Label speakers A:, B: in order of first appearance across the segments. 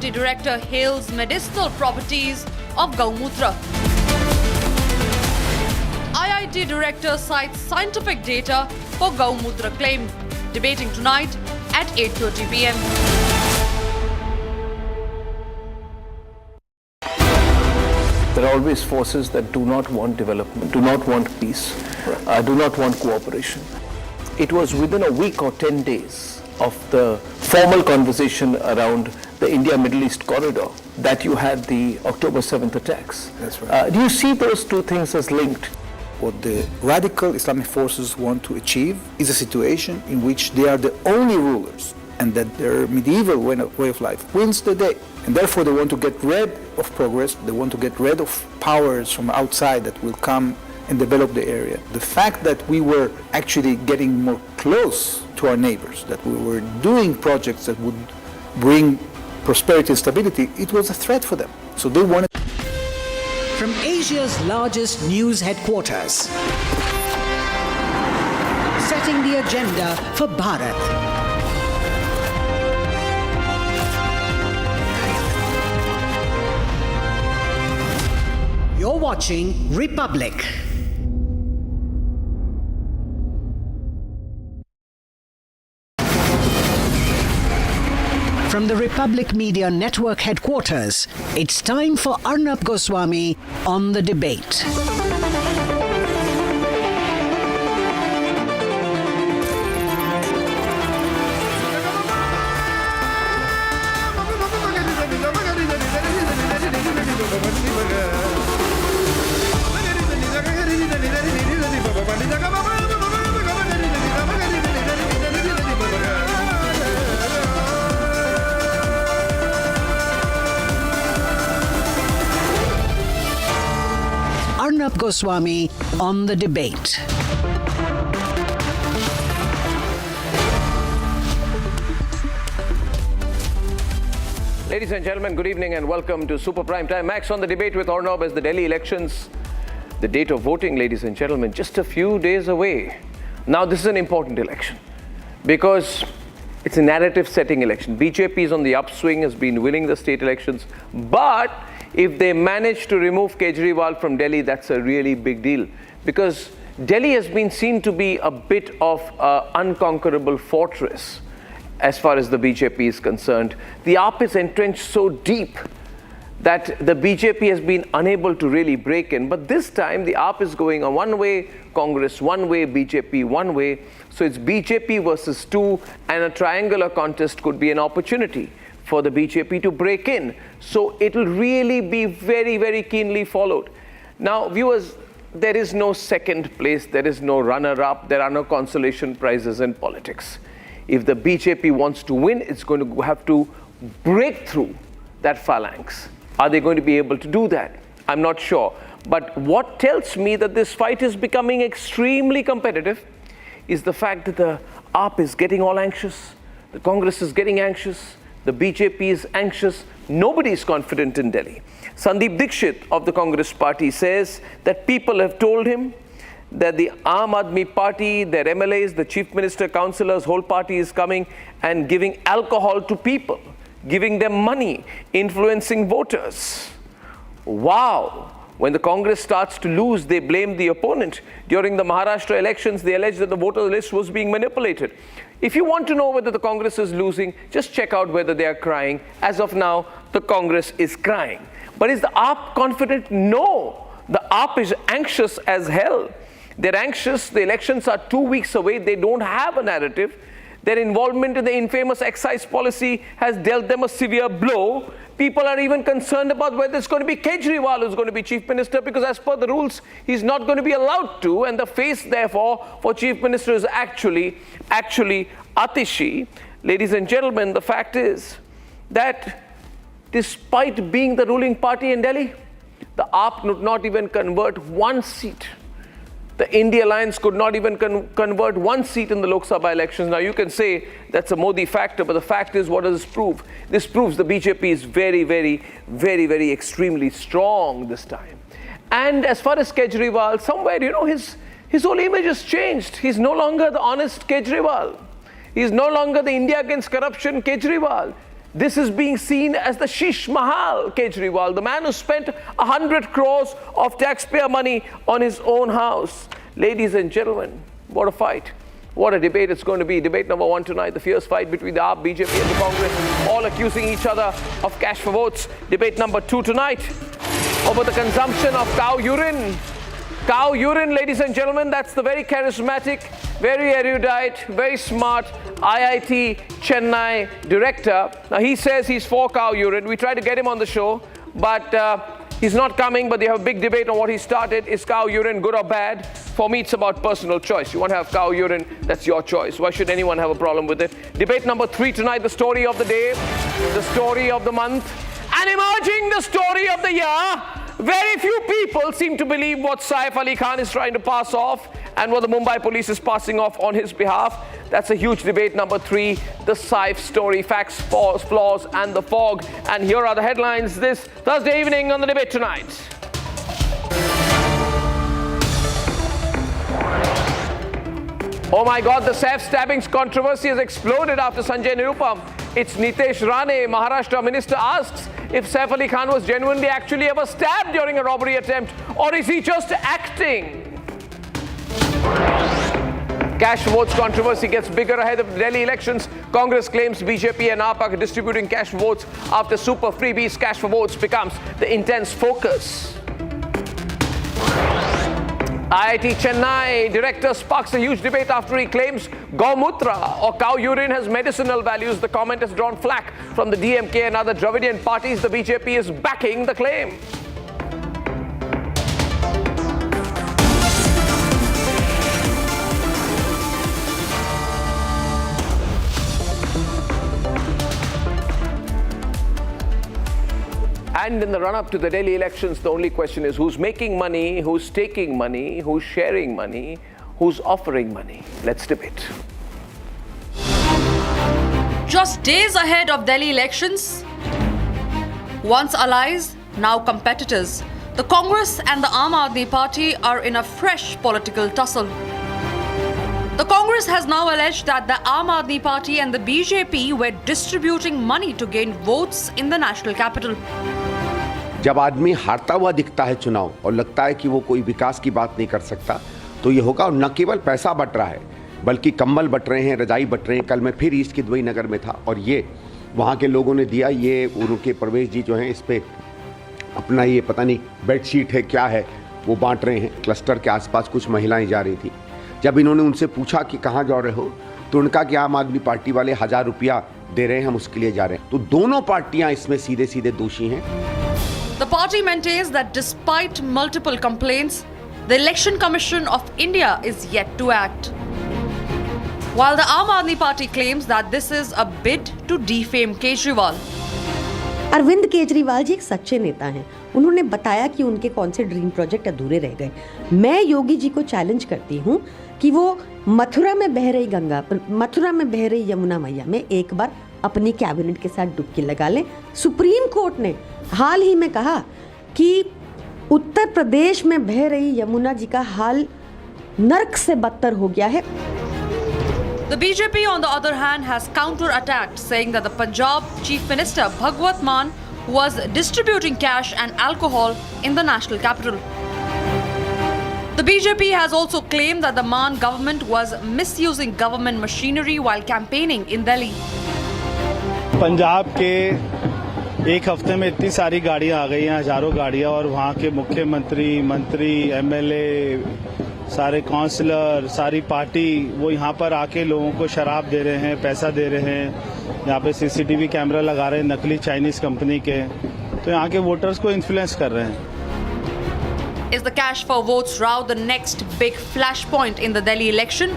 A: IIT director hails medicinal properties of Gomutra. IIT director cites scientific data for Gomutra claim. Debating tonight at 8:30 p.m.
B: There are always forces that do not want development, do not want peace, do not want cooperation. It was within a week or 10 days of the formal conversation around the India-Middle East corridor that you had the October 7th attacks.
C: That's right.
B: Do you see those two things as linked?
C: What the radical Islamic forces want to achieve is a situation in which they are the only rulers and that their medieval way of life wins the day. And therefore they want to get rid of progress, they want to get rid of powers from outside that will come and develop the area. The fact that we were actually getting more close to our neighbors, that we were doing projects that would bring prosperity and stability, it was a threat for them. So they wanted.
D: From Asia's largest news headquarters, setting the agenda for Bharat. You're watching Republic. From the Republic Media Network headquarters, it's time for Arnab Goswami on The Debate. Arnab Goswami on The Debate.
E: Ladies and gentlemen, good evening and welcome to Super Prime Time Max on The Debate with Arnab as the Delhi elections. The date of voting, ladies and gentlemen, just a few days away. Now, this is an important election because it's a narrative-setting election. BJP is on the upswing, has been winning the state elections, but if they manage to remove Kejriwal from Delhi, that's a really big deal because Delhi has been seen to be a bit of an unconquerable fortress as far as the BJP is concerned. The AAP is entrenched so deep that the BJP has been unable to really break in. But this time, the AAP is going on one way, Congress one way, BJP one way. So it's BJP versus two, and a triangular contest could be an opportunity for the BJP to break in. So it will really be very, very keenly followed. Now, viewers, there is no second place, there is no runner-up, there are no consolation prizes in politics. If the BJP wants to win, it's going to have to break through that phalanx. Are they going to be able to do that? I'm not sure. But what tells me that this fight is becoming extremely competitive is the fact that the AAP is getting all anxious, the Congress is getting anxious, the BJP is anxious. Nobody is confident in Delhi. Sandeep Dikshit of the Congress party says that people have told him that the Aaadmi party, their MLAs, the chief minister, councillors, whole party is coming and giving alcohol to people, giving them money, influencing voters. Wow. When the Congress starts to lose, they blame the opponent. During the Maharashtra elections, they alleged that the voter list was being manipulated. If you want to know whether the Congress is losing, just check out whether they are crying. As of now, the Congress is crying. But is the AAP confident? No. The AAP is anxious as hell. They're anxious. The elections are 2 weeks away. They don't have a narrative. Their involvement in the infamous excise policy has dealt them a severe blow. People are even concerned about whether it's going to be Kejriwal who's going to be chief minister, because as per the rules, he's not going to be allowed to. And the face, therefore, for chief minister is actually Atishi. Ladies and gentlemen, the fact is that despite being the ruling party in Delhi, the AAP would not even convert one seat. The India Alliance could not even convert one seat in the Lok Sabha elections. Now, you can say that's a Modi factor, but the fact is, what does this prove? This proves the BJP is very, extremely strong this time. And as far as Kejriwal, somewhere, his whole image has changed. He's no longer the honest Kejriwal. He's no longer the India against corruption Kejriwal. This is being seen as the Shish Mahal Kejriwal, the man who spent 100 crores of taxpayer money on his own house. Ladies and gentlemen, what a fight. What a debate it's going to be. Debate number 1 tonight, the fierce fight between the AAP, BJP and the Congress, all accusing each other of cash for votes. Debate number 2 tonight, over the consumption of cow urine. Cow urine, ladies and gentlemen, that's the very charismatic, very erudite, very smart IIT Chennai director. Now he says he's for cow urine. We tried to get him on the show, but he's not coming. But they have a big debate on what he started. Is cow urine good or bad? For me, it's about personal choice. You want to have cow urine, that's your choice. Why should anyone have a problem with it? Debate number 3 tonight, the story of the day, the story of the month, and emerging the story of the year. Very few people seem to believe what Saif Ali Khan is trying to pass off and what the Mumbai police is passing off on his behalf. That's a huge debate. Number 3, the Saif story, facts, flaws, and the fog. And here are the headlines this Thursday evening on the debate tonight. Oh my God, the Saif stabbings controversy has exploded after Sanjay Nirupam. It's Nitesh Rane, Maharashtra minister, asks if Saif Ali Khan was genuinely actually ever stabbed during a robbery attempt, or is he just acting? Cash votes controversy gets bigger ahead of the Delhi elections. Congress claims BJP and AAP are distributing cash votes after super freebies. Cash for votes becomes the intense focus. IIT Chennai director sparks a huge debate after he claims Gomutra or cow urine has medicinal values. The comment has drawn flack from the DMK and other Dravidian parties. The BJP is backing the claim. And in the run-up to the Delhi elections, the only question is who's making money, who's taking money, who's sharing money, who's offering money. Let's debate.
A: Just days ahead of Delhi elections, once allies, now competitors, the Congress and the Aaadmi party are in a fresh political tussle. The Congress has now alleged that the Aaadmi party and the BJP were distributing money to gain votes in the national capital.
F: जब आदमी हारता हुआ दिखता है चुनाव और लगता है कि वो कोई विकास की बात नहीं कर सकता तो ये होगा। और न केवल पैसा बट रहा है बल्कि कंबल बट रहे हैं, रजाई बट रहे हैं। कल मैं फिर ईस्ट किदवई नगर में था और ये वहाँ के लोगों ने दिया। ये उनके प्रवेश जी जो हैं इस पर अपना ये पता नहीं बेडशीट है क्या है वो बांट रहे हैं। क्लस्टर के आसपास कुछ महिलाएं जा रही थी। जब इन्होंने उनसे पूछा कि कहाँ जा रहे हो तो उनका कि आम आदमी पार्टी वाले 1000 रुपया दे रहे हैं, हम उसके लिए जा रहे हैं। तो दोनों पार्टियां इसमें सीधे सीधे दोषी हैं।
A: The party maintains that despite multiple complaints, the Election Commission of India is yet to act. While the Aaadmi party claims that this is a bid to defame Kejriwal.
G: Arvind Kejriwal ji एक सच्चे नेता हैं। उन्होंने बताया कि उनके कौन से ड्रीम प्रोजेक्ट अधूरे रह गए। मैं योगी जी को चैलेंज करती हूँ कि वो मथुरा में बह रही यमुना मैया में एक बार अपनी कैबिनेट के साथ डुबकी लगा लें। सुप्रीम कोर्ट ने हाल ही में कहा कि उत्तर प्रदेश में बह रही यमुना जी का हाल नर्क से बदतर हो गया है।
A: The BJP, on the other hand, has counter-attacked, saying that the Punjab Chief Minister Bhagwat Mann was distributing cash and alcohol in the national capital. The BJP has also claimed that the Mann government was misusing government machinery while campaigning in Delhi.
H: Punjab के एक हफ्ते में इतनी सारी गाड़ियां आ गई हैं, हजारों गाड़ियां, और वहाँ के मंत्री एमएलए, सारे काउंसलर, सारी पार्टी वो यहाँ पर आके लोगों को शराब दे रहे हैं, पैसा दे रहे हैं। यहाँ पे सीसीटीवी कैमरा लगा रहे हैं नकली चाइनीज कंपनी के, तो यहाँ के वोटर्स को इन्फ्लुएंस कर रहे हैं।
A: Is the cash for votes row the next big flashpoint in the Delhi election?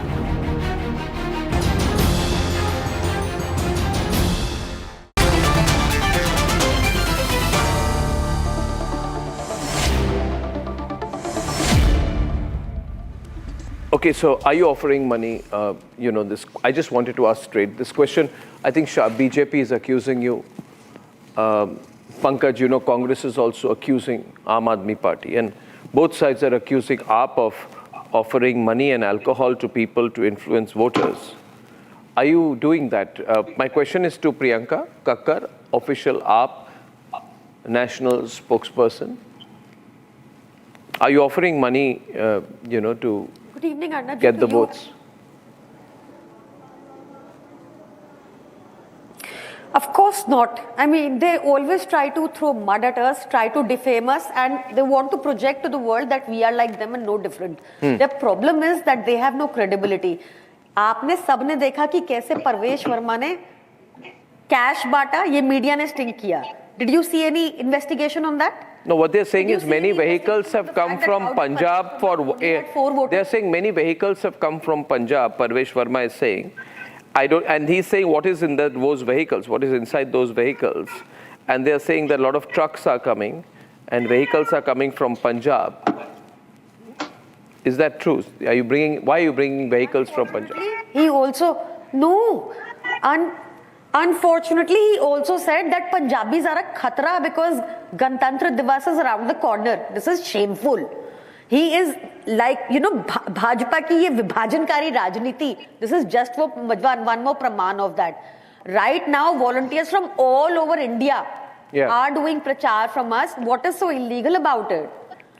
E: Okay, so are you offering money? This. I just wanted to ask straight this question. I think BJP is accusing you. Pankaj, Congress is also accusing Aaadmi party, and both sides are accusing AAP of offering money and alcohol to people to influence voters. Are you doing that? My question is to Priyanka Kakkar, official AAP national spokesperson. Are you offering money, to
G: Good evening, Arnab.
E: get the votes?
G: Of course not. I mean, they always try to throw mud at us, try to defame us, and they want to project to the world that we are like them and no different. Their problem is that they have no credibility. आपने सबने देखा कि कैसे परवेश वर्मा ने cash बांटा, ये media ने sting किया. Did you see any investigation on that?
E: No, what they're saying is many vehicles have come from Punjab for. They're saying many vehicles have come from Punjab. Parvesh Verma is saying, and he's saying what is in those vehicles, what is inside those vehicles, and they're saying that a lot of trucks are coming, and vehicles are coming from Punjab. Is that true? Why are you bringing vehicles from Punjab?
G: He also Unfortunately, he also said that Punjabis are a khatra because Ganatantra Divas is around the corner. This is shameful. He is like, Bhajpa ki ye vibhajankari rajniti. This is just one more praman of that. Right now, volunteers from all over India are doing prachar from us. What is so illegal about it?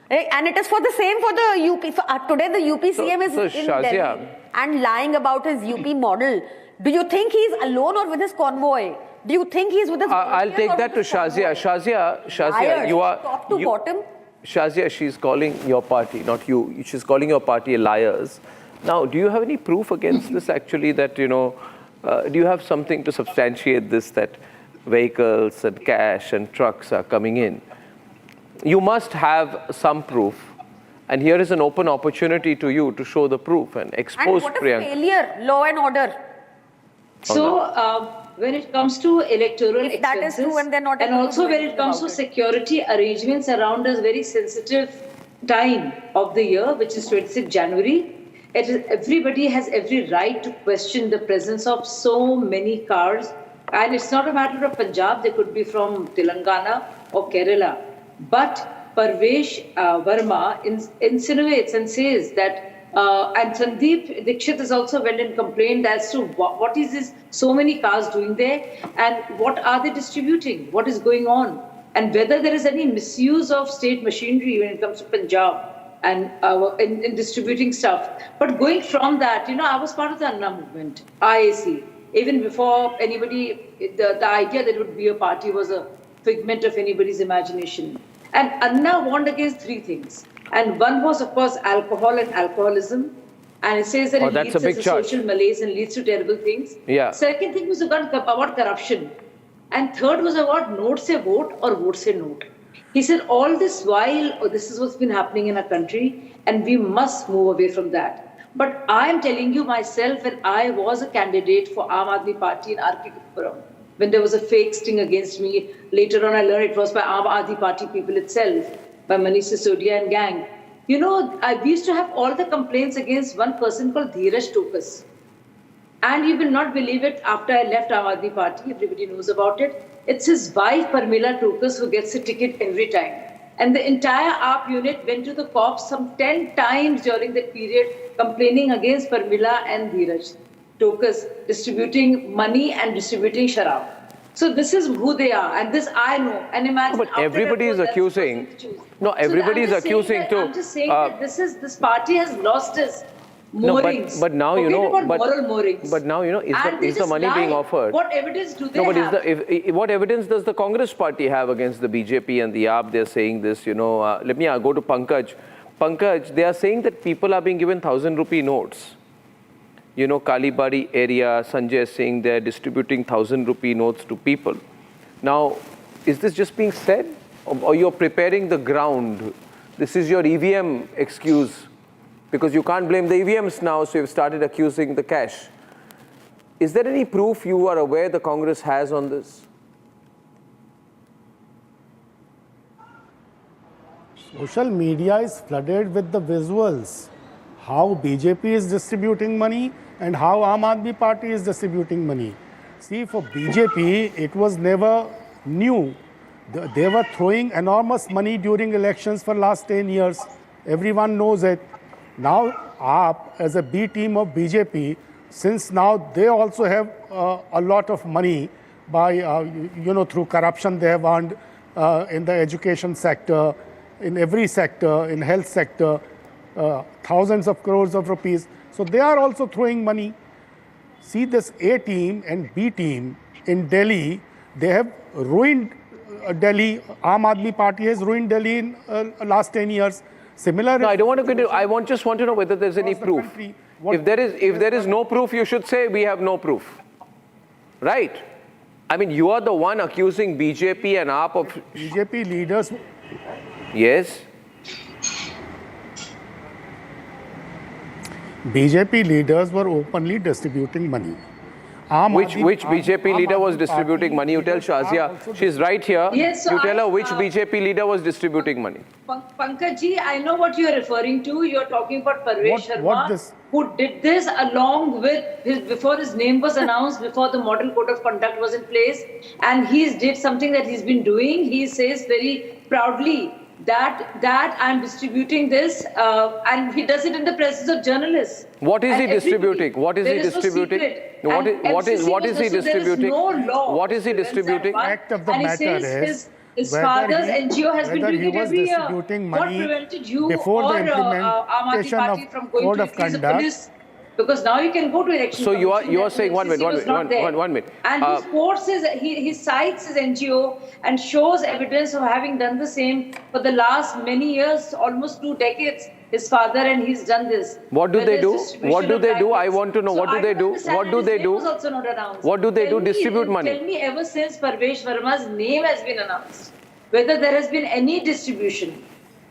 G: And it is for the same for the UP. Today, the UP CM is in Delhi and lying about his UP model. Do you think he's alone or with his convoy? Do you think he's with his
E: I'll take that to Shazia. Shazia, you are
G: top to bottom.
E: Shazia, she's calling your party, not you. She's calling your party liars. Now, do you have any proof against this actually that, do you have something to substantiate this, that vehicles and cash and trucks are coming in? You must have some proof. And here is an open opportunity to you to show the proof and expose Priyanka.
G: And what a failure, law and order.
I: So, when it comes to electoral expenses,
G: that is true, and
I: also when it comes to security arrangements around a very sensitive time of the year, which is 26 January, everybody has every right to question the presence of so many cars. And it's not a matter of Punjab, they could be from Telangana or Kerala. But Parvesh Verma insinuates and says that and Sandeep Dikshit has also went and complained as to what is this so many cars doing there and what are they distributing, what is going on, and whether there is any misuse of state machinery when it comes to Punjab and in distributing stuff. But going from that, I was part of the Anna movement, IAC. Even before anybody, the idea that it would be a party was a figment of anybody's imagination. And Anna warned against three things. And one was, of course, alcohol and alcoholism. And it says that it leads to social malaise and leads to terrible things.
E: Yeah.
I: Second thing was about corruption. And third was about note se vote or vote se note. He said all this while, this is what's been happening in our country, and we must move away from that. But I am telling you myself, when I was a candidate for Aaadmi party in R.K. Gurgaon, when there was a fake sting against me, later on I learned it was by Aaadmi party people itself, by Manish Sisodia and gang. We used to have all the complaints against one person called Dheeraj Tokas. And you will not believe it, after I left Aaadmi party, everybody knows about it. It's his wife, Parmila Tokas, who gets a ticket every time. And the entire AAP unit went to the cops some 10 times during that period, complaining against Parmila and Dheeraj Tokas, distributing money and distributing sharab. So this is who they are, and this I know. And imagine,
E: but everybody is accusing. No, everybody is accusing too.
I: I'm just saying that this party has lost its moorings.
E: No, but now
I: moral moorings.
E: But now is the money being offered?
I: What evidence do they have?
E: What evidence does the Congress party have against the BJP and the AAP? They're saying this. Let me go to Pankaj. Pankaj, they are saying that people are being given 1,000 rupee notes. Kalibadi area, Sanjay Singh, they're distributing 1,000 rupee notes to people. Now, is this just being said? Or you're preparing the ground? This is your EVM excuse. Because you can't blame the EVMs now, so you've started accusing the cash. Is there any proof you are aware the Congress has on this?
J: Social media is flooded with the visuals. How BJP is distributing money and how Aaadmi party is distributing money. See, for BJP, it was never new. They were throwing enormous money during elections for last 10 years. Everyone knows it. Now, AAP, as a B team of BJP, since now they also have a lot of money by, through corruption they have earned in the education sector, in every sector, in health sector, thousands of crores of rupees. So they are also throwing money. See this A team and B team in Delhi, they have ruined Delhi. Aaadmi Party has ruined Delhi in last 10 years. Similar.
E: No, I don't want to get into. I just want to know whether there's any proof. If there is no proof, you should say we have no proof, right? I mean, you are the one accusing BJP and AAP of
J: BJP leaders.
E: Yes.
J: BJP leaders were openly distributing money.
E: Which BJP leader was distributing money? You tell Shazia. She's right here.
I: Yes, so
E: you tell her which BJP leader was distributing money.
I: Pankaj ji, I know what you are referring to. You are talking about Parvesh Sharma, who did this along with before his name was announced, before the model code of conduct was in place, and he did something that he's been doing. He says very proudly that I'm distributing this, and he does it in the presence of journalists.
E: What is he distributing? What is he distributing? What is he distributing? What is he distributing?
J: Fact of the matter is,
I: his father's NGO has been doing it every year. What prevented you
J: before
I: or
J: the implementation
I: Aam Aadmi Party from going to increase the police? Because now you can go to election.
E: So you are saying one minute.
I: And he cites his NGO and shows evidence of having done the same for the last many years, almost 2 decades. His father and he's done this.
E: What do they do? What do they do? I want to know. What do they do? What do they do? What do they do? Distribute money.
I: Tell me, ever since Parvesh Verma's name has been announced, whether there has been any distribution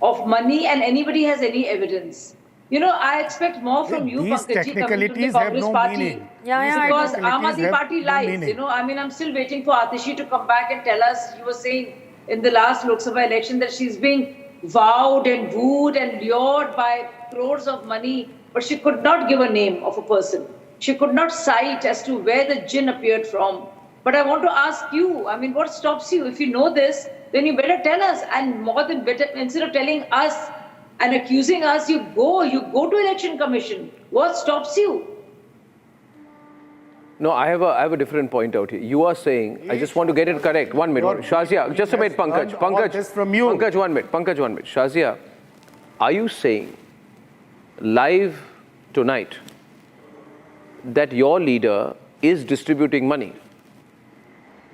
I: of money and anybody has any evidence. You know, I expect more from you, Pankaj ji, coming from the Congress party. Because Aam Aadmi Party lies. You know, I mean, I'm still waiting for Atishi to come back and tell us. She was saying in the last Lok Sabha election that she's being vowed and wooed and lured by crores of money, but she could not give a name of a person. She could not cite as to where the jinn appeared from. But I want to ask you, I mean, what stops you? If you know this, then you better tell us. And more than better, instead of telling us and accusing us, you go to Election Commission. What stops you?
E: No, I have a different point out here. You are saying, I just want to get it correct. 1 minute. Shazia, just a minute, Pankaj. Pankaj, 1 minute. Pankaj, 1 minute. Shazia, are you saying live tonight that your leader is distributing money?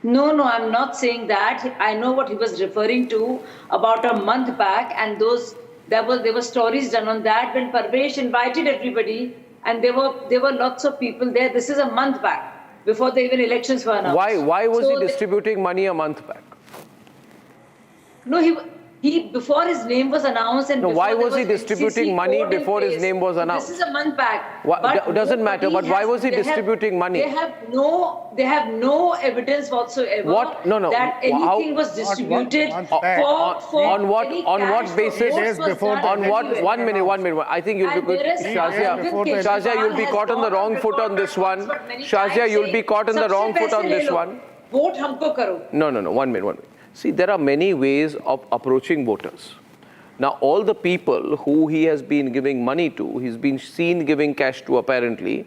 I: No, I'm not saying that. I know what he was referring to about a month back, and there were stories done on that when Parvesh invited everybody, and there were lots of people there. This is a month back, before the even elections were announced.
E: Why was he distributing money a month back?
I: No, he before his name was announced and
E: why was he distributing money before his name was announced?
I: This is a month back.
E: It doesn't matter, but why was he distributing money?
I: They have no evidence whatsoever that anything was distributed
E: on what basis? On what? 1 minute. I think you'll be good. Shazia, you'll be caught on the wrong foot on this one. Shazia, you'll be caught on the wrong foot on this one.
I: Vote humko karo.
E: No. 1 minute. See, there are many ways of approaching voters. Now, all the people who he has been giving money to, he's been seen giving cash to apparently,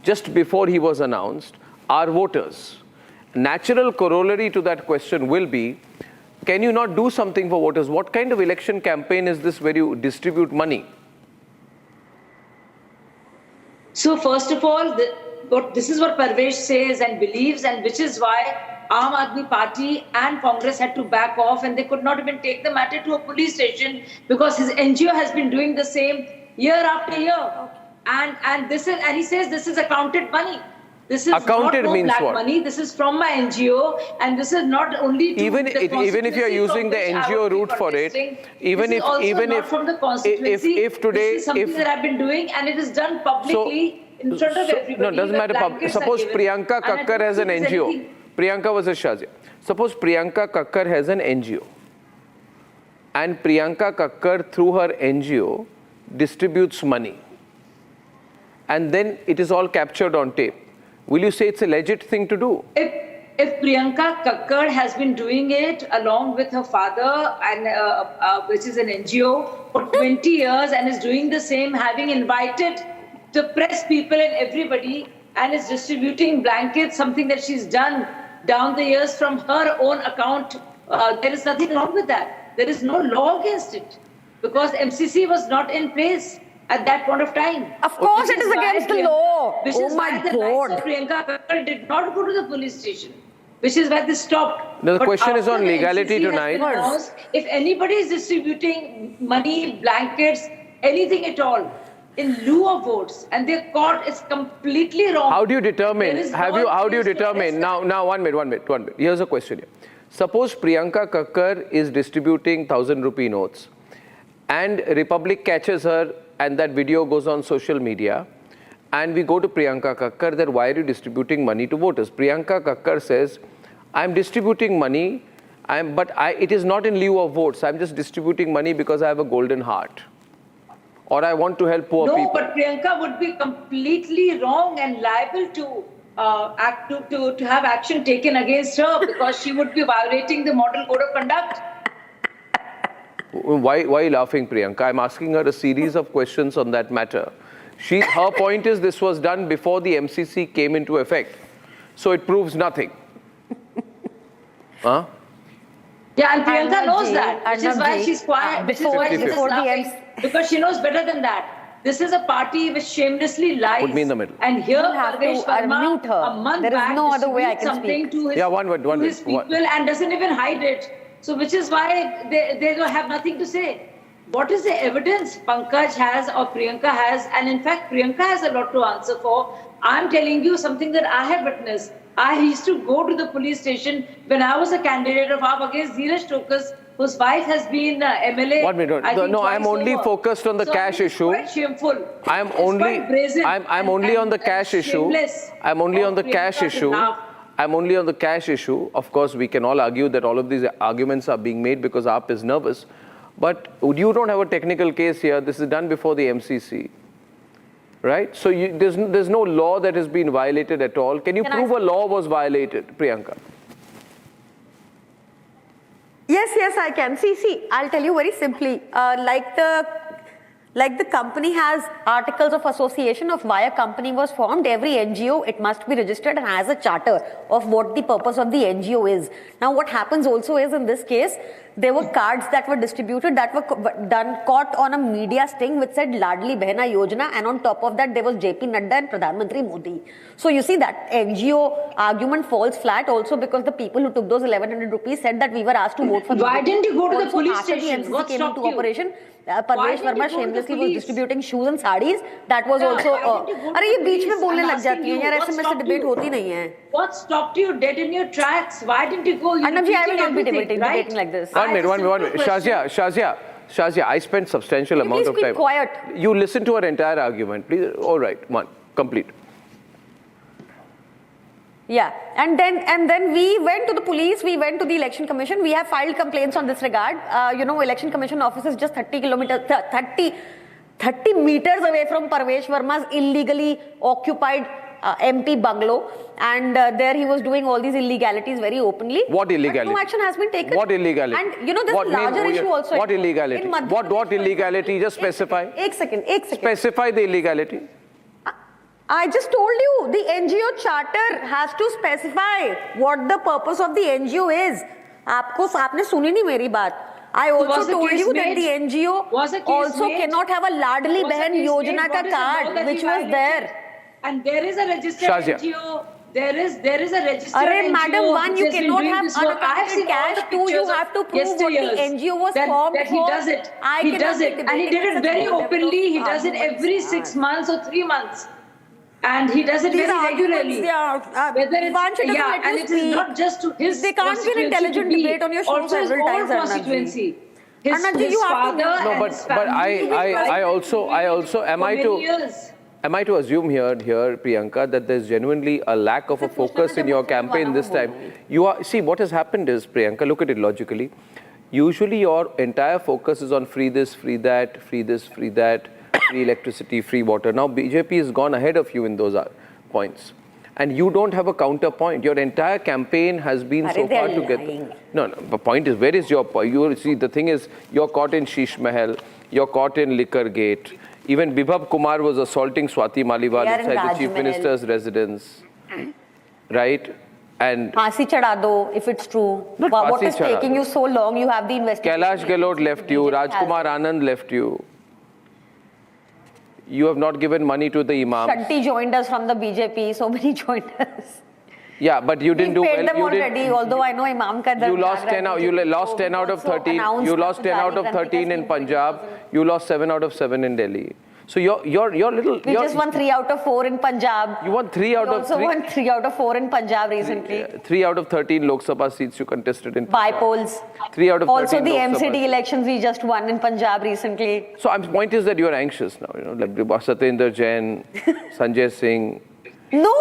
E: just before he was announced, are voters. Natural corollary to that question will be, can you not do something for voters? What kind of election campaign is this where you distribute money?
I: So, first of all, this is what Parvesh says and believes, and which is why Aam Aadmi Party and Congress had to back off, and they could not even take the matter to a police station because his NGO has been doing the same year after year. And he says this is accounted money. This is
E: accounted
I: not
E: means
I: black
E: what?
I: money. This is from my NGO, and this is not only to
E: even if you are using the NGO route for it, even if
I: from the constituency,
E: if today
I: this is something that I've been doing, and it is done publicly in front of everybody.
E: No, doesn't matter. Suppose Priyanka Kakkar has an NGO. Priyanka versus Shazia. Suppose Priyanka Kakkar has an NGO and Priyanka Kakkar through her NGO distributes money and then it is all captured on tape. Will you say it's a legit thing to do?
I: If Priyanka Kakkar has been doing it along with her father, and which is an NGO, for 20 years and is doing the same, having invited the press people and everybody and is distributing blankets, something that she's done down the years from her own account, there is nothing wrong with that. There is no law against it because MCC was not in place at that point of time.
K: Of course it is against the law.
I: Which
K: Oh
I: is
K: my
I: why the
K: God.
I: likes of Priyanka Kakkar did not go to the police station, which is why they stopped.
E: Now, the
I: But
E: question is
I: after
E: on
I: the
E: legality
I: NCC has
E: tonight.
I: been announced, if anybody is distributing money, blankets, anything at all, in lieu of votes, and they're caught, it's completely wrong.
E: How do you determine?
I: There is
E: How
I: no
E: do you
I: case to
E: determine?
I: arrest
E: Now, 1 minute. Here's a question here. Suppose Priyanka Kakkar is distributing 1,000 rupee notes, and Republic catches her, and that video goes on social media, and we go to Priyanka Kakkar that why are you distributing money to voters? Priyanka Kakkar says, I'm distributing money, but it is not in lieu of votes. I'm just distributing money because I have a golden heart, or I want to help poor people.
I: No, but Priyanka would be completely wrong and liable to to have action taken against her because she would be violating the model code of conduct.
E: Why are you laughing, Priyanka? I'm asking her a series of questions on that matter. Her point is this was done before the MCC came into effect, so it proves nothing. Huh?
I: Yeah, and Priyanka
K: Arnab
I: knows
K: ji,
I: that, which is
K: Arnab
I: why
K: ji,
I: she's quiet, which is
K: before-
I: why she's
K: before the
I: laughing, because she knows better than that. This is a party which shamelessly lies.
E: Put me in the middle.
I: And here,
K: You have to
I: Parvesh Verma,
K: unmute her.
I: a month
K: There is
I: back,
K: no other way I can
I: something
K: speak.
I: to his,
E: Yeah, one word.
I: to his people and doesn't even hide it. So, which is why they don't have nothing to say. What is the evidence Pankaj has or Priyanka has? And in fact, Priyanka has a lot to answer for. I'm telling you something that I have witnessed. I used to go to the police station when I was a candidate of AAP against Dheeraj Tokas, whose wife has been MLA.
E: 1 minute.
I: I think
E: No, I'm
I: twice
E: only
I: over.
E: focused on the
I: So
E: cash
I: it's
E: issue.
I: Quite shameful.
E: I'm
I: It's
E: only
I: quite brazen
E: I'm
I: and-
E: only on the
I: and
E: cash issue.
I: shameless
E: I'm only
I: of
E: on the cash
I: Priyanka to
E: issue.
I: laugh.
E: I'm only on the cash issue. Of course, we can all argue that all of these arguments are being made because AAP is nervous. But you don't have a technical case here. This is done before the MCC. Right? So there's no law that has been violated at all. Can you prove a law was violated, Priyanka?
K: Yes, I can. See, I'll tell you very simply. Like the company has articles of association of why a company was formed, every NGO, it must be registered and has a charter of what the purpose of the NGO is. Now, what happens also is in this case, there were cards that were distributed that were caught on a media sting which said Ladli Behna Yojana, and on top of that there was JP Nadda and Pradhan Mantri Modi. So you see that NGO argument falls flat also because the people who took those 1100 rupees said that we were asked to vote for
I: Why didn't you go to the
K: Also,
I: police
K: after
I: station?
K: The
I: What
K: MCC came
I: stopped
K: into
I: you?
K: operation.
I: Why
K: Parvesh
I: didn't you
K: Verma
I: go to the
K: shamelessly was
I: police?
K: distributing shoes and sarees. That was
I: Yeah,
K: also.
I: why didn't you go to
K: अरे ये
I: the
K: बीच में
I: police?
K: बोलने
I: I'm
K: लग जाती
I: asking
K: है
I: you,
K: यार,
I: what
K: ऐसे में से
I: stopped
K: डिबेट
I: you?
K: होती नहीं है.
I: What stopped you dead in your tracks? Why didn't you go? You
K: Arnab ji, I will
I: repeated
K: not be
I: everything,
K: debating like this.
E: One
I: I
E: minute.
I: have a simple question.
E: Shazia, I spent substantial
K: Can you
E: amount
K: please
E: of
K: keep
E: time.
K: quiet?
E: You listen to her entire argument, please. All right, complete.
K: Yeah, and then we went to the police, we went to the election commission, we have filed complaints on this regard. Election commission office is just 30 meters away from Parvesh Verma's illegally occupied MP bungalow, and there he was doing all these illegalities very openly.
E: What illegality?
K: But no action has been taken.
E: What illegality?
K: And there's a larger issue also.
E: What illegality?
K: In Madhya
E: What
K: Pradesh,
E: illegality? Just specify.
K: Ek second.
E: Specify the illegality.
K: I just told you, the NGO charter has to specify what the purpose of the NGO is. आपने सुनी नहीं मेरी बात. I also told you that the NGO also cannot have a Ladli Behan Yojana ka card, which was there.
I: And there is a registered
E: Shazia.
I: NGO. There is a registered
K: Array,
I: NGO.
K: madam, one,
I: which
K: you
I: has been
K: cannot
I: doing
K: have
I: this work. I have
K: unaccounted
I: seen all
K: cash.
I: the
K: Two, you
I: pictures
K: have to
I: of
K: prove what the
I: yesteryears
K: NGO was
I: that,
K: formed
I: that he
K: for.
I: does it.
K: I
I: He
K: cannot
I: does
K: be
I: it, and he
K: debating
I: did it
K: such
I: very
K: low level
I: openly. He
K: of
I: does it
K: arguments.
I: every 6 months or 3 months, and he does it
K: These
I: very
K: arguments,
I: regularly.
K: yeah,
I: Whether it's,
K: one should
I: yeah,
K: let
I: and
K: you
I: it is
K: speak.
I: not just to his
K: There can't be an
I: constituency
K: intelligent
I: to be,
K: debate on your show
I: also his
K: several
I: own
K: times, Arnab ji.
I: constituency.
K: Arnab ji,
I: His
K: you have to
I: father
E: No,
I: and
E: but
I: his
E: but
I: family
E: I also am
I: for
E: I
I: many
E: to
I: years.
E: am I to assume here Priyanka that there's genuinely a lack of a focus in your campaign this time? See what has happened is, Priyanka, look at it logically. Usually your entire focus is on free this, free that, free this, free that, free electricity, free water. Now BJP has gone ahead of you in those points. And you don't have a counterpoint. Your entire campaign has been so far to get. No, the point is, where is your point? You see, the thing is, you're caught in Sheesh Mahal, you're caught in Liquor Gate, Even Bibhab Kumar was assaulting Swati Maliwal inside the Chief Minister's residence. Right? And
K: फांसी चढ़ा दो, if it's true. What is taking you so long? You have the investigation.
E: Kailash Gehlot left you, Rajkumar Anand left you. You have not given money to the imams.
K: Shanti joined us from the BJP, so many joined us.
E: Yeah, but you didn't do well.
K: Them already, although I know Imam ka
E: you lost 10 out. You lost 10 out of 13. You lost 10 out of 13 in Punjab. You lost 7 out of 7 in Delhi. So you're little.
K: We just won 3 out of 4 in Punjab.
E: You won 3 out of 3.
K: Also won 3 out of 4 in Punjab recently.
E: 3 out of 13 Lok Sabha seats you contested in
K: By
E: Punjab.
K: polls.
E: 3 out of 13.
K: Also the
E: Lok
K: MCD
E: Sabha.
K: elections we just won in Punjab recently.
E: So my point is that you are anxious now. You know, like Satendra Jain, Sanjay Singh.
K: No,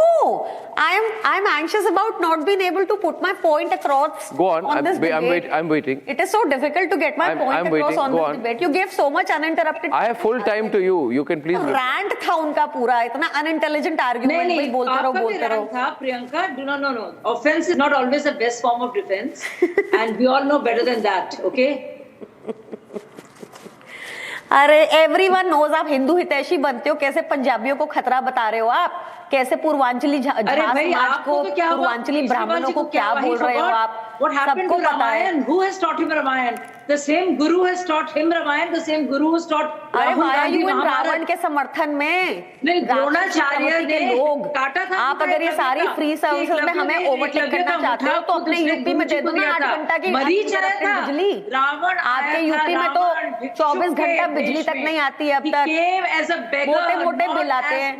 K: I'm anxious about not being able to put my point across.
E: Go on.
K: This debate.
E: I'm waiting.
K: It is so difficult to get my point across on this debate. You gave so much uninterrupted.
E: I have full time to you. You can please.
K: Rant था उनका पूरा इतना unintelligent argument
I: नहीं
K: बोलते रहो
I: था Priyanka. No. Offense is not always the best form of defense, and we all know better than that. Okay.
K: अरे everyone knows आप हिंदू हितैषी बनते हो, कैसे पंजाबियों को खतरा बता रहे हो आप, कैसे पूर्वांचली समाज को, पूर्वांचली ब्राह्मणों को क्या बोल रहे हो आप, सबको पता है.
I: Who has taught him Ramayan? The same guru has taught him Ramayan. The same guru has taught.
K: अरे why are you in Ravan के समर्थन में?
I: नहीं, द्रोणाचार्य ने
K: लोग
I: काटा था.
K: आप अगर ये सारी फ्री सर्विसेज में हमें ओवरटेक करना चाहते हो तो अपने यूपी में दे दो ना 8 घंटा की बिजली.
I: रावण
K: आपके यूपी में तो 24 घंटा बिजली तक नहीं आती है अब तक. मोटे बिल आते हैं.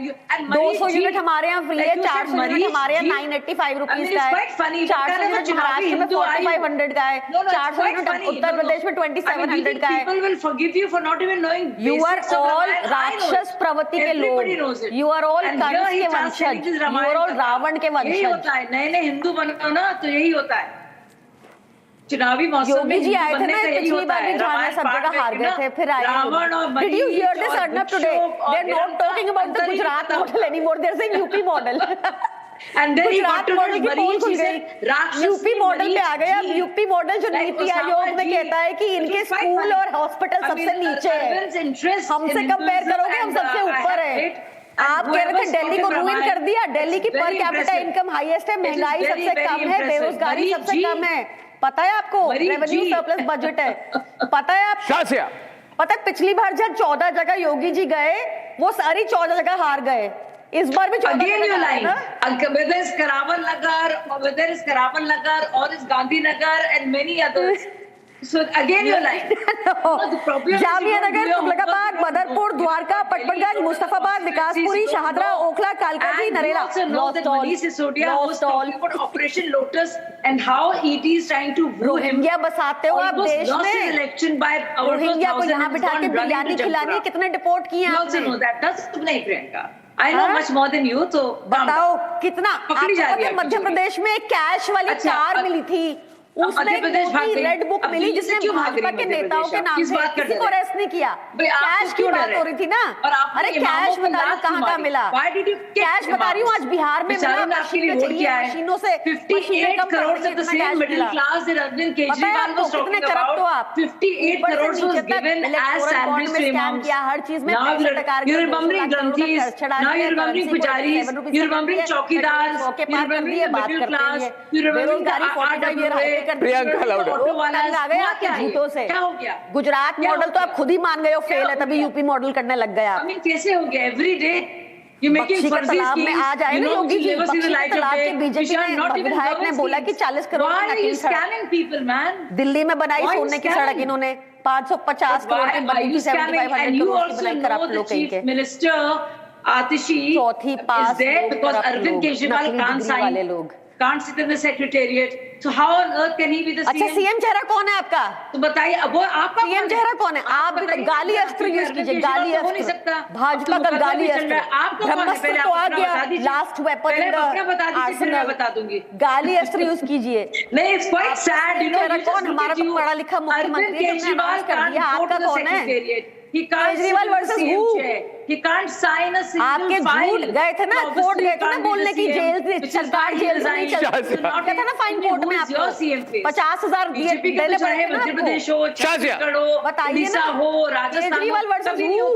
K: 200 यूनिट हमारे यहाँ फ्री है, 400 यूनिट हमारे यहाँ 985 रुपीज का है, 400 यूनिट महाराष्ट्र में 4500 का है, 400 यूनिट उत्तर प्रदेश में 2700 का है. You are all राक्षस प्रवृत्ति के लोग. You are all कंस के वंशज. You are all रावण के वंशज.
I: नए हिंदू बनो ना तो यही होता है. चुनावी मौसम में
K: योगी जी आए थे ना पिछली बार भी जहाँ सब जगह हार गए थे, फिर आए. Did you hear this Arnab today? They are not talking about the Gujarat model anymore. They are saying UP model.
I: And then
K: Gujarat model की पोल खुल गई, यूपी मॉडल पे आ गए. अब यूपी मॉडल जो नीति आयोग में कहता है कि इनके स्कूल और हॉस्पिटल सबसे नीचे है, हमसे कंपेयर करोगे हम सबसे ऊपर है. आप कह रहे थे दिल्ली को रूइन कर दिया. दिल्ली की पर कैपिटा इनकम हाईएस्ट है, महंगाई सबसे कम है, बेरोजगारी सबसे कम है. पता है आपको? रेवेन्यू सरप्लस बजट है. पता है आप? पता है पिछली बार जब 14 जगह योगी जी गए वो सारी 14 जगह हार गए. इस बार भी
I: again you lying. Whether it's Karaval Nagar or it's Gandhi Nagar and many others. So again you're lying.
K: Jamia Nagar, Tughlakabad, Badarpur, Dwarka, Patparganj, Mustafabad, Vikaspuri, Shahdara, Okhla, Kalkaji, Narela.
I: Lost all. Operation Lotus and how ED is trying to woo him.
K: Rohingya बसाते हो आप देश में.
I: Election by
K: Rohingya को यहाँ बिठा के बिरयानी खिलानी, कितने डिपोर्ट किए आपने?
I: नहीं Priyanka. I know much more than you, तो
K: बताओ कितना. आपको मध्य प्रदेश में कैश वाली कार मिली थी, उसमें रेड बुक मिली जिसमें भाजपा के नेताओं के नाम से किसी को अरेस्ट नहीं किया. कैश की बात हो रही थी ना. अरे कैश बता रही हूँ कहाँ मिला. कैश बता रही हूँ आज बिहार में मिला. मशीनों से
I: 58 crore of the same middle class that Arvind Kejriwal was talking about. 58 crore was given as salaries to imams.
K: हर चीज में
I: You're remembering granthees. Now you're remembering pujaris. You're remembering chowkidars. You're remembering the middle class. You're remembering the
E: Priyanka
K: झूठों से. Gujarat model तो आप खुद ही मान गए हो फेल है, तभी यूपी मॉडल करने लग गए आप.
I: कैसे हो गया? एवरी डे
K: बख्शी के तालाब में आज आए ना योगी जी. बख्शी के तालाब के बीजेपी ने विधायक ने बोला कि 40 करोड़ की नकली सड़क दिल्ली में बनाई, सोने की सड़क इन्होंने 550 करोड़ की बनी थी, 7500 करोड़ की बनाई करप्ट लोग कहीं के.
I: आतिशी
K: चौथी पास
I: Arvind Kejriwal can't sit in the secretariat. So how on earth can he be the CM?
K: अच्छा सीएम चेहरा कौन है आपका?
I: तो बताइए. अब वो आपका
K: सीएम चेहरा कौन है? आप भी तो गाली अस्त्र यूज कीजिए. गाली अस्त्र भाजपा का गाली अस्त्र. ब्रह्मास्त्र तो आ गया, last weapon in the Arsenal.
I: बता दूंगी.
K: गाली अस्त्र यूज कीजिए.
I: नहीं, it's quite sad, you know.
K: कौन हमारा पढ़ा लिखा मुख्यमंत्री
I: केजरीवाल
K: कर दिया. आपका कौन है?
I: Kejriwal versus who? He can't sign a single
K: आपके झूठ गए थे ना, कोर्ट गए थे ना बोलने की जेल सरकार जेल से नहीं चलती. क्या था ना फाइन कोर्ट में आपको 50,000 दिए देने पड़े.
I: मध्य प्रदेश हो, छत्तीसगढ़ हो,
K: बताइए ना.
I: हो, राजस्थान
K: केजरीवाल वर्सेस
I: हु?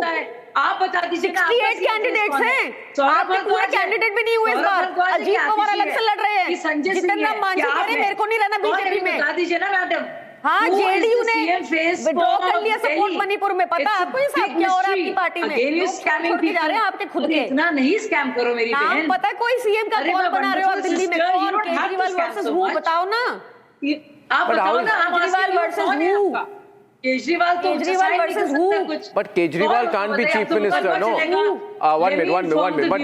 I: आप बता दीजिए ना
K: 68 कैंडिडेट्स हैं, आपके पूरे कैंडिडेट भी नहीं हुए इस बार। अजीत पवार अलग से लड़ रहे हैं, जितेंद्र मांझी कह रहे मेरे को नहीं रहना बीजेपी में।
I: बता दीजिए ना मैडम।
K: हाँ, जेडीयू ने विड्रॉ कर लिया सपोर्ट मणिपुर में। पता है आपको ये सब क्या हो रहा है आपकी पार्टी में? स्कैमिंग जा रहे हैं आपके खुद के।
I: इतना नहीं स्कैम करो मेरी बहन।
K: नाम पता है कोई सीएम का कौन बना रहे हो आप दिल्ली में? कौन? Kejriwal versus who? बताओ ना,
I: आप बताओ ना।
K: Kejriwal versus who?
I: Kejriwal
K: versus who?
E: But Kejriwal can't be chief minister, no. One minute.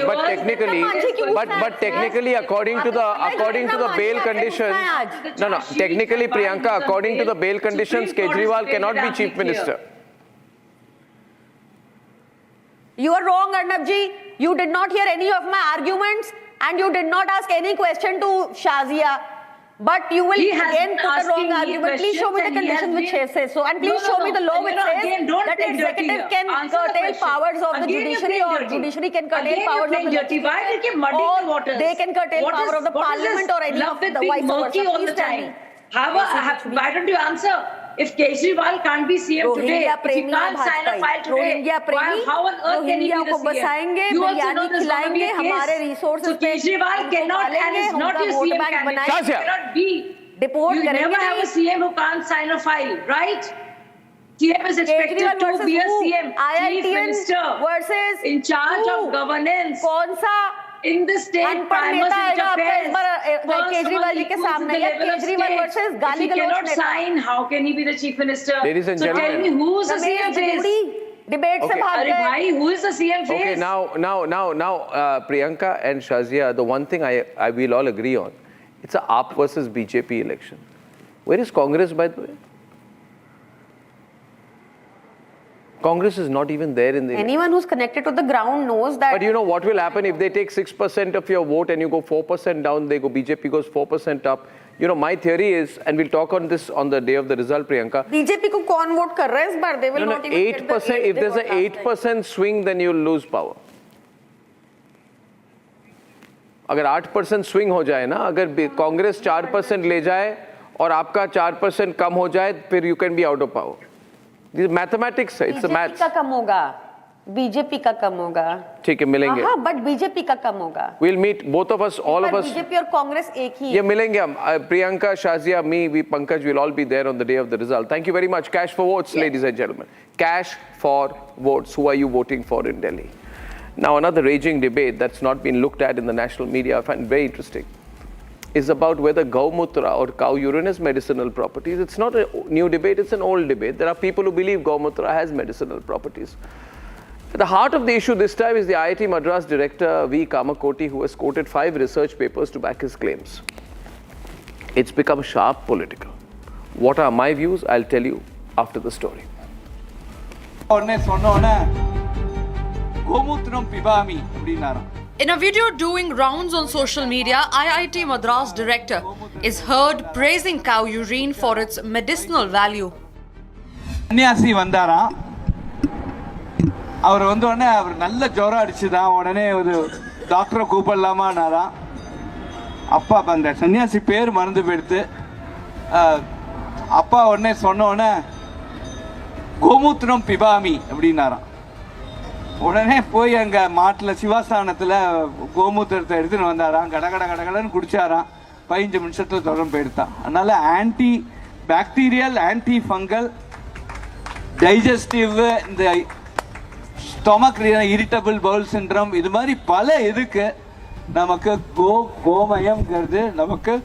E: But technically, according to the bail conditions, no. Technically, Priyanka, according to the bail conditions, Kejriwal cannot be chief minister.
K: You are wrong, Arnab ji. You did not hear any of my arguments, and you did not ask any question to Shazia. But you will again put a wrong argument. Please show me the conditions which says so, and please show me the law which says that executive can curtail powers of the judiciary, or judiciary can curtail powers of the legislature, or they can curtail power of the parliament or any of the vice versa. Please tell me.
I: Why don't you answer? If Kejriwal can't be CM today, if he can't sign a file today, how on earth can he be the CM? You also know there's going to be a case. So Kejriwal cannot and is not your CM candidate. He cannot be. You never have a CM who can't sign a file, right? CM is expected to be a CM, chief minister,
K: versus
I: in charge of governance.
K: कौन सा
I: in the state prime interference.
K: Kejriwal ji के सामने या Kejriwal versus गाली गलौज
I: cannot sign, how can he be the chief minister?
E: Ladies and
I: so
E: gentlemen,
I: tell me who's the CM face?
K: Debate से भाग गए.
I: Bhai, who is the CM face?
E: Okay, now, Priyanka and Shazia, the one thing I will all agree on, it's a AAP versus BJP election. Where is Congress, by the way? Congress is not even there in the
K: Anyone who's connected to the ground knows that.
E: But you know what will happen if they take 6% of your vote and you go 4% down, they go, BJP goes 4% up. You know, my theory is, and we'll talk on this on the day of the result, Priyanka.
K: BJP को कौन vote कर रहा है इस बार? They will not even
E: 8%, if there's an 8% swing, then you'll lose power. अगर 8% swing हो जाए ना, अगर कांग्रेस 4% ले जाए और आपका 4% कम हो जाए, फिर you can be out of power. This mathematics, it's a maths.
K: BJP का कम होगा, बीजेपी का कम होगा.
E: ठीक है, मिलेंगे.
K: हाँ, but बीजेपी का कम होगा.
E: We'll meet both of us, all of us.
K: BJP और कांग्रेस एक ही.
E: ये मिलेंगे हम. Priyanka, Shazia, me, we, Pankaj, will all be there on the day of the result. Thank you very much. Cash for votes, ladies and gentlemen. Cash for votes. Who are you voting for in Delhi? Now, another raging debate that's not been looked at in the national media, I find very interesting, is about whether Gomutra or cow urine has medicinal properties. It's not a new debate, it's an old debate. There are people who believe Gomutra has medicinal properties. At the heart of the issue this time is the IIT Madras director V. Kamakoti, who has quoted 5 research papers to back his claims. It's become sharp political. What are my views? I'll tell you after the story.
A: In a video doing rounds on social media, IIT Madras director is heard praising cow urine for its medicinal value.
L: சன்னியாசி வந்தாரா, அவர் வந்த உடனே அவர் நல்ல ஜுரம் அடிச்சுதான், உடனே ஒரு டாக்டரை கூப்பிடலாமான்னாரா. அப்பா அந்த சன்னியாசி பேர் மறந்து போயிடுத்து. அப்பா உடனே சொன்ன உடனே கோமூத்திரம் பிபாமி அப்படின்னாராம். உடனே போய் அங்கே மாட்டில் சிவாசானத்தில் கோமூத்திரத்தை எடுத்துன்னு வந்தாராம். கடகடன்னு குடிச்சாராம். 15 நிமிஷத்தில் தொடர்ந்து போயிடுத்தான். அதனால anti bacterial, anti fungal, digestive, இந்த ஸ்டொமக் இரிட்டபிள் பவுல் சிண்ட்ரம், இது மாதிரி பல இதுக்கு நமக்கு கோமயம்ங்கிறது நமக்கு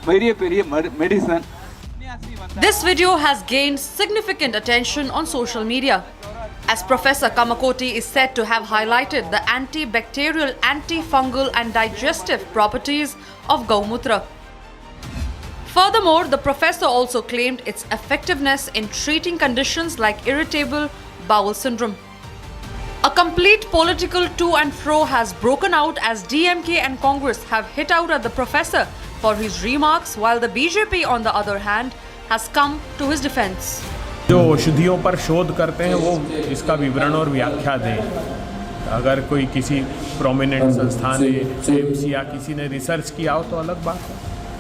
L: பெரிய medicine.
A: This video has gained significant attention on social media, as Professor Kamakoti is said to have highlighted the antibacterial, antifungal and digestive properties of Gomutra. Furthermore, the professor also claimed its effectiveness in treating conditions like irritable bowel syndrome. A complete political to and fro has broken out as DMK and Congress have hit out at the professor for his remarks, while the BJP, on the other hand, has come to his defense.
M: जो औषधियों पर शोध करते हैं वो इसका विवरण और व्याख्या दें. अगर कोई किसी प्रोमिनेंट संस्थान ने, एम्स या किसी ने रिसर्च किया हो तो अलग बात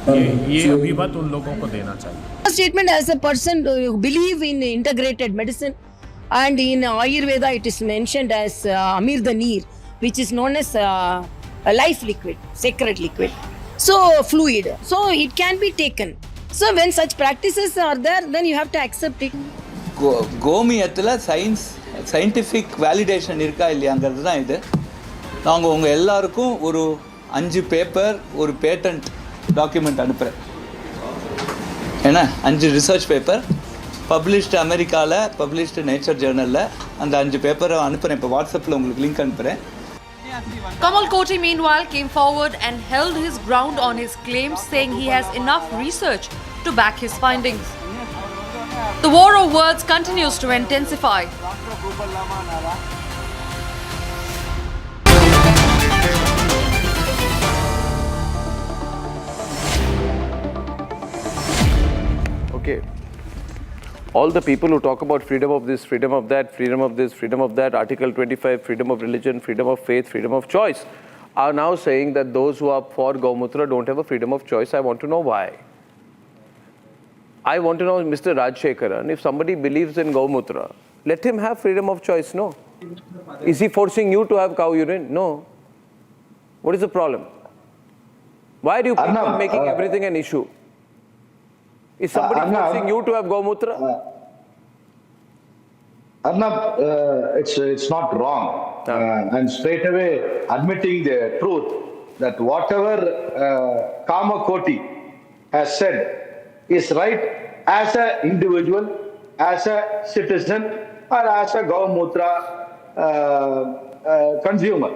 M: है. ये अभिमत उन लोगों को देना चाहिए.
N: Statement as a person who believe in integrated medicine, And in Ayurveda, it is mentioned as Amir Neer, which is known as a life liquid, sacred liquid. So fluid. So it can be taken. So when such practices are there, then you have to accept it.
L: கோமியத்தில் scientific validation இருக்கா இல்லையாங்கிறது தான் இது. நாங்கள் உங்கள் எல்லாருக்கும் ஒரு 5 paper ஒரு பேட்டன்ட் டாக்குமெண்ட் அனுப்புகிறேன். ஏன்னா 5 ரிசர்ச் பேப்பர் பப்ளிஷ்டு அமெரிக்காவில் பப்ளிஷ்டு நேச்சர் ஜேர்னலில் அந்த 5 பேப்பரை அனுப்புகிறேன். இப்போ வாட்ஸ்அப்பில் உங்களுக்கு லிங்க் அனுப்புகிறேன்.
A: Kamal Koti meanwhile came forward and held his ground on his claims, saying he has enough research to back his findings. The war of words continues to intensify.
E: Okay. All the people who talk about freedom of this, freedom of that, freedom of this, freedom of that, Article 25, freedom of religion, freedom of faith, freedom of choice, are now saying that those who are for Gomutra don't have a freedom of choice. I want to know why. I want to know, Mr. Rajshekharan, if somebody believes in Gomutra, let him have freedom of choice, no? Is he forcing you to have cow urine? No. What is the problem? Why do you keep on making everything an issue? Is somebody forcing you to have Gomutra?
O: Arnab, it's not wrong. I'm straight away admitting the truth that whatever Kama Koti has said is right as an individual, as a citizen, or as a Gomutra consumer.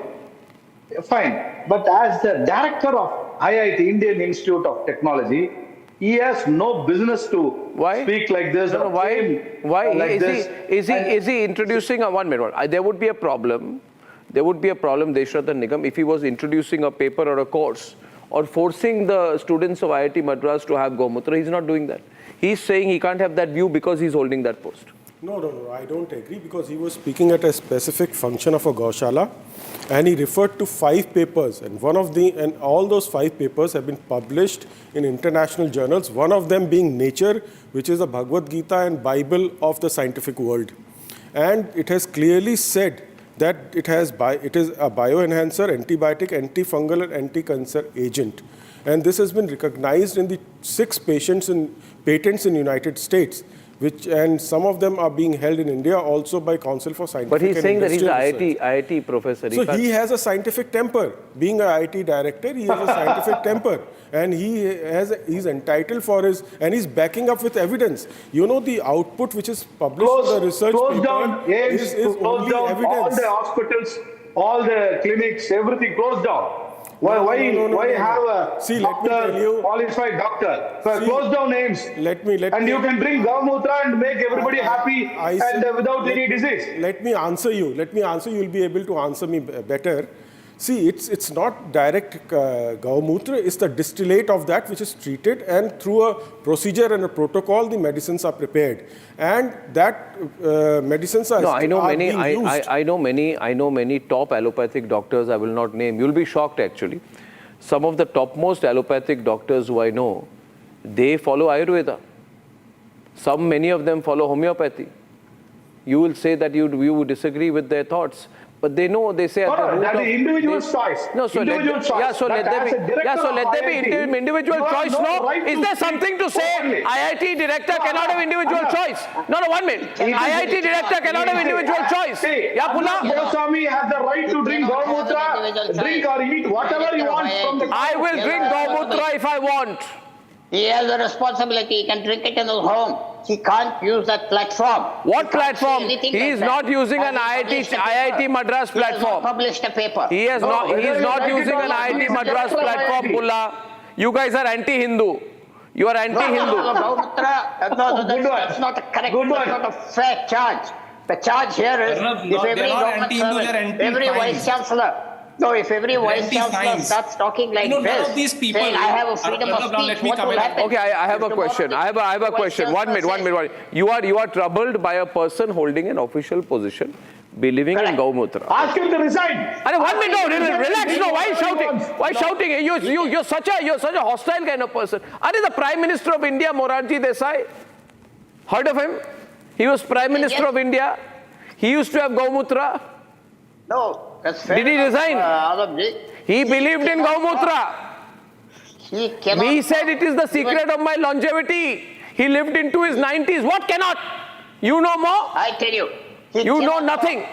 O: Fine. But as the director of IIT, Indian Institute of Technology, he has no business to speak like this.
E: No, why? Like is he introducing a 1 minute? There would be a problem. There would be a problem, Deshratan Nigam, if he was introducing a paper or a course or forcing the students of IIT Madras to have Gomutra. He's not doing that. He's saying he can't have that view because he's holding that post.
P: No, I don't agree, because he was speaking at a specific function of a Gaushala, and he referred to 5 papers, and all those 5 papers have been published in international journals, one of them being Nature, which is the Bhagavad Gita and Bible of the scientific world. And it has clearly said that it is a bioenhancer, antibiotic, antifungal and anti-cancer agent. And this has been recognized in the 6 patents in United States. And some of them are being held in India also by Council for Scientific
E: But he's saying that he's an IIT professor.
P: So he has a scientific temper. Being an IIT director, he has a scientific temper. And he's entitled for and he's backing up with evidence. You know, the output which is published in the research paper is only evidence.
O: All the hospitals, all the clinics, everything closed down. Why have a qualified doctor? Close down names. And you can bring Gomutra and make everybody happy and without any disease.
P: Let me answer you. You'll be able to answer me better. See, it's not direct Gomutra, it's the distillate of that which is treated, and through a procedure and a protocol, the medicines are prepared. And that medicines are
E: I know many top allopathic doctors I will not name. You'll be shocked actually. Some of the topmost allopathic doctors who I know, they follow Ayurveda. Many of them follow homeopathy. You will say that you would disagree with their thoughts. But they know, they say at the root
O: that
E: of...
O: is individual choice.
E: No, so let there be individual choice, no? Is there something to say IIT director cannot have individual choice? No, 1 minute. IIT director cannot have individual choice.
O: Yeah, Pula Goswami has the right to drink Gomutra, drink or eat whatever he wants from the...
E: I will drink Gomutra if I want.
Q: He has a responsibility. He can drink it in his home. He can't use that platform.
E: What platform? He is not using an IIT Madras platform.
Q: He has not published a paper.
E: He is not using an IIT Madras platform, Pulla. You guys are anti-Hindu. You are anti-Hindu.
Q: That's not a correct, that's not a fair charge. The charge here is if every government servant, every vice chancellor, if every vice chancellor starts talking like this, saying I have a freedom of speech, what will happen?
E: Okay, I have a question. I have a question. 1 minute. You are troubled by a person holding an official position, believing in Gomutra.
O: Ask him to resign.
E: 1 minute, no, relax. No, why shouting? Why shouting? You're such a hostile kind of person. The Prime Minister of India, Morarji Desai, heard of him? He was Prime Minister of India. He used to have Gomutra.
Q: No, that's fair.
E: Did he resign? He believed in Gomutra.
Q: He cannot.
E: He said it is the secret of my longevity. He lived into his 90s. What cannot? You know more?
Q: I tell you.
E: You know nothing.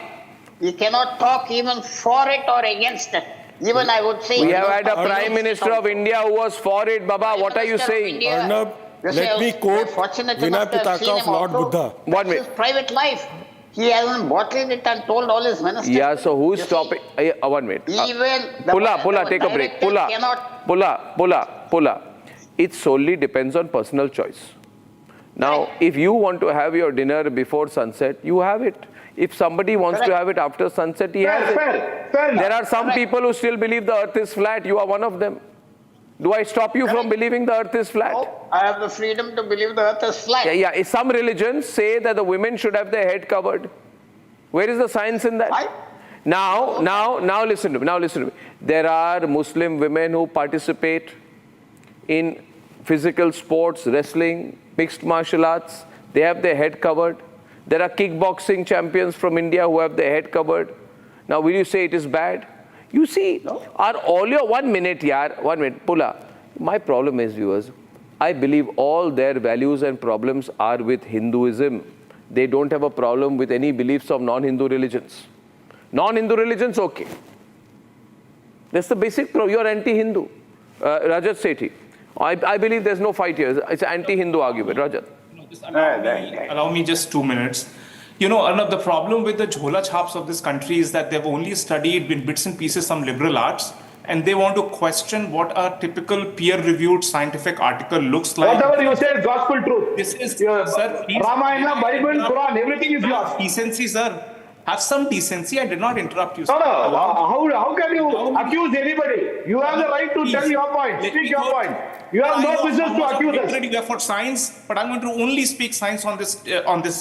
Q: He cannot talk even for it or against it. Even I would say.
E: We have had a Prime Minister of India who was for it, Baba. What are you saying?
P: Arnab, let me quote Vinay Pitaka of Lord Buddha.
E: 1 minute.
Q: His private life. He hasn't bottled it and told all his ministers.
E: Yeah, so who's stopping? 1 minute.
Q: Even
E: Pulla, take a break. Pulla. It solely depends on personal choice. Now, if you want to have your dinner before sunset, you have it. If somebody wants to have it after sunset, he has it.
O: Fair
E: There are some people who still believe the earth is flat. You are one of them. Do I stop you from believing the earth is flat?
Q: No, I have the freedom to believe the earth is flat.
E: Yeah. Some religions say that the women should have their head covered. Where is the science in that? Now listen to me. There are Muslim women who participate in physical sports, wrestling, mixed martial arts. They have their head covered. There are kickboxing champions from India who have their head covered. Now, will you say it is bad? You see, are all your 1 minute, Pulla. My problem is, viewers, I believe all their values and problems are with Hinduism. They don't have a problem with any beliefs of non-Hindu religions. Non-Hindu religions, okay. That's the basic problem. You're anti-Hindu. Rajat Sethi. I believe there's no fight here. It's an anti-Hindu argument. Rajat.
R: Allow me just 2 minutes. You know, Arnab, the problem with the Jhola Chaps of this country is that they've only studied in bits and pieces some liberal arts, and they want to question what a typical peer-reviewed scientific article looks like.
O: Whatever you said, gospel truth.
R: This is,
O: sir, Ramayana, Bible, Quran, everything is yours.
R: Decency, sir. Have some decency. I did not interrupt you, sir.
O: No. How can you accuse anybody? You have the right to tell your point, speak your point. You have no business to accuse us.
R: I'm ready for science, but I'm going to only speak science on this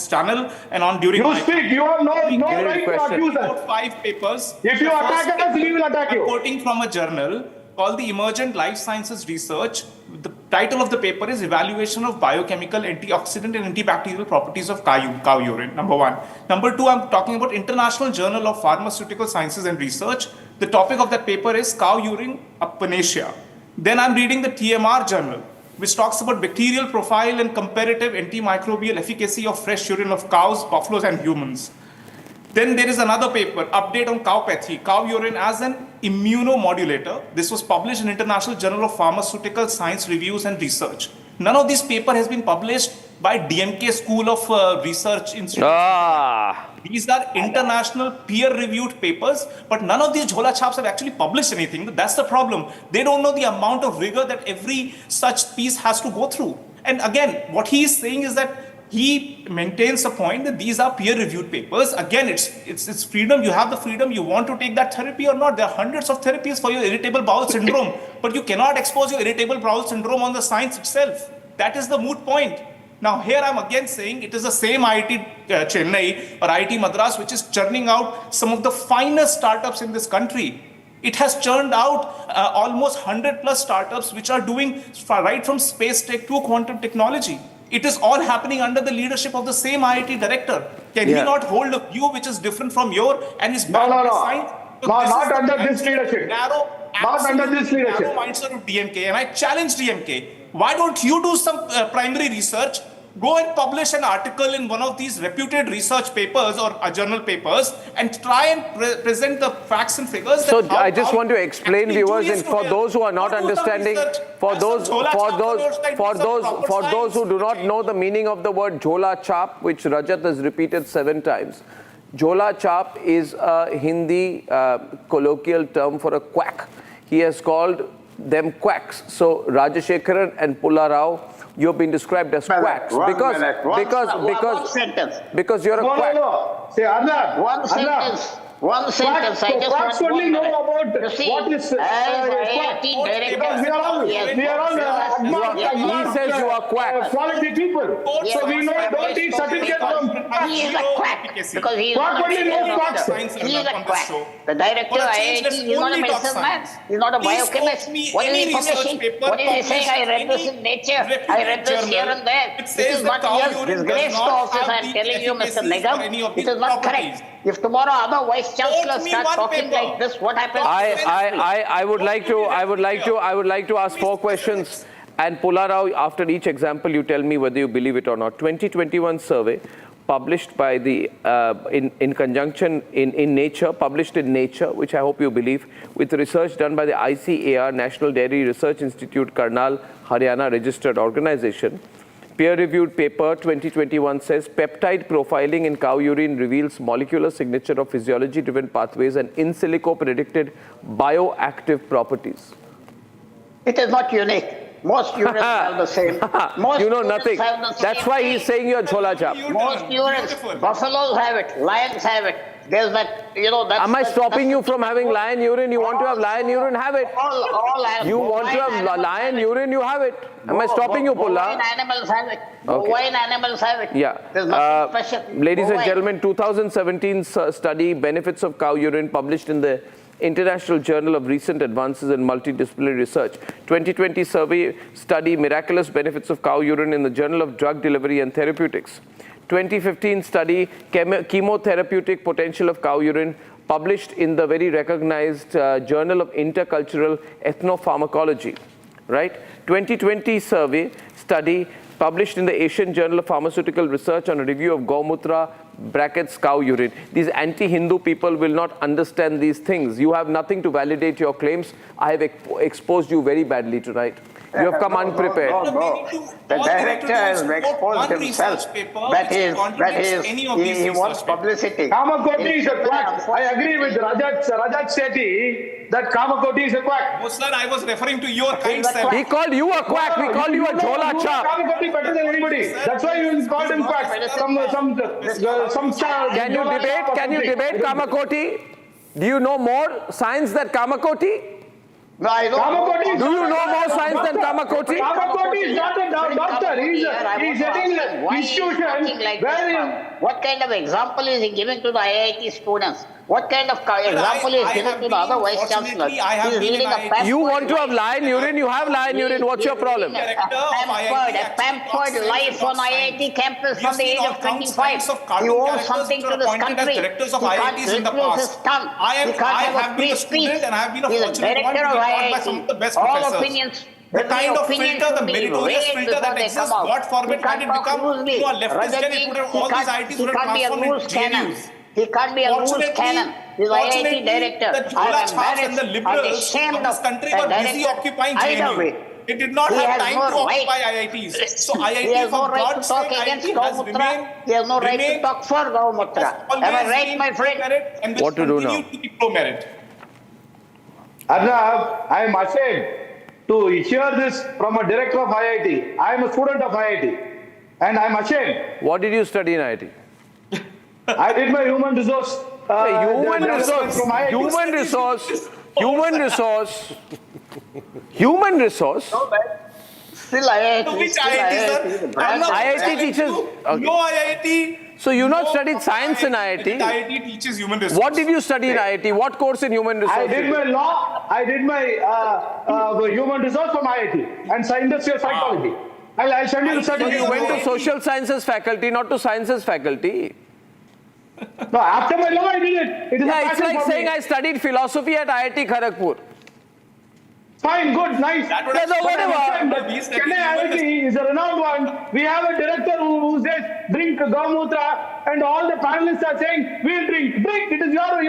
R: channel and on during.
O: You speak. You have no right to accuse us.
R: 5 papers.
O: If you attack us, we will attack you.
R: I'm quoting from a journal called the Emergent Life Sciences Research. The title of the paper is Evaluation of Biochemical, Antioxidant and Antibacterial Properties of Cow Urine, number 1. Number 2, I'm talking about International Journal of Pharmaceutical Sciences and Research. The topic of that paper is cow urine apanacia. Then I'm reading the TMR journal, which talks about bacterial profile and comparative antimicrobial efficacy of fresh urine of cows, buffaloes and humans. Then there is another paper, Update on Cowpathy, cow urine as an immunomodulator. This was published in International Journal of Pharmaceutical Science Reviews and Research. None of this paper has been published by DMK School of Research Institute. These are international peer-reviewed papers, but none of these Jhola Chaps have actually published anything. That's the problem. They don't know the amount of rigor that every such piece has to go through. And again, what he is saying is that he maintains the point that these are peer-reviewed papers. Again, it's freedom. You have the freedom. You want to take that therapy or not. There are hundreds of therapies for your irritable bowel syndrome, but you cannot expose your irritable bowel syndrome on the science itself. That is the moot point. Now, here I'm again saying it is the same IIT Chennai or IIT Madras which is churning out some of the finest startups in this country. It has churned out almost 100 plus startups which are doing right from space tech to quantum technology. It is all happening under the leadership of the same IIT director. Can he not hold a view which is different from your and is backed by science? So
O: not under this leadership.
R: Narrow mindset of DMK, and I challenge DMK. Why don't you do some primary research? Go and publish an article in one of these reputed research papers or journal papers and try and present the facts and figures.
E: So I just want to explain, viewers, and for those who are not understanding, for those who do not know the meaning of the word Jhola Chap, which Rajat has repeated 7 times. Jhola Chap is a Hindi colloquial term for a quack. He has called them quacks. So Rajashekharan and Pulla Rao, you've been described as quacks because you're a quack.
O: No. Say Arnab.
Q: One sentence. One sentence. I just
O: quacks
Q: want
O: only
Q: one
O: know
Q: minute.
O: about
Q: You see,
O: what is
Q: as
O: quack.
Q: IIT director,
O: Because we are all
E: He says you are quack.
O: quality people. So we don't need certificate from
Q: He is a quack because he is
O: Quack
Q: not a
O: only knows
Q: medical
O: quacks.
Q: doctor. He is a quack. The director of IIT is not a medicine man. He is not a biochemist. What is he publishing? What is he saying? I read this in Nature. I read this here and there. This is not here. Disgrace to office. I am telling you, Mr. Nigam. It is not correct. If tomorrow other vice chancellors start talking like this, what happens?
E: I would like to ask 4 questions and pull out after each example. You tell me whether you believe it or not. 2021 survey published by the in conjunction in Nature, published in Nature, which I hope you believe, with research done by the ICAR, National Dairy Research Institute, Karnal, Haryana registered organization. Peer-reviewed paper 2021 says peptide profiling in cow urine reveals molecular signature of physiology-driven pathways and in silico predicted bioactive properties.
Q: It is not unique. Most urines have the same. Most
E: you know nothing. That's why he's saying you're chola chap.
Q: Most urines, buffaloes have it, lions have it. There's that,
E: Am I stopping you from having lion urine? You want to have lion urine? Have it. You want to have lion urine? You have it. Am I stopping you, Pulla?
Q: Bovine animals have it. Bovine animals have it.
E: Yeah.
Q: There's nothing special.
E: Ladies and gentlemen, 2017 study, Benefits of Cow Urine, published in the International Journal of Recent Advances in Multidisciplinary Research. 2020 survey study, Miraculous Benefits of Cow Urine in the Journal of Drug Delivery and Therapeutics. 2015 study, Chemotherapeutic Potential of Cow Urine, published in the very recognized Journal of Intercultural Ethnopharmacology. Right? 2020 survey study, published in the Asian Journal of Pharmaceutical Research on a review of Gomutra brackets cow urine. These anti-Hindu people will not understand these things. You have nothing to validate your claims. I have exposed you very badly tonight. You have come unprepared.
Q: No. The director has exposed himself. That is, he wants publicity.
O: Kamakoti is a quack. I agree with Rajat Sethi that Kamakoti is a quack.
R: Muslan, I was referring to your kind self.
E: He called you a quack. We called you a chola chap.
O: Kamakoti better than anybody. That's why you called him quack.
E: Can you debate Kamakoti? Do you know more science than Kamakoti?
Q: No, I don't.
E: Do you know more science than Kamakoti?
O: Kamakoti is not a doctor. He's heading an institution where
Q: what kind of example is he giving to the IIT students? What kind of example is he giving to the other vice chancellors? He's leading a pampered.
E: You want to have lion urine? You have lion urine. What's your problem?
Q: A pampered life on IIT campus from the age of 25. He owes something to this country. He can't replace his tongue. He can't have a free speech. He's a director of IIT. All opinions.
R: The kind of filter, the meritorious filter that exists, what format can it become? You are leftist, then it would have all these IITs would have transformed into JNUs.
Q: He can't be a loose cannon. He's IIT director.
R: The Jhola Chaps and the liberals of this country were busy occupying JNU. They did not have time to occupy IITs. So IIT, for God's sake, IIT has remained.
Q: He has no right to talk for Gomutra. Am I right, my friend?
E: What to do now?
O: Arnab, I am ashamed to hear this from a director of IIT. I am a student of IIT and I am ashamed.
E: What did you study in IIT?
O: I did my human resource.
E: Human resource.
Q: Still IIT.
R: Which IIT, sir?
E: IIT teaches.
R: No IIT.
E: So you not studied science in IIT?
R: IIT teaches human resource.
E: What did you study in IIT? What course in human resource?
O: I did my law. I did my human resource from IIT and industrial psychology. I'll send you the certificate.
E: So you went to social sciences faculty, not to sciences faculty.
O: No, after my law I did it.
E: It's like saying I studied philosophy at IIT Kharagpur.
O: Fine, good, nice.
E: Whatever.
O: Chennai IIT is a renowned one. We have a director who says drink Gomutra, and all the panelists are saying we'll drink. Drink. It is your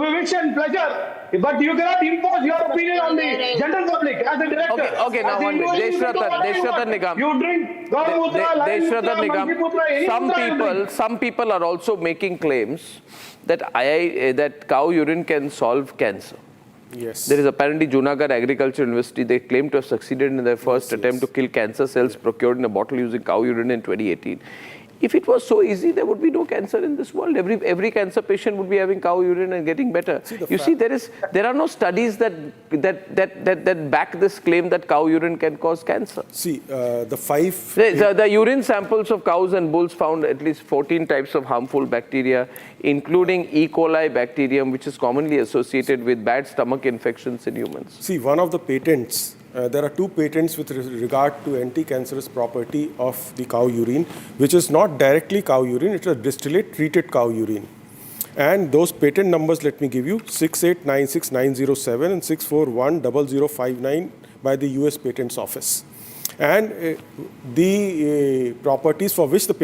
O: wish and pleasure. But you cannot impose your opinion on the general public as a director.
E: Okay, now one minute. Deshratan Nigam.
O: You drink Gomutra,
E: Deshratan Nigam. Some people are also making claims that that cow urine can solve cancer.
P: Yes.
E: There is apparently Junagadh Agriculture University. They claim to have succeeded in their first attempt to kill cancer cells procured in a bottle using cow urine in 2018. If it was so easy, there would be no cancer in this world. Every cancer patient would be having cow urine and getting better. There are no studies that back this claim that cow urine can cause cancer.
P: See,
E: the urine samples of cows and bulls found at least 14 types of harmful bacteria, including E. coli bacterium, which is commonly associated with bad stomach infections in humans.
P: See, one of the patents, there are 2 patents with regard to anti-cancerous property of the cow urine, which is not directly cow urine, it's a distillate treated cow urine. And those patent numbers, let me give you, 6896907 and 6410059 by the US Patents Office. And the properties for which the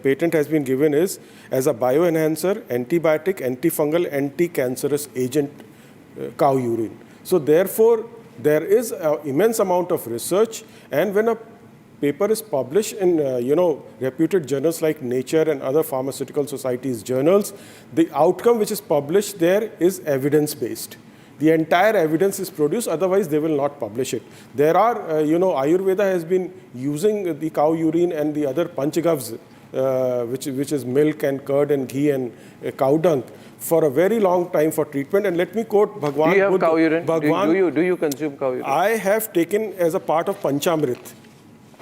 P: patent has been given is as a bioenhancer, antibiotic, antifungal, anti-cancerous agent cow urine. So therefore, there is an immense amount of research, and when a paper is published in reputed journals like Nature and other pharmaceutical societies journals, the outcome which is published there is evidence-based. The entire evidence is produced, otherwise they will not publish it. There are, Ayurveda has been using the cow urine and the other panchagavs, which is milk and curd and ghee and cow dung, for a very long time for treatment. And let me quote Bhagwan.
E: Do you have
P: Buddha,
E: cow urine?
P: Bhagwan,
E: Do you consume cow urine?
P: I have taken as a part of Panchamrit.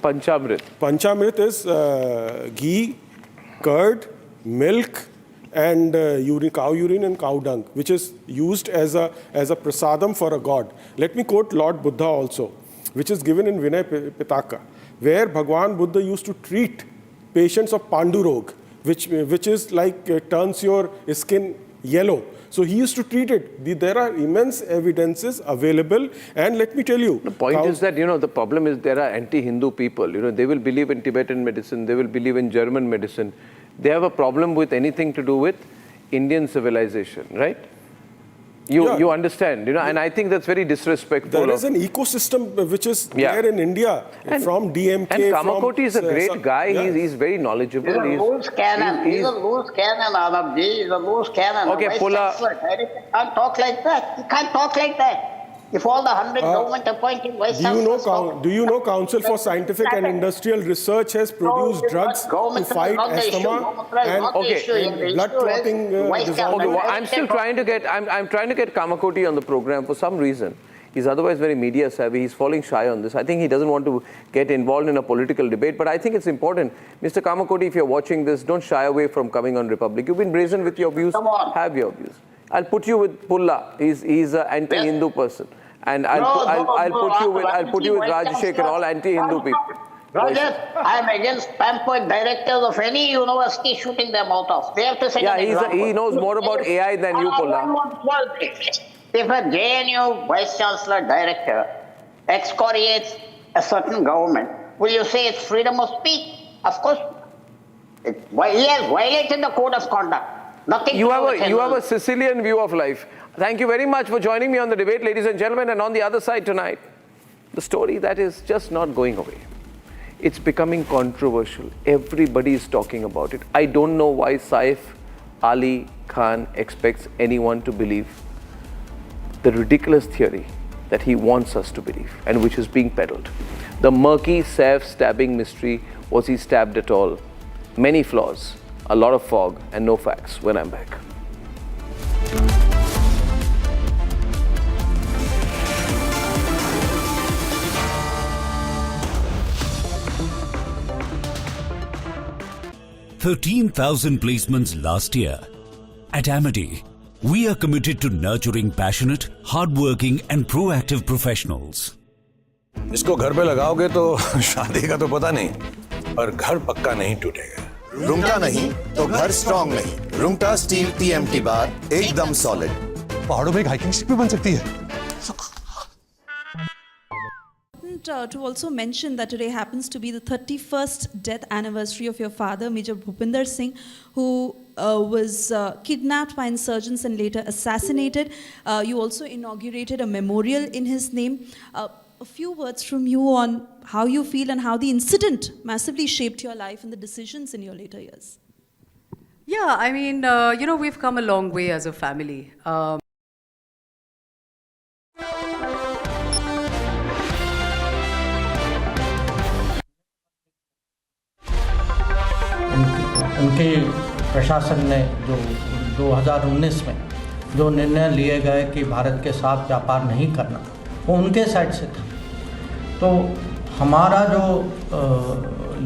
E: Panchamrit?
P: Panchamrit is ghee, curd, milk, and cow urine and cow dung, which is used as a prasadam for a god. Let me quote Lord Buddha also, which is given in Vinay Pitaka, where Bhagwan Buddha used to treat patients of Pandurog, which is like turns your skin yellow. So he used to treat it. There are immense evidences available, and let me tell you.
E: The point is that, the problem is there are anti-Hindu people. They will believe in Tibetan medicine, they will believe in German medicine. They have a problem with anything to do with Indian civilization, right? You understand, and I think that's very disrespectful.
P: There is an ecosystem which is there in India, from DMK.
E: And Kamakoti is a great guy. He's very knowledgeable.
Q: He's a loose cannon. He's a loose cannon, Arnab. He's a loose cannon.
E: Okay, Pulla.
Q: Can't talk like that. He can't talk like that. If all the 100 government appointed vice chancellors...
P: Do you know Council for Scientific and Industrial Research has produced drugs to fight asthma and blood clotting disorders?
E: I'm still trying to get Kamakoti on the program for some reason. He's otherwise very media savvy. He's falling shy on this. I think he doesn't want to get involved in a political debate, but I think it's important. Mr. Kamakoti, if you're watching this, don't shy away from coming on Republic. You've been brazen with your views. Have your views. I'll put you with Pulla. He's an anti-Hindu person, and I'll put you with Rajshekhar, all anti-Hindu people.
Q: Rajesh, I'm against pampered directors of any university shooting their mouth off. They have to set an example.
E: He knows more about AI than you, Pulla.
Q: If a JNU vice chancellor director excoriates a certain government, will you say it's freedom of speech? Of course. He has violated the code of conduct.
E: You have a Sicilian view of life. Thank you very much for joining me on the debate, ladies and gentlemen. And on the other side tonight, the story that is just not going away. It's becoming controversial. Everybody is talking about it. I don't know why Saif Ali Khan expects anyone to believe the ridiculous theory that he wants us to believe, and which is being peddled. The murky Saif stabbing mystery. Was he stabbed at all? Many flaws. A lot of fog and no facts when I'm back.
S: $13,000 placements last year. At Aaadmi, we are committed to nurturing passionate, hardworking and proactive professionals.
T: इसको घर पे लगाओगे तो शादी का तो पता नहीं, पर घर पक्का नहीं टूटेगा।
U: रुंगटा नहीं तो घर स्ट्रॉन्ग नहीं। रुंगटा स्टील TMT बार एकदम सॉलिड।
T: पहाड़ों में एक हाइकिंग स्टिक भी बन सकती है।
V: To also mention that today happens to be the 31st death anniversary of your father, Major Bhupinder Singh, who was kidnapped by insurgents and later assassinated. You also inaugurated a memorial in his name. A few words from you on how you feel and how the incident massively shaped your life and the decisions in your later years.
A: Yeah, I mean, we've come a long way as a family.
B: उनके प्रशासन ने जो 2019 में जो निर्णय लिए गए कि भारत के साथ व्यापार नहीं करना, वो उनके साइड से था। तो हमारा जो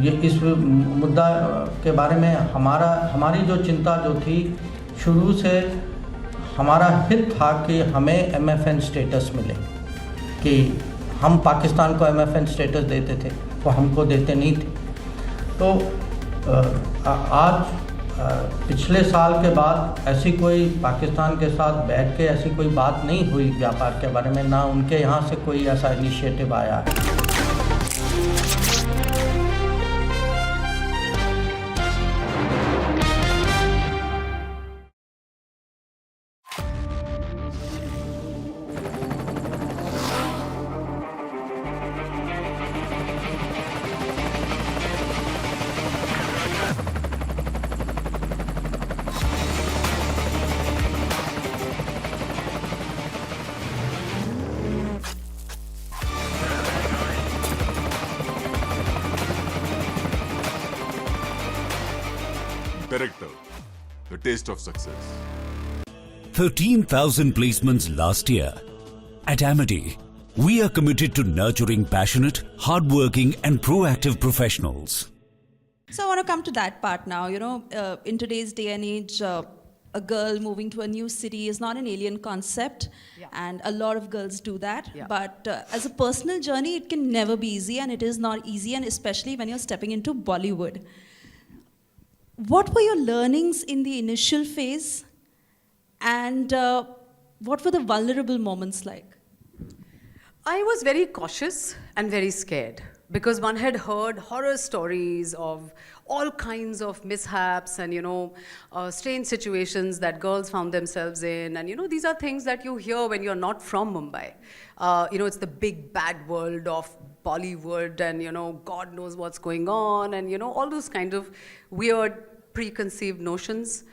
B: ये इस मुद्दा के बारे में हमारी जो चिंता जो थी, शुरू से हमारा हित था कि हमें MFN स्टेटस मिले, कि हम पाकिस्तान को MFN स्टेटस देते थे, वो हमको देते नहीं थे। तो आज पिछले साल के बाद ऐसी कोई पाकिस्तान के साथ बैठ के ऐसी कोई बात नहीं हुई व्यापार के बारे में, ना उनके यहाँ से कोई ऐसा इनिशिएटिव आया है।
C: Director, the taste of success.
S: 13,000 placements last year. At Aaadmi, we are committed to nurturing passionate, hardworking and proactive professionals.
V: So I want to come to that part now. In today's day and age, a girl moving to a new city is not an alien concept, and a lot of girls do that. But as a personal journey, it can never be easy, and it is not easy, and especially when you're stepping into Bollywood. What were your learnings in the initial phase, and what were the vulnerable moments like?
A: I was very cautious and very scared because one had heard horror stories of all kinds of mishaps and, strange situations that girls found themselves in. And, these are things that you hear when you're not from Mumbai. It's the big bad world of Bollywood and, God knows what's going on and, all those kind of weird preconceived notions,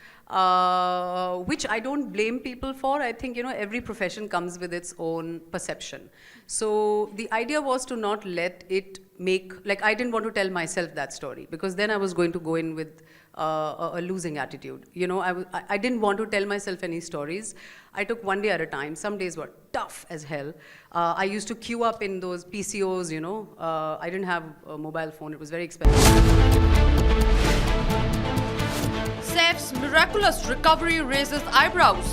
A: which I don't blame people for. I think, every profession comes with its own perception. So the idea was to not let it I didn't want to tell myself that story because then I was going to go in with a losing attitude. I didn't want to tell myself any stories. I took one day at a time. Some days were tough as hell. I used to queue up in those PCOs, I didn't have a mobile phone. It was very expensive. Saif's miraculous recovery raises eyebrows.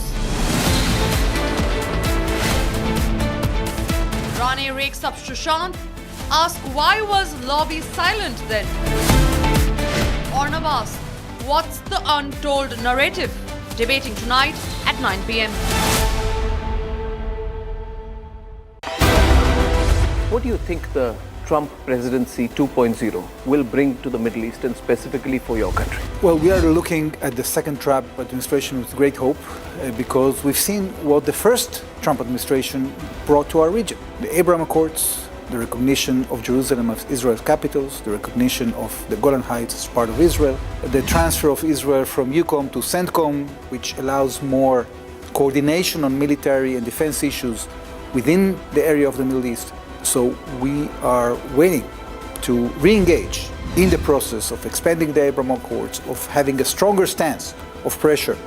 A: Rani rakes up Sushant. Ask why was lobby silent then? Arnab asks, what's the untold narrative? Debating tonight at 9 p.m.
E: What do you think the Trump presidency 2.0 will bring to the Middle East and specifically for your country?
W: Well, we are looking at the second Trump administration with great hope because we've seen what the first Trump administration brought to our region. The Abraham Accords, the recognition of Jerusalem as Israel's capital, the recognition of the Golan Heights as part of Israel, the transfer of Israel from EUCOM to CENTCOM, which allows more coordination on military and defense issues within the area of the Middle East. So we are waiting to re-engage in the process of expanding the Abraham Accords, of having a stronger stance of pressure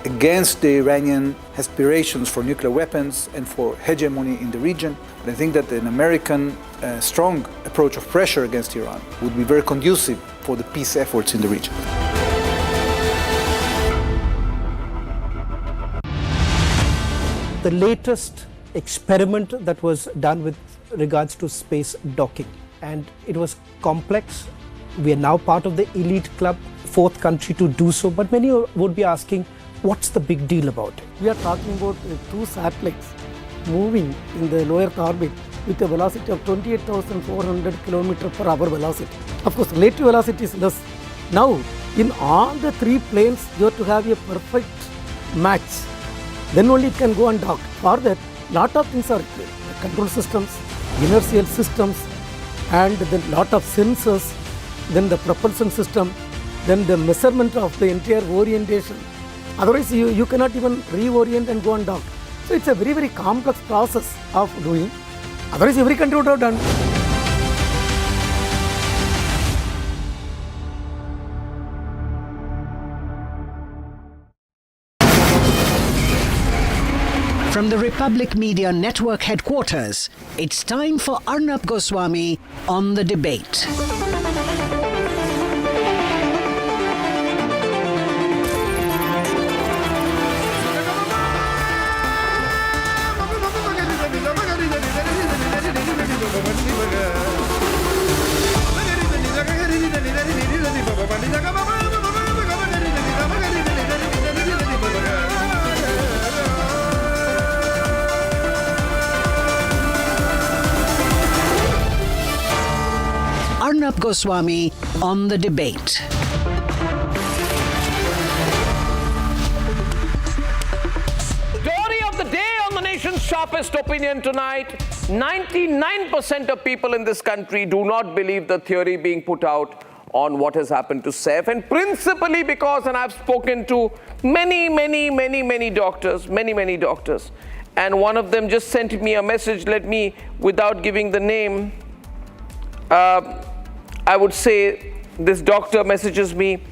W: against the Iranian aspirations for nuclear weapons and for hegemony in the region. But I think that an American strong approach of pressure against Iran would be very conducive for the peace efforts in the region.
X: The latest experiment that was done with regards to space docking, and it was complex. We are now part of the elite club, fourth country to do so, but many would be asking, what's the big deal about it?
Y: We are talking about two satellites moving in the low Earth orbit with a velocity of 28,400 km per hour velocity. Of course, relative velocity is less. Now, in all the three planes, you have to have a perfect match. Then only it can go and dock. For that, lot of things are required. The control systems, inertial systems, and then lot of sensors, then the propulsion system, then the measurement of the entire orientation. Otherwise, you cannot even reorient and go and dock. So it's a very, very complex process of doing. Otherwise, every country would have done.
D: From the Republic Media Network headquarters, it's time for Arnab Goswami on the debate. Arnab Goswami on the debate.
E: Story of the day on the nation's sharpest opinion tonight. 99% of people in this country do not believe the theory being put out on what has happened to Saif, and principally because, and I've spoken to many doctors, and one of them just sent me a message. Let me, without giving the name, I would say this doctor messages me,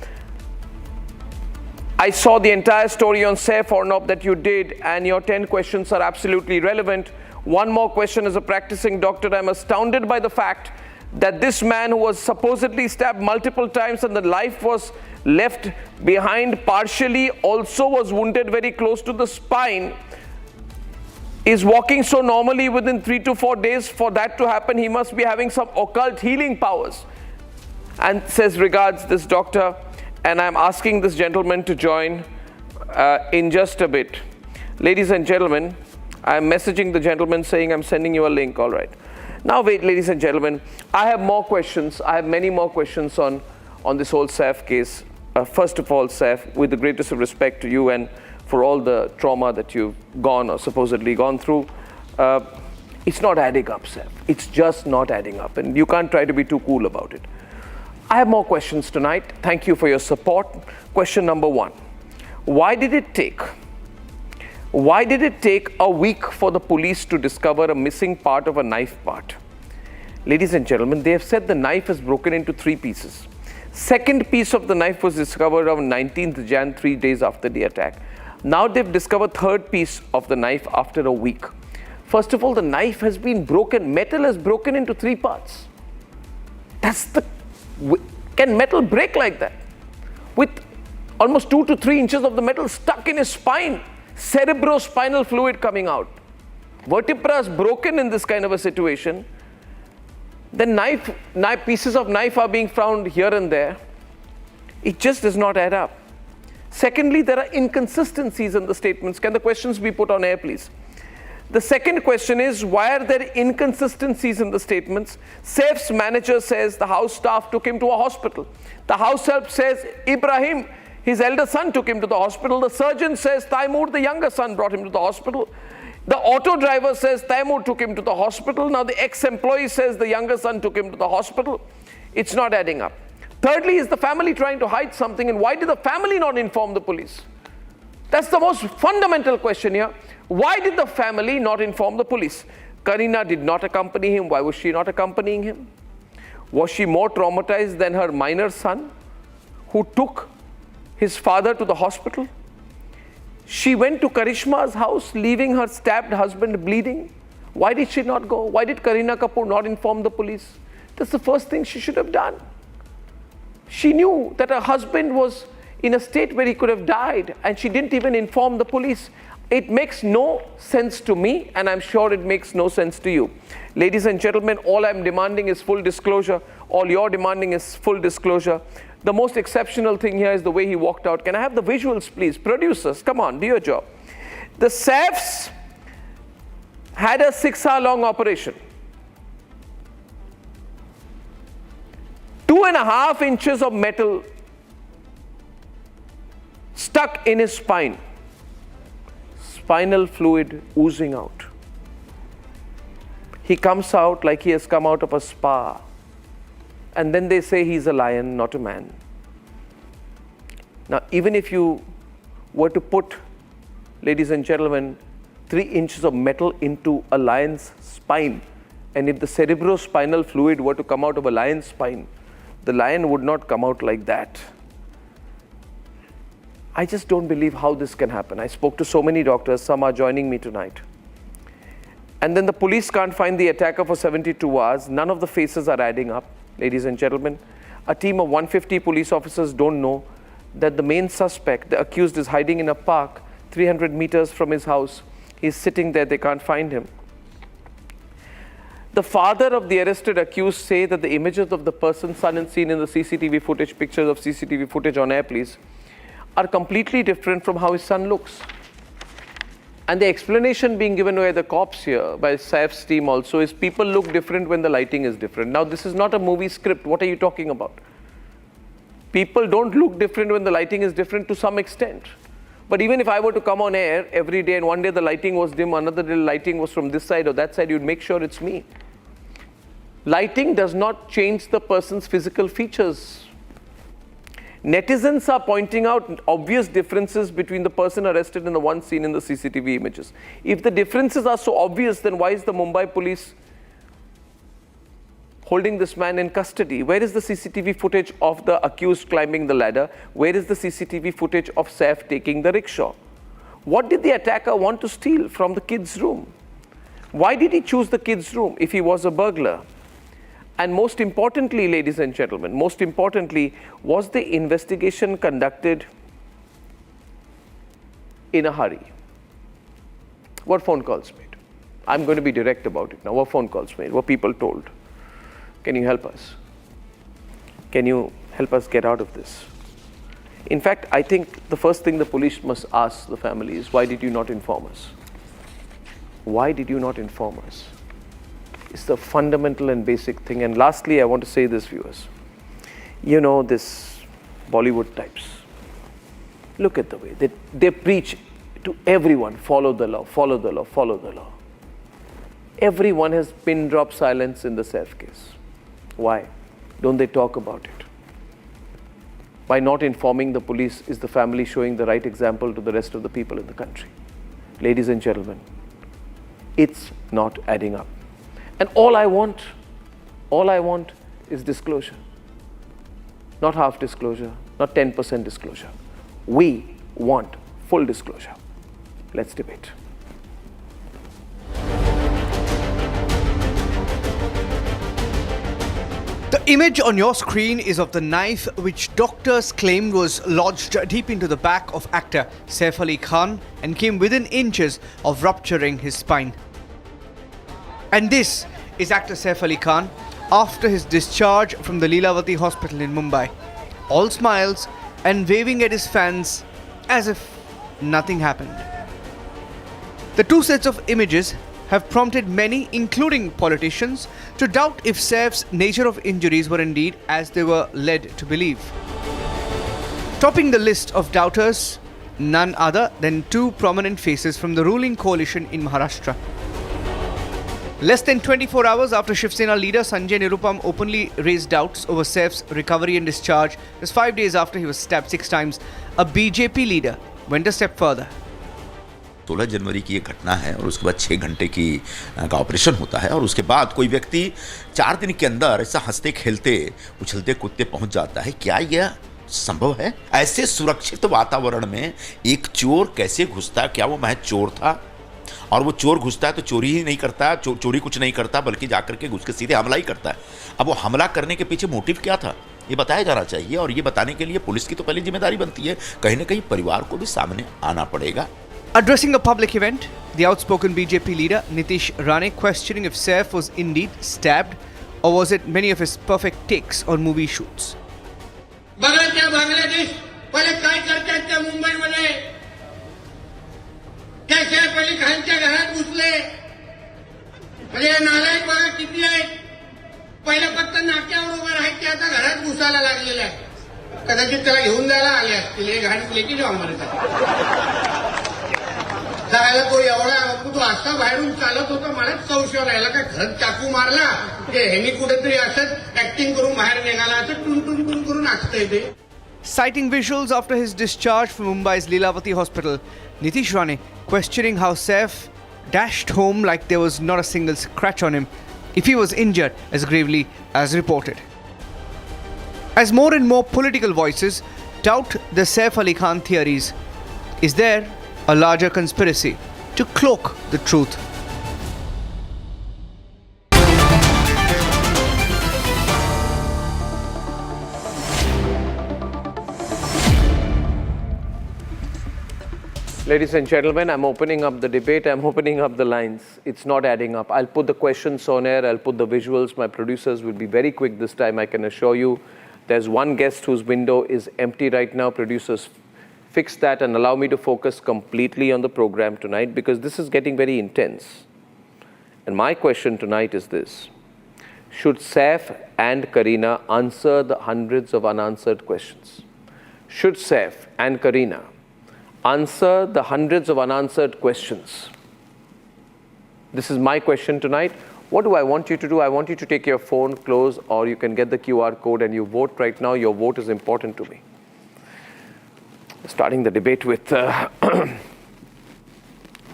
E: I saw the entire story on Saif Arnab that you did, and your 10 questions are absolutely relevant. One more question. As a practicing doctor, I'm astounded by the fact that this man, who was supposedly stabbed multiple times and the life was left behind partially, also was wounded very close to the spine, is walking so normally within 3 to 4 days. For that to happen, he must be having some occult healing powers. And says, regards, this doctor. And I'm asking this gentleman to join in just a bit. Ladies and gentlemen, I'm messaging the gentleman saying I'm sending you a link. All right. Now wait, ladies and gentlemen, I have more questions. I have many more questions on this whole Saif case. First of all, Saif, with the greatest of respect to you and for all the trauma that you've gone or supposedly gone through, it's not adding up, Saif. It's just not adding up, and you can't try to be too cool about it. I have more questions tonight. Thank you for your support. Question number 1. Why did it take a week for the police to discover a missing part of a knife part? Ladies and gentlemen, they have said the knife is broken into 3 pieces. Second piece of the knife was discovered on 19th Jan, 3 days after the attack. Now they've discovered third piece of the knife after a week. First of all, the knife has been broken. Metal is broken into 3 parts. Can metal break like that? With almost 2 to 3 inches of the metal stuck in his spine, cerebrospinal fluid coming out. Vertebrae broken in this kind of a situation. Then pieces of knife are being found here and there. It just does not add up. Secondly, there are inconsistencies in the statements. Can the questions be put on air, please? The second question is, why are there inconsistencies in the statements? Saif's manager says the house staff took him to a hospital. The house help says Ibrahim, his elder son, took him to the hospital. The surgeon says Taimur, the younger son, brought him to the hospital. The auto driver says Taimur took him to the hospital. Now the ex-employee says the younger son took him to the hospital. It's not adding up. Thirdly, is the family trying to hide something, and why did the family not inform the police? That's the most fundamental question here. Why did the family not inform the police? Karina did not accompany him. Why was she not accompanying him? Was she more traumatized than her minor son, who took his father to the hospital? She went to Karishma's house, leaving her stabbed husband bleeding. Why did she not go? Why did Kareena Kapoor not inform the police? That's the first thing she should have done. She knew that her husband was in a state where he could have died, and she didn't even inform the police. It makes no sense to me, and I'm sure it makes no sense to you. Ladies and gentlemen, all I'm demanding is full disclosure. All you're demanding is full disclosure. The most exceptional thing here is the way he walked out. Can I have the visuals, please? Producers, come on, do your job. The Saifs had a 6-hour-long operation. 2.5 inches of metal stuck in his spine. Spinal fluid oozing out. He comes out like he has come out of a spa. And then they say he's a lion, not a man. Now, even if you were to put, ladies and gentlemen, 3 inches of metal into a lion's spine, and if the cerebrospinal fluid were to come out of a lion's spine, the lion would not come out like that. I just don't believe how this can happen. I spoke to so many doctors, some are joining me tonight. And then the police can't find the attacker for 72 hours. None of the faces are adding up, ladies and gentlemen. A team of 150 police officers don't know that the main suspect, the accused, is hiding in a park 300 meters from his house. He's sitting there, they can't find him. The father of the arrested accused say that the images of the person seen in the CCTV footage, pictures of CCTV footage on air, please, are completely different from how his son looks. And the explanation being given by the cops here, by Saif's team also, is people look different when the lighting is different. Now, this is not a movie script. What are you talking about? People don't look different when the lighting is different to some extent. But even if I were to come on air every day and one day the lighting was dim, another day the lighting was from this side or that side, you'd make sure it's me. Lighting does not change the person's physical features. Netizens are pointing out obvious differences between the person arrested and the one seen in the CCTV images. If the differences are so obvious, then why is the Mumbai police holding this man in custody? Where is the CCTV footage of the accused climbing the ladder? Where is the CCTV footage of Saif taking the rickshaw? What did the attacker want to steal from the kid's room? Why did he choose the kid's room if he was a burglar? And most importantly, ladies and gentlemen, most importantly, was the investigation conducted in a hurry? Were phone calls made? I'm going to be direct about it now. Were phone calls made? Were people told? Can you help us? Can you help us get out of this? In fact, I think the first thing the police must ask the family is, why did you not inform us? Why did you not inform us? It's the fundamental and basic thing. And lastly, I want to say this, viewers. You know, this Bollywood types. Look at the way they preach to everyone, follow the law, follow the law, follow the law. Everyone has pin drop silence in the Saif case. Why? Don't they talk about it? By not informing the police, is the family showing the right example to the rest of the people in the country? Ladies and gentlemen, it's not adding up. And all I want is disclosure. Not half disclosure, not 10% disclosure. We want full disclosure. Let's debate.
F: The image on your screen is of the knife which doctors claimed was lodged deep into the back of actor Saif Ali Khan and came within inches of rupturing his spine. And this is actor Saif Ali Khan after his discharge from the Leelavati hospital in Mumbai. All smiles and waving at his fans as if nothing happened. The two sets of images have prompted many, including politicians, to doubt if Saif's nature of injuries were indeed as they were led to believe. Topping the list of doubters, none other than two prominent faces from the ruling coalition in Maharashtra. Less than 24 hours after Shiv Sena leader Sanjay Nirupam openly raised doubts over Saif's recovery and discharge, just 5 days after he was stabbed 6 times, a BJP leader went a step further.
G: 16 जनवरी की ये घटना है और उसके बाद 6 घंटे का operation होता है और उसके बाद कोई व्यक्ति 4 दिन के अंदर ऐसा हंसते खेलते उछलते कूदते पहुंच जाता है। क्या यह संभव है? ऐसे सुरक्षित वातावरण में एक चोर कैसे घुसता है? क्या वो महज चोर था? और वो चोर घुसता है तो चोरी ही नहीं करता, चोरी कुछ नहीं करता, बल्कि जाकर के घुस के सीधे हमला ही करता है। अब वो हमला करने के पीछे मोटिव क्या था, ये बताया जाना चाहिए और ये बताने के लिए पुलिस की तो पहली जिम्मेदारी बनती है। कहीं ना कहीं परिवार को भी सामने आना पड़ेगा।
F: Addressing a public event, the outspoken BJP leader Nitish Rane questioning if Saif was indeed stabbed or was it many of his perfect takes on movie shoots.
H: बघा त्या बांगलादेश पहिले काय करतात त्या मुंबईमध्ये, त्या सैफ अली खानच्या घरात घुसले, म्हणजे नालायक बघा किती आहेत. पहिले फक्त नाक्यावर उभं राहायचे, आता घरात घुसायला लागलेले आहे. कदाचित त्याला घेऊन जायला आले असतील, हे घाट लेकी जाऊ आम्हाला जायला तो एवढा तो असा बाहेरून चालत होता. मलाच संशय राहिला का घरात चाकू मारला की ह्यांनी कुठेतरी असंच ऍक्टिंग करून बाहेर निघाला, असं टुन करून नाचतंय ते.
F: Citing visuals after his discharge from Mumbai's Leelavati hospital, Nitish Rane questioning how Saif dashed home like there was not a single scratch on him if he was injured as gravely as reported. As more and more political voices doubt the Saif Ali Khan theories. Is there a larger conspiracy to cloak the truth?
E: Ladies and gentlemen, I'm opening up the debate. I'm opening up the lines. It's not adding up. I'll put the questions on air. I'll put the visuals. My producers will be very quick this time, I can assure you. There's one guest whose window is empty right now. Producers, fix that and allow me to focus completely on the program tonight, because this is getting very intense. And my question tonight is this. Should Saif and Kareena answer the hundreds of unanswered questions? Should Saif and Kareena answer the hundreds of unanswered questions? This is my question tonight. What do I want you to do? I want you to take your phone, close, or you can get the QR code and you vote right now. Your vote is important to me. Starting the debate with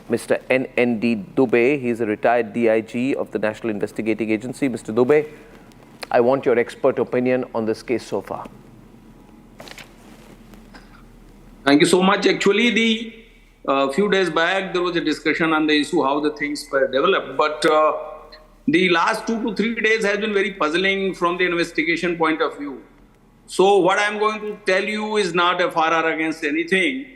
E: Mr. N.N.D. Dubey. He's a retired DIG of the National Investigating Agency. Mr. Dubey, I want your expert opinion on this case so far.
I: Thank you so much. Actually, few days back, there was a discussion on the issue how the things were developed. But the last 2 to 3 days has been very puzzling from the investigation point of view. So what I'm going to tell you is not a far against anything,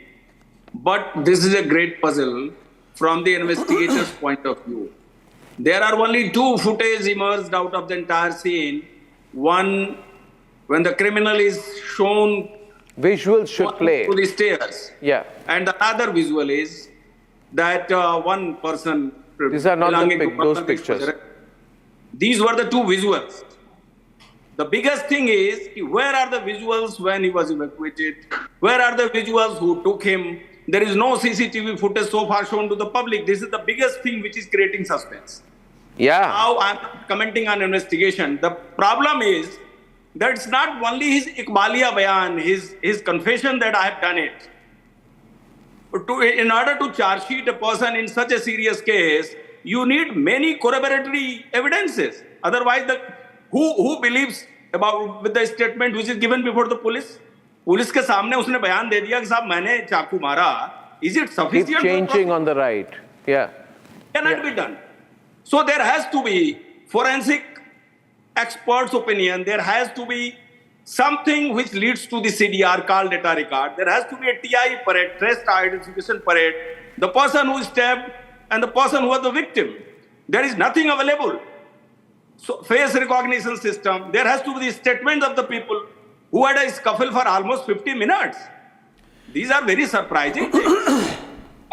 I: but this is a great puzzle from the investigator's point of view. There are only 2 footage emerged out of the entire scene. One, when the criminal is shown
E: visuals should play
I: to the stairs.
E: Yeah.
I: And the other visual is that one person.
E: These are not those pictures.
I: These were the 2 visuals. The biggest thing is, where are the visuals when he was evacuated? Where are the visuals who took him? There is no CCTV footage so far shown to the public. This is the biggest thing which is creating suspense.
E: Yeah.
I: Now I'm commenting on investigation. The problem is that it's not only his Iqbalia bayan, his confession that I have done it. In order to charge sheet a person in such a serious case, you need many corroboratory evidences. Otherwise, who believes about with the statement which is given before the police? Police के सामने उसने बयान दे दिया कि साहब मैंने चाकू मारा. Is it sufficient?
E: Keep changing on the right. Yeah.
I: Cannot be done. So there has to be forensic expert's opinion. There has to be something which leads to the CDR, call data record. There has to be a TI parade, trace identification parade. The person who is stabbed and the person who was the victim. There is nothing available. So face recognition system. There has to be the statements of the people who had a scuffle for almost 50 minutes. These are very surprising things.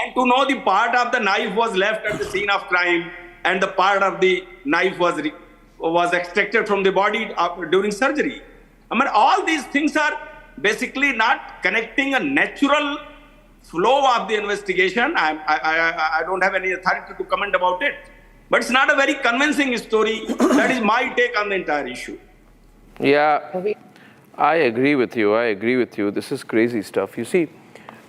I: And to know the part of the knife was left at the scene of crime and the part of the knife was extracted from the body during surgery. I mean, all these things are basically not connecting a natural flow of the investigation. I don't have any authority to comment about it. But it's not a very convincing story. That is my take on the entire issue.
E: Yeah, I agree with you. I agree with you. This is crazy stuff. You see,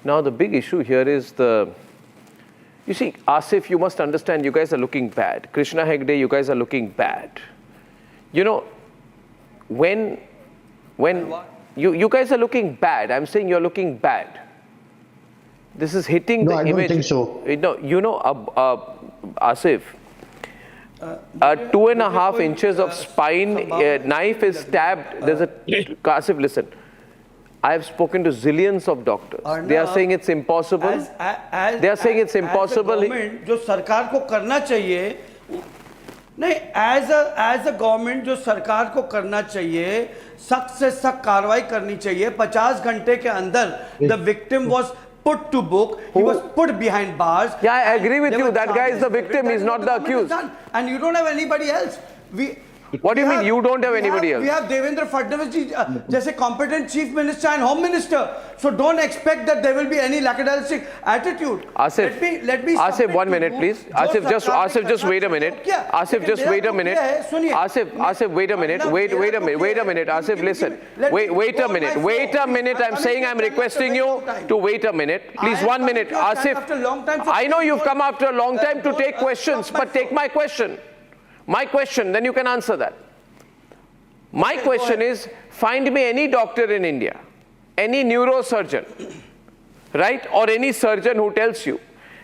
E: now the big issue here is you see, Asif, you must understand, you guys are looking bad. Krishna Hegde, you guys are looking bad. You know, when you guys are looking bad, I'm saying you're looking bad. This is hitting the image. No, I don't think so. No, you know, Asif, 2.5 inches of spine, knife is stabbed. There's a, Asif, listen. I have spoken to zillions of doctors.
J: Arnab,
E: they are saying it's impossible. They are saying it's impossible.
J: जो सरकार को करना चाहिए, नहीं, as a government जो सरकार को करना चाहिए, सख्त से सख्त कार्रवाई करनी चाहिए. 50 घंटे के अंदर the victim was put to book. He was put behind bars.
E: Yeah, I agree with you. That guy is the victim. He's not the accused.
J: And you don't have anybody else.
E: What do you mean you don't have anybody else?
J: We have Devendra Fadnavis ji, जैसे competent chief minister and home minister. So don't expect that there will be any lackadaisical attitude.
E: Asif,
J: let me
E: Asif, 1 minute, please. Asif, just wait a minute. Asif, just wait a minute. Asif, wait a minute. Wait a minute. Asif, listen. Wait a minute. I'm saying I'm requesting you to wait a minute. Please, 1 minute. Asif, I know you've come after a long time to take questions, but take my question. My question, then you can answer that. My question is, find me any doctor in India any neurosurgeon, right, or any surgeon who tells you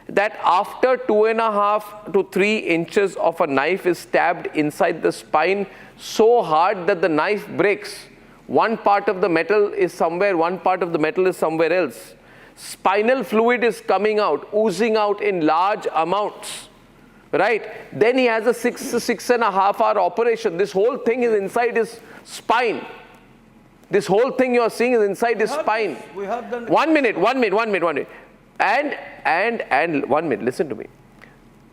E: that after 2.5 to 3 inches of a knife is stabbed inside the spine so hard that the knife breaks, one part of the metal is somewhere, one part of the metal is somewhere else. Spinal fluid is coming out, oozing out in large amounts, right? Then he has a 6.5 hour operation. This whole thing is inside his spine. This whole thing you are seeing is inside his spine.
J: We have done.
E: 1 minute. And 1 minute, listen to me.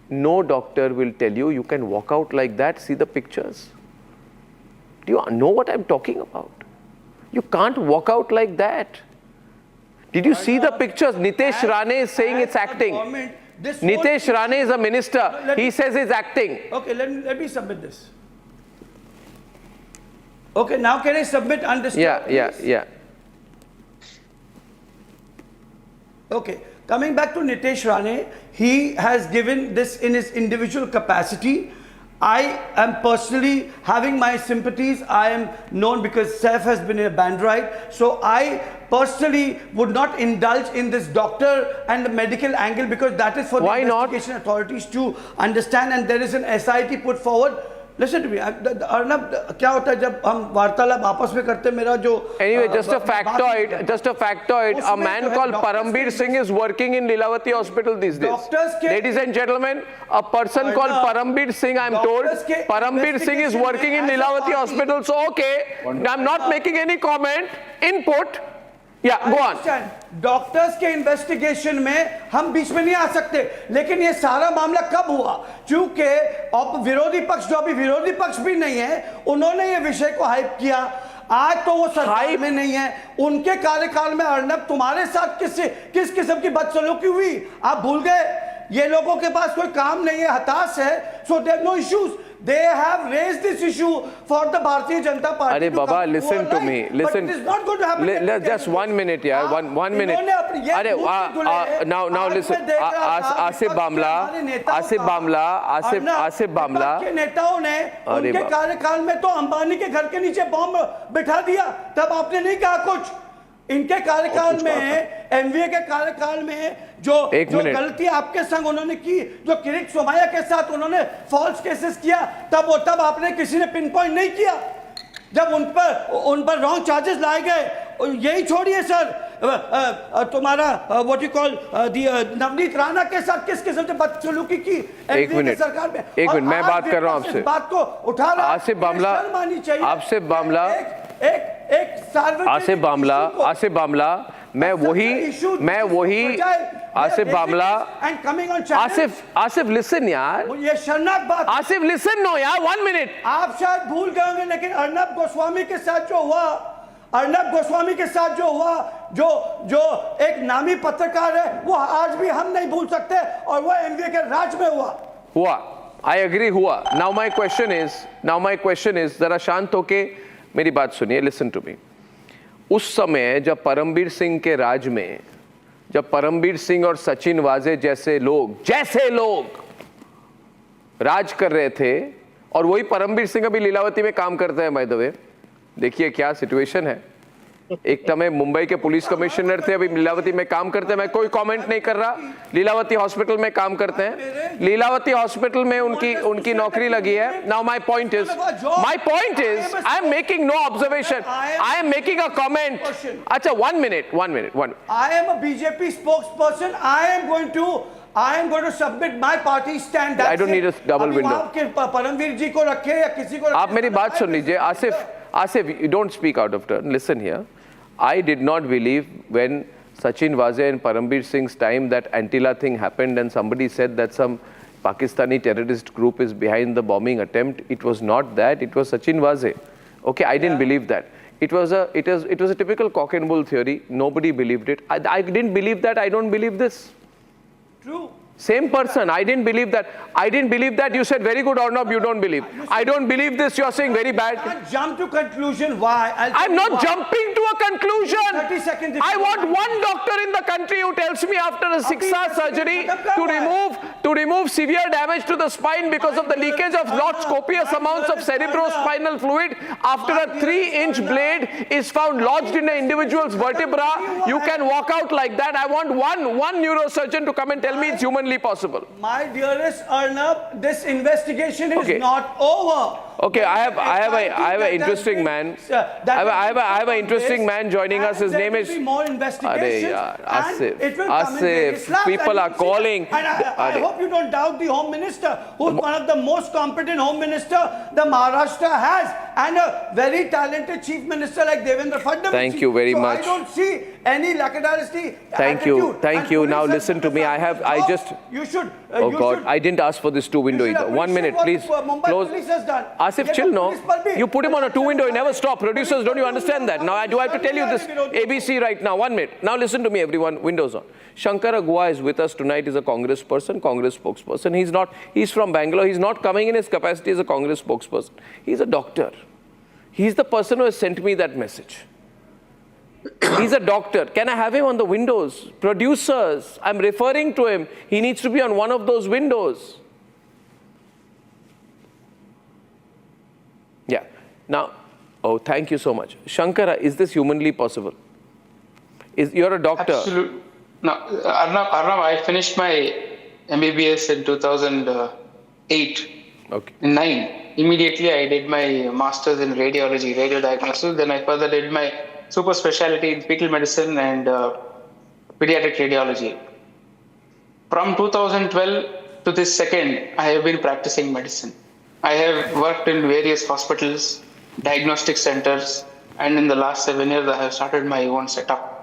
E: No doctor will tell you you can walk out like that. See the pictures. Do you know what I'm talking about? You can't walk out like that. Did you see the pictures? Nitesh Rane is saying it's acting. Nitesh Rane is a minister. He says it's acting.
J: Okay, let me submit this. Okay, now can I submit undisturbed?
E: Yeah.
J: Okay, coming back to Nitesh Rane, he has given this in his individual capacity. I am personally having my sympathies. I am known because Saif has been a band ride. So I personally would not indulge in this doctor and the medical angle because that is for the investigation authorities to understand, and there is an SIT put forward. Listen to me, Arnab, क्या होता है जब हम वार्तालाप आपस में करते मेरा जो
E: Anyway, just a factoid, a man called Parambir Singh is working in Lilavati Hospital these days. Ladies and gentlemen, a person called Parambir Singh, I'm told, Parambir Singh is working in Lilavati Hospital, so okay, I'm not making any comment, input. Yeah, go on.
J: Doctors के investigation में हम बीच में नहीं आ सकते, लेकिन ये सारा मामला कब हुआ? क्योंकि अब विरोधी पक्ष जो अभी विरोधी पक्ष भी नहीं है, उन्होंने ये विषय को हाइप किया। आज तो वो सरकार में नहीं है, उनके कार्यकाल में अर्नब तुम्हारे साथ किस किस्म की बदसलूकी हुई आप भूल गए? ये लोगों के पास कोई काम नहीं है, हताश है, so there are no issues. They have raised this issue for the Bharatiya Janata Party.
E: Arey Baba, listen to me. Listen.
J: But it is not going to happen.
E: Just 1 minute, yeah. One minute. Now listen. Asif Bamla.
J: के नेताओं ने उनके कार्यकाल में तो अंबानी के घर के नीचे बॉम्ब बिठा दिया, तब आपने नहीं कहा कुछ। इनके कार्यकाल में, एमवीए के कार्यकाल में जो गलती आपके संग उन्होंने की, जो किरिक सोमाया के साथ उन्होंने फॉल्स केसेस किया, तब आपने किसी ने पिन पॉइंट नहीं किया। जब उन पर रॉन्ग चार्जेस लाए गए, यही छोड़िए सर, तुम्हारा what you call Navneet Rana के साथ किस किस्म से बदसलूकी की एमवीए सरकार में।
E: एक मिनट, मैं बात कर रहा हूं आपसे।
J: बात को उठा रहा
E: आसिफ बामला, मैं वही आसिफ लिसन यार,
J: ये शर्मनाक बात।
E: आसिफ लिसन नो यार, 1 मिनट।
J: आप शायद भूल गए होंगे, लेकिन अर्नब गोस्वामी के साथ जो हुआ, जो एक नामी पत्रकार है, वो आज भी हम नहीं भूल सकते, और वो एमवीए के राज में हुआ।
E: I agree हुआ। Now my question is, जरा शांत होके मेरी बात सुनिए, listen to me। उस समय जब परमबीर सिंह के राज में, जब परमबीर सिंह और सचिन वाजे जैसे लोग राज कर रहे थे, और वही परमबीर सिंह अभी लीलावती में काम करते हैं, बाय द वे, देखिए क्या सिचुएशन है। एक समय मुंबई के पुलिस कमिश्नर थे, अभी लीलावती में काम करते हैं। मैं कोई कमेंट नहीं कर रहा, लीलावती हॉस्पिटल में काम करते हैं, लीलावती हॉस्पिटल में उनकी नौकरी लगी है। Now my point is I am making no observation, I am making a comment. अच्छा, 1 minute.
J: I am a BJP spokesperson, I am going to submit my party stand.
E: I don't need a double window.
J: Paramvir ji को रखे या किसी को रखे,
E: आप मेरी बात सुन लीजिए। Asif, you don't speak out of turn. Listen here. I did not believe when Sachin Waze and Parambir Singh's time that Antila thing happened and somebody said that some Pakistani terrorist group is behind the bombing attempt. It was not that. It was Sachin Waze. Okay, I didn't believe that. It was a typical cock and bull theory. Nobody believed it. I didn't believe that. I don't believe this.
J: True.
E: Same person. I didn't believe that. I didn't believe that. You said very good, Arnab, you don't believe. I don't believe this. You're saying very bad.
J: Jump to conclusion. Why?
E: I'm not jumping to a conclusion.
J: 30 seconds.
E: I want one doctor in the country who tells me after a 6-hour surgery to remove severe damage to the spine because of the leakage of large copious amounts of cerebrospinal fluid after a 3-inch blade is found lodged in an individual's vertebra. You can walk out like that. I want one neurosurgeon to come and tell me it's humanly possible.
J: My dearest Arnab, this investigation is not over.
E: Okay, I have an interesting man. I have an interesting man joining us. His name is Asif. People are calling.
J: I hope you don't doubt the Home Minister, who's one of the most competent Home Minister the Maharashtra has, and a very talented Chief Minister like Devendra Fadnavis.
E: Thank you very much.
J: I don't see any lackadarisy.
E: Thank you. Now listen to me.
J: You should.
E: Oh God, I didn't ask for this 2-window either. 1 minute, please. Close. Asif, chill, no. You put him on a 2-window, he never stop. Producers, don't you understand that? Now, do I have to tell you this ABC right now? 1 minute. Now listen to me, everyone. Windows on. Shankara Goa is with us tonight. He's a Congress person, Congress spokesperson. He's from Bangalore. He's not coming in his capacity as a Congress spokesperson. He's a doctor. He's the person who has sent me that message. He's a doctor. Can I have him on the windows? Producers, I'm referring to him. He needs to be on one of those windows. Yeah. Now, thank you so much. Shankara, is this humanly possible? You're a doctor.
K: Absolutely. No, Arnab, I finished my MBBS in 2008.
E: Okay.
K: In 9. Immediately, I did my master's in radiology, radio diagnosis. Then I further did my super specialty in fetal medicine and pediatric radiology. From 2012 to this second, I have been practicing medicine. I have worked in various hospitals, diagnostic centers, and in the last 7 years, I have started my own setup.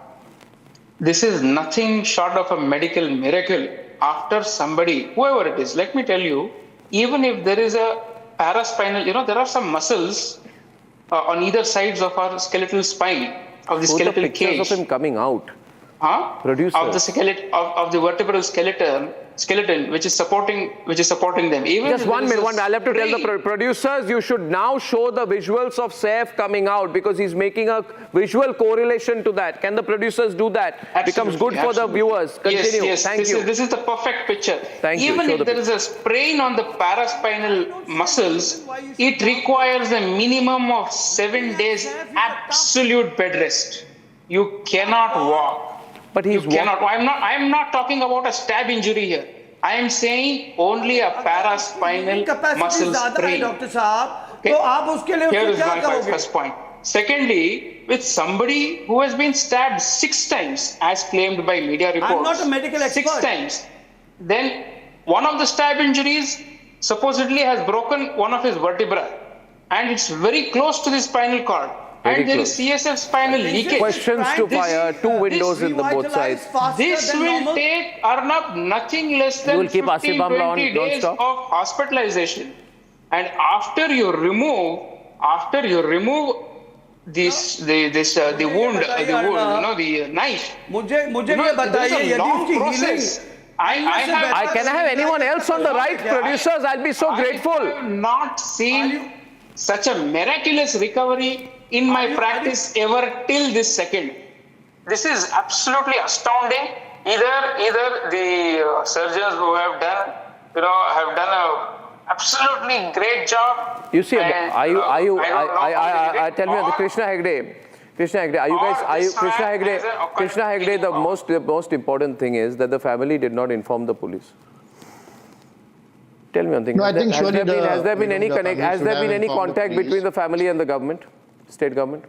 K: This is nothing short of a medical miracle after somebody, whoever it is, let me tell you, even if there is a paraspinal, there are some muscles on either sides of our skeletal spine, of the skeletal cage.
E: Pictures of him coming out. Producer.
K: Of the skeleton, of the vertebral skeleton, which is supporting them. Even
E: just 1 minute. I'll have to tell the producers, you should now show the visuals of Saif coming out because he's making a visual correlation to that. Can the producers do that?
K: Absolutely,
E: becomes good for the viewers. Continue.
K: Yes,
E: Thank you.
K: This is the perfect picture.
E: Thank you.
K: Even if there is a sprain on the paraspinal muscles, it requires a minimum of 7 days absolute bed rest. You cannot walk.
E: But he's
K: cannot. I'm not talking about a stab injury here. I am saying only a paraspinal muscle sprain. Here is my first point. Secondly, with somebody who has been stabbed 6 times, as claimed by media reports.
J: I'm not a medical expert.
K: 6 times. Then one of the stab injuries supposedly has broken one of his vertebrae, and it's very close to the spinal cord. And there is CSF spinal leakage.
E: Questions to fire, 2 windows in the both sides.
K: This will take, Arnab, nothing less than 15-20 days of hospitalization. And after you remove the wound, the knife, it's a long process.
E: Can I have anyone else on the right? Producers, I'll be so grateful.
K: I have not seen such a miraculous recovery in my practice ever till this second. This is absolutely astounding. Either the surgeons who have done a absolutely great job.
E: You see, tell me, Krishna Hegde, Krishna Hegde, the most important thing is that the family did not inform the police. Tell me one thing.
L: No, I think
E: has there been any contact between the family and the government, state government?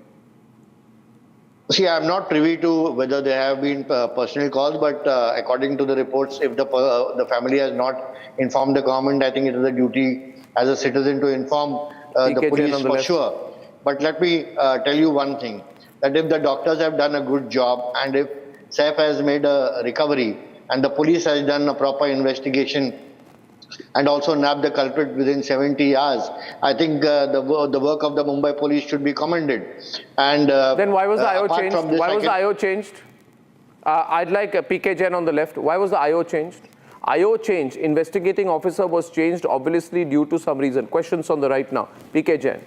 L: See, I am not privy to whether there have been personal calls, but according to the reports, if the family has not informed the government, I think it is a duty as a citizen to inform the police for sure. But let me tell you one thing, that if the doctors have done a good job and if Saif has made a recovery and the police has done a proper investigation and also nabbed the culprit within 70 hours, I think the work of the Mumbai police should be commended. And
E: then why was the IO changed? Why was the IO changed? I'd like PK Jain on the left. Why was the IO changed? IO change, investigating officer was changed obviously due to some reason. Questions on the right now. PK Jain.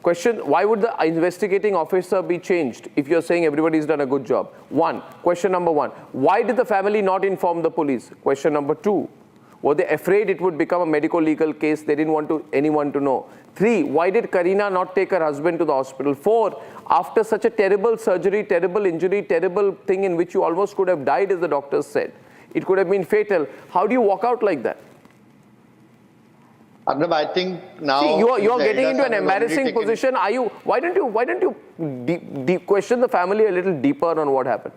E: Question, why would the investigating officer be changed if you're saying everybody's done a good job? Question number one, why did the family not inform the police? Question number two, were they afraid it would become a medical legal case? They didn't want anyone to know. 3, why did Kareena not take her husband to the hospital? 4, after such a terrible surgery, terrible injury, terrible thing in which you almost could have died, as the doctors said, it could have been fatal. How do you walk out like that?
L: Arnab, I think now...
E: See, you're getting into an embarrassing position. Why don't you question the family a little deeper on what happened?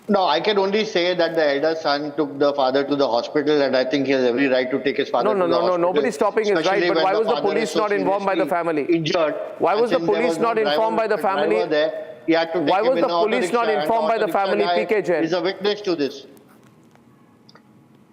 L: No, I can only say that the elder son took the father to the hospital, and I think he has every right to take his father to the hospital.
E: No, nobody's stopping his right, but why was the police not informed by the family?
L: Injured.
E: Why was the police not informed by the family? Why was the police not informed by the family, PK Jain?
L: He's a witness to this.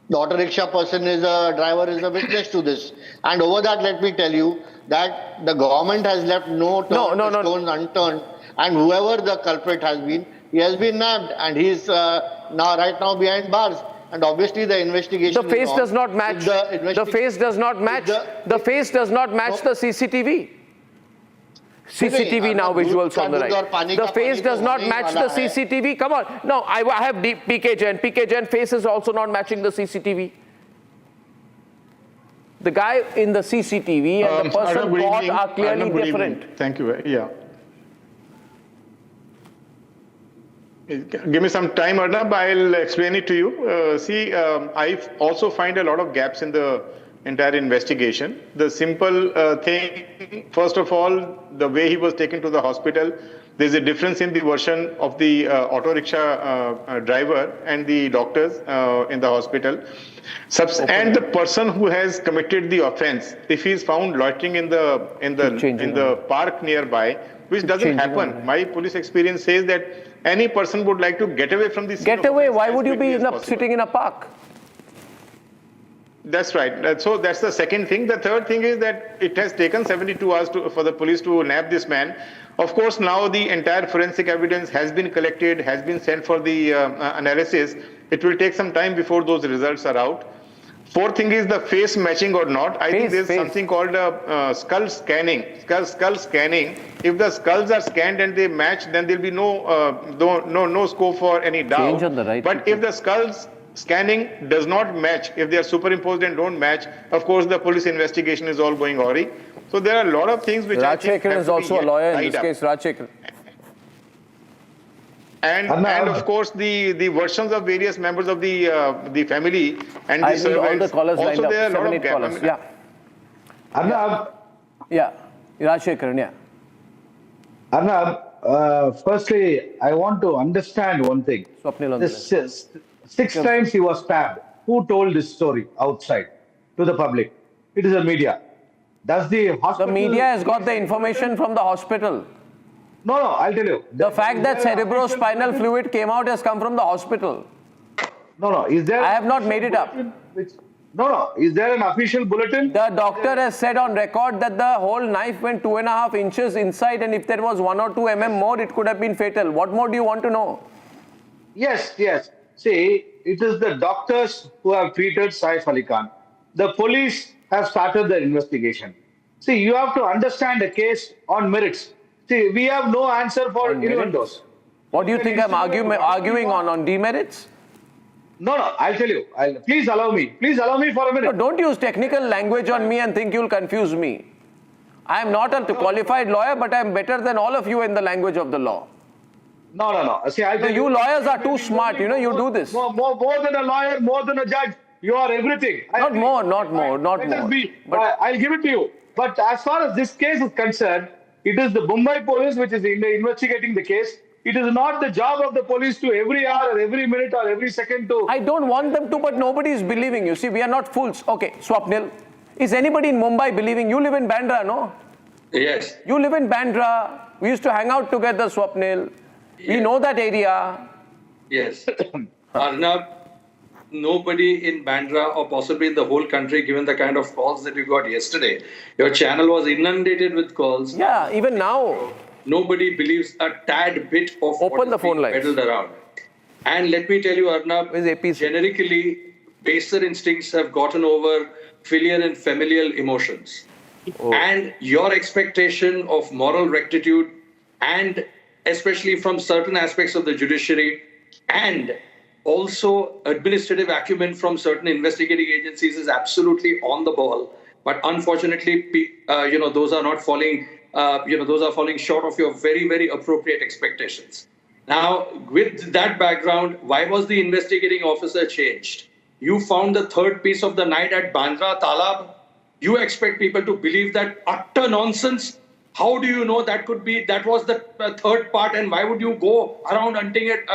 L: The auto rickshaw person driver is a witness to this. And over that, let me tell you that the government has left no stone unturned, and whoever the culprit has been, he has been nabbed, and he's right now behind bars. And obviously the investigation
E: The face does not match. The face does not match. The face does not match the CCTV. CCTV now visuals on the right. The face does not match the CCTV. Come on. No, I have PK Jain. PK Jain face is also not matching the CCTV. The guy in the CCTV and the person caught are clearly different.
M: Thank you. Yeah. Give me some time, Arnab. I'll explain it to you. I also find a lot of gaps in the entire investigation. The simple thing, first of all, the way he was taken to the hospital, there's a difference in the version of the auto rickshaw driver and the doctors in the hospital. And the person who has committed the offense, if he is found loitering in the park nearby, which doesn't happen. My police experience says that any person would like to get away from this.
E: Get away? Why would you be sitting in a park?
M: That's right. So that's the second thing. The third thing is that it has taken 72 hours for the police to nab this man. Of course, now the entire forensic evidence has been collected, has been sent for the analysis. It will take some time before those results are out. Fourth thing is the face matching or not. I think there's something called skull scanning. Skull scanning. If the skulls are scanned and they match, then there'll be no scope for any doubt. But if the skulls scanning does not match, if they are superimposed and don't match, of course the police investigation is all going awry. So there are a lot of things which I think
E: is also a lawyer in this case. Rajshekar.
M: And of course the versions of various members of the family and the servants.
E: All the callers
M: also
E: lined
M: there
E: up.
M: are a lot of
E: Callers.
M: gaps.
N: Arnab.
E: Yeah. Rajshekar, yeah.
N: Arnab, firstly, I want to understand one thing. Six times he was stabbed. Who told this story outside to the public? It is the media. Does the hospital...
E: The media has got the information from the hospital.
N: No, I'll tell you.
E: The fact that cerebrospinal fluid came out has come from the hospital.
N: No. Is there...
E: I have not made it up.
N: No. Is there an official bulletin?
E: The doctor has said on record that the whole knife went 2.5 inches inside, and if there was 1 or 2 mm more, it could have been fatal. What more do you want to know?
N: Yes. See, it is the doctors who have treated Saif Ali Khan. The police have started the investigation. See, you have to understand the case on merits. See, we have no answer for innuendos.
E: What do you think I'm arguing on demerits?
N: No, I'll tell you. Please allow me. Please allow me for a minute.
E: No, don't use technical language on me and think you'll confuse me. I am not a qualified lawyer, but I am better than all of you in the language of the law.
N: No. See,
E: you lawyers are too smart. You do this.
N: More than a lawyer, more than a judge. You are everything.
E: Not more.
N: I'll give it to you. But as far as this case is concerned, it is the Mumbai police which is investigating the case. It is not the job of the police to every hour or every minute or every second to...
E: I don't want them to, but nobody is believing. You see, we are not fools. Okay, Swapnil. Is anybody in Mumbai believing? You live in Bandra, no?
O: Yes.
E: You live in Bandra. We used to hang out together, Swapnil. Yes. We know that area.
O: Yes. Arnab, nobody in Bandra or possibly in the whole country, given the kind of calls that you got yesterday, your channel was inundated with calls.
E: Yeah, even now.
O: Nobody believes a tad bit of
E: Open the phone lines.
O: Peddled around. And let me tell you, Arnab, generically, baser instincts have gotten over filial and familial emotions. And your expectation of moral rectitude, and especially from certain aspects of the judiciary, and also administrative acumen from certain investigating agencies is absolutely on the ball. But unfortunately, those are not falling, those are falling short of your very, very appropriate expectations. Now, with that background, why was the investigating officer changed? You found the third piece of the night at Bandra Talab. You expect people to believe that utter nonsense? How do you know that was the third part, and why would you go around hunting at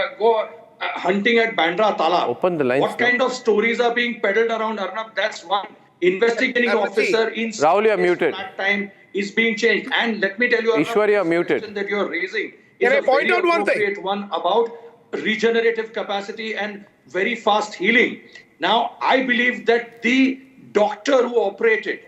O: Bandra Talab?
E: Open the lines.
O: What kind of stories are being peddled around, Arnab? That's one. Investigating officer in
E: Rahul, you're muted.
O: That time is being changed. And let me tell you,
E: Ishwar, you're muted.
O: Question that you're raising
P: Can
O: is
P: I point out one thing?
O: One about regenerative capacity and very fast healing. Now, I believe that the doctor who operated,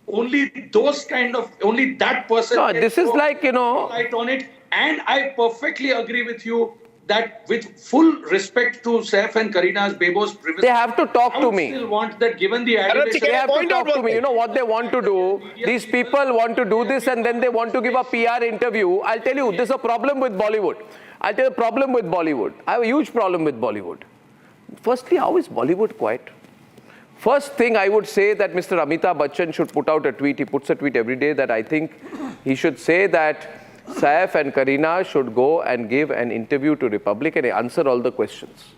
O: only that person.
E: No, this is like,
O: light on it. And I perfectly agree with you that with full respect to Saif and Karina's Bebo's privacy,
E: they have to talk to me.
O: I still want that given the allegation.
E: They have to talk to me. You know what they want to do? These people want to do this and then they want to give a PR interview. I'll tell you, there's a problem with Bollywood. I'll tell you a problem with Bollywood. I have a huge problem with Bollywood. Firstly, how is Bollywood quiet? First thing I would say that Mr. Amitabh Bachchan should put out a tweet. He puts a tweet every day that I think he should say that Saif and Karina should go and give an interview to Republic and answer all the questions.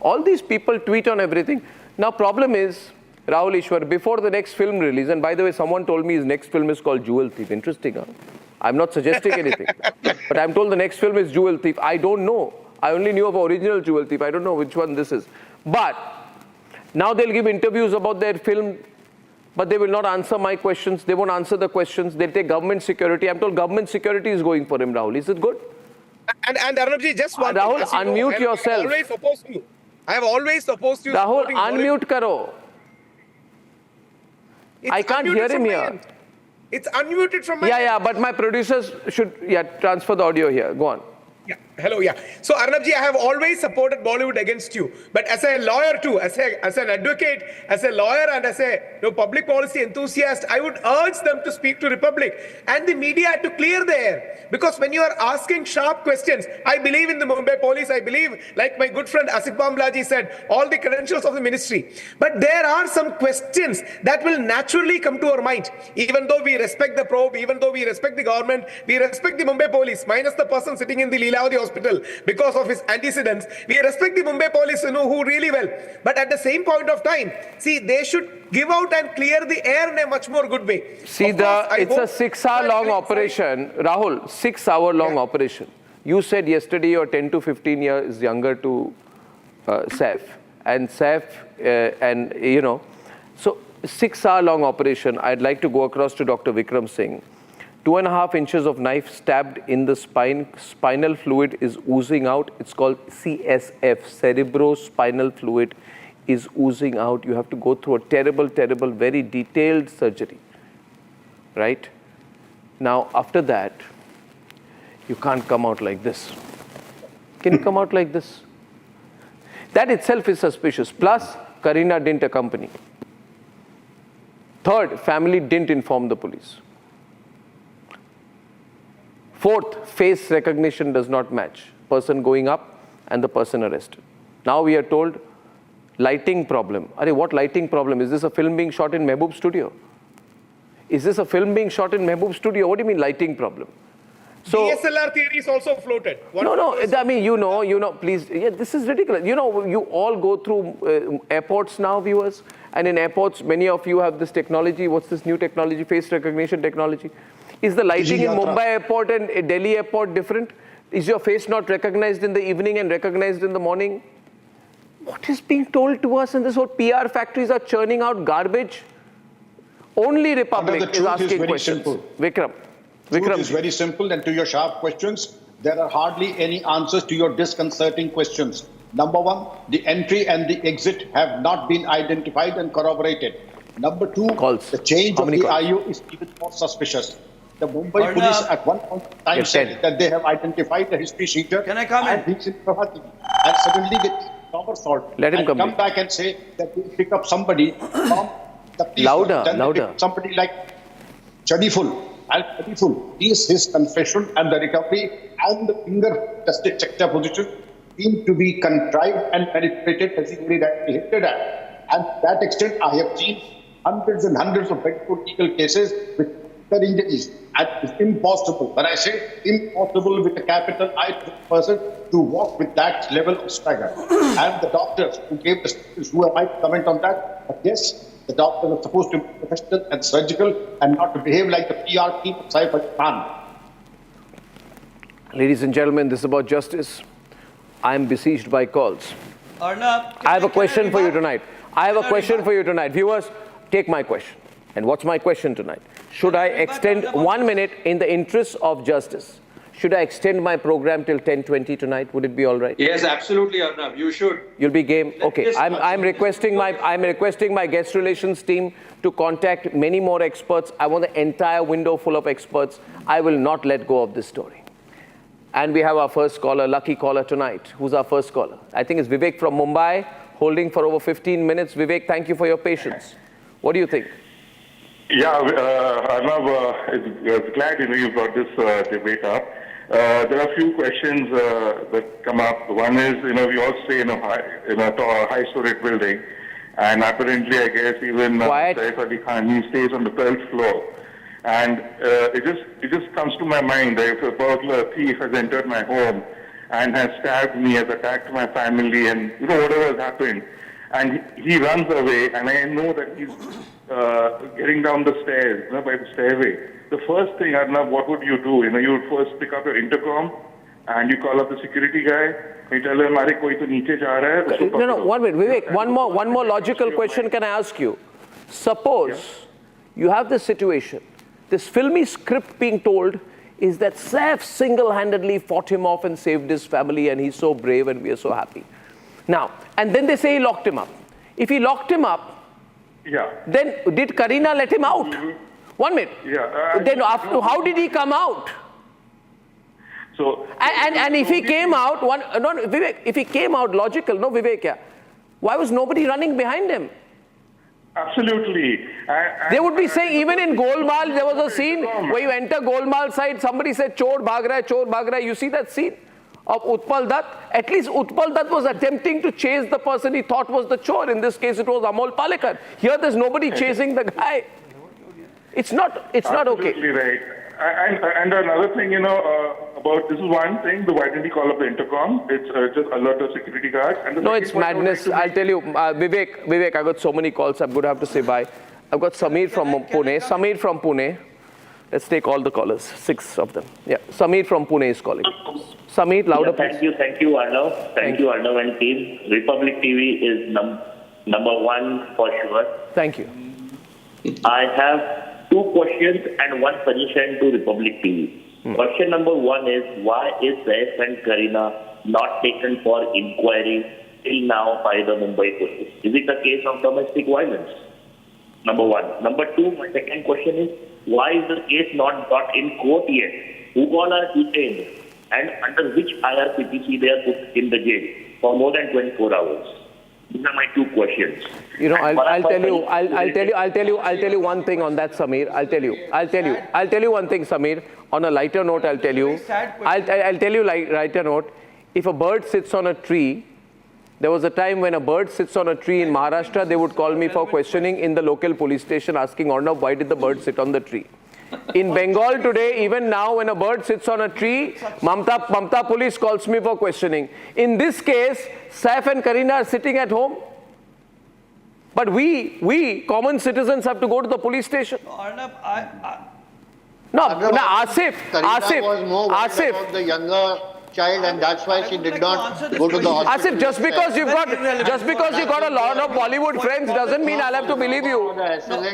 E: All these people tweet on everything. Now, problem is, Rahul Ishwar, before the next film release, and by the way, someone told me his next film is called Jewel Thief. Interesting, huh? I'm not suggesting anything. But I'm told the next film is Jewel Thief. I don't know. I only knew of original Jewel Thief. I don't know which one this is. But now they'll give interviews about their film, but they will not answer my questions. They won't answer the questions. They'll take government security. I'm told government security is going for him, Rahul. Is it good?
P: And Arnabji, just one
E: Rahul,
P: thing.
E: unmute yourself.
P: I have always opposed you.
E: Rahul, unmute karo. I can't hear him here.
P: It's unmuted from my
E: Yeah, but my producers should transfer the audio here. Go on.
P: Hello, So Arnabji, I have always supported Bollywood against you. But as a lawyer too, as an advocate, as a lawyer and as a public policy enthusiast, I would urge them to speak to Republic and the media to clear the air. Because when you are asking sharp questions, I believe in the Mumbai police, I believe, like my good friend Asif Bamlaji said, all the credentials of the ministry. But there are some questions that will naturally come to our mind. Even though we respect the probe, even though we respect the government, we respect the Mumbai police, minus the person sitting in the Leelavati hospital because of his antecedents. We respect the Mumbai police, who really well. But at the same point of time, see, they should give out and clear the air in a much more good way.
E: See, it's a 6-hour-long operation. Rahul, 6-hour-long operation. You said yesterday you're 10 to 15 years younger to Saif. And Saif, so 6-hour-long operation. I'd like to go across to Dr. Vikram Singh. 2.5 inches of knife stabbed in the spine. Spinal fluid is oozing out. It's called CSF, cerebrospinal fluid is oozing out. You have to go through a terrible, very detailed surgery, right? Now, after that, you can't come out like this. Can you come out like this? That itself is suspicious. Plus, Karina didn't accompany. Third, family didn't inform the police. Fourth, face recognition does not match. Person going up and the person arrested. Now we are told lighting problem. What lighting problem? Is this a film being shot in Mehboob studio? Is this a film being shot in Mehboob studio? What do you mean lighting problem? So,
P: DSLR theory is also floated.
E: No, I mean, you know, please, this is ridiculous. You know, you all go through airports now, viewers, and in airports, many of you have this technology. What's this new technology? Face recognition technology. Is the lighting in Mumbai airport and Delhi airport different? Is your face not recognized in the evening and recognized in the morning? What is being told to us in this whole PR factories are churning out garbage? Only Republic is asking questions. Vikram.
Q: The truth is very simple, and to your sharp questions, there are hardly any answers to your disconcerting questions. Number one, the entry and the exit have not been identified and corroborated. Number two, the change of the IU is even more suspicious. The Mumbai police at one point in time said that they have identified the history sheeter.
J: Can I come in?
Q: and suddenly get somersault
E: Let him
Q: and
E: complete.
Q: come back and say that we pick up somebody from the police.
E: Louder,
Q: Then they
E: louder.
Q: pick somebody like Chadiful. And Chadiful, his confession and the recovery and the finger tested sector position seem to be contrived and manipulated as he very rightly hinted at. And to that extent, I have seen hundreds and hundreds of medical legal cases with their injuries. And it's impossible, when I say impossible with a capital I person, to walk with that level of stagger. And the doctors who gave the statements, who am I to comment on that? But yes, the doctors are supposed to be professional and surgical and not to behave like the PR team of Saif Ali Khan.
E: Ladies and gentlemen, this is about justice. I am besieged by calls.
J: Arnab,
E: I have a question for you tonight. I have a question for you tonight. Viewers, take my question. And what's my question tonight? Should I extend 1 minute in the interest of justice? Should I extend my program till 10:20 tonight? Would it be all right?
O: Yes, absolutely, Arnab. You should.
E: You'll be game. Okay.
O: Yes,
E: I'm requesting my guest relations team to contact many more experts. I want the entire window full of experts. I will not let go of this story. And we have our first caller, lucky caller tonight. Who's our first caller? I think it's Vivek from Mumbai, holding for over 15 minutes. Vivek, thank you for your patience. What do you think?
B: Yeah, Arnab, it's glad you brought this debate up. There are a few questions that come up. One is, we all stay in a high-storied building, and apparently, I guess even Saif Ali Khan, he stays on the 12th floor. And it just comes to my mind that if a burglar thief has entered my home and has stabbed me, has attacked my family, and whatever has happened, and he runs away, and I know that he's getting down the stairs, by the stairway. The first thing, Arnab, what would you do? You would first pick up your intercom and you call up the security guy. You tell him, "Arey, koi to niche ja raha hai."
E: No, 1 minute, Vivek. One more logical question can I ask you? Suppose you have this situation. This filmy script being told is that Saif single-handedly fought him off and saved his family, and he's so brave, and we are so happy. Now, and then they say he locked him up. If he locked him up, then did Kareena let him out? 1 minute. Then after, how did he come out?
B: So
E: and if he came out, Vivek, if he came out logical, no Vivek, why was nobody running behind him?
B: Absolutely.
E: They would be saying, even in Golmaal, there was a scene where you enter Golmaal side, somebody said, "Chor bhag raha hai, chor bhag raha hai." You see that scene of Utpal Dutt? At least Utpal Dutt was attempting to chase the person he thought was the chor. In this case, it was Amol Palekar. Here, there's nobody chasing the guy. It's not okay.
B: Absolutely right. And another thing, about this is one thing, why didn't he call up the intercom? It's just alert the security guard. And
E: No, it's madness. I'll tell you, Vivek, I got so many calls, I'm going to have to say bye. I've got Samir from Pune. Let's take all the callers, 6 of them. Yeah, Samir from Pune is calling. Samir, louder, please.
C: Thank you, Arnab. Thank you, Arnab and team. Republic TV is number one for sure.
E: Thank you.
C: I have 2 questions and 1 suggestion to Republic TV. Question number 1 is, why is Saif and Kareena not taken for inquiry till now by the Mumbai police? Is it a case of domestic violence? Number 1. Number 2, my second question is, why is the case not got in court yet? Who all are detained? And under which IRCTC they are put in the jail for more than 24 hours? These are my 2 questions.
E: I'll tell you one thing on that, Samir. I'll tell you one thing, Samir. On a lighter note, I'll tell you. Lighter note. If a bird sits on a tree, there was a time when a bird sits on a tree in Maharashtra, they would call me for questioning in the local police station, asking Arnab, why did the bird sit on the tree? In Bengal today, even now, when a bird sits on a tree, Mamta police calls me for questioning. In this case, Saif and Kareena are sitting at home. But we common citizens have to go to the police station.
L: Arnab, Asif was more worried about the younger child, and that's why she did not go to the hospital.
E: Asif, just because you got a lot of Bollywood friends doesn't mean I'll have to believe you.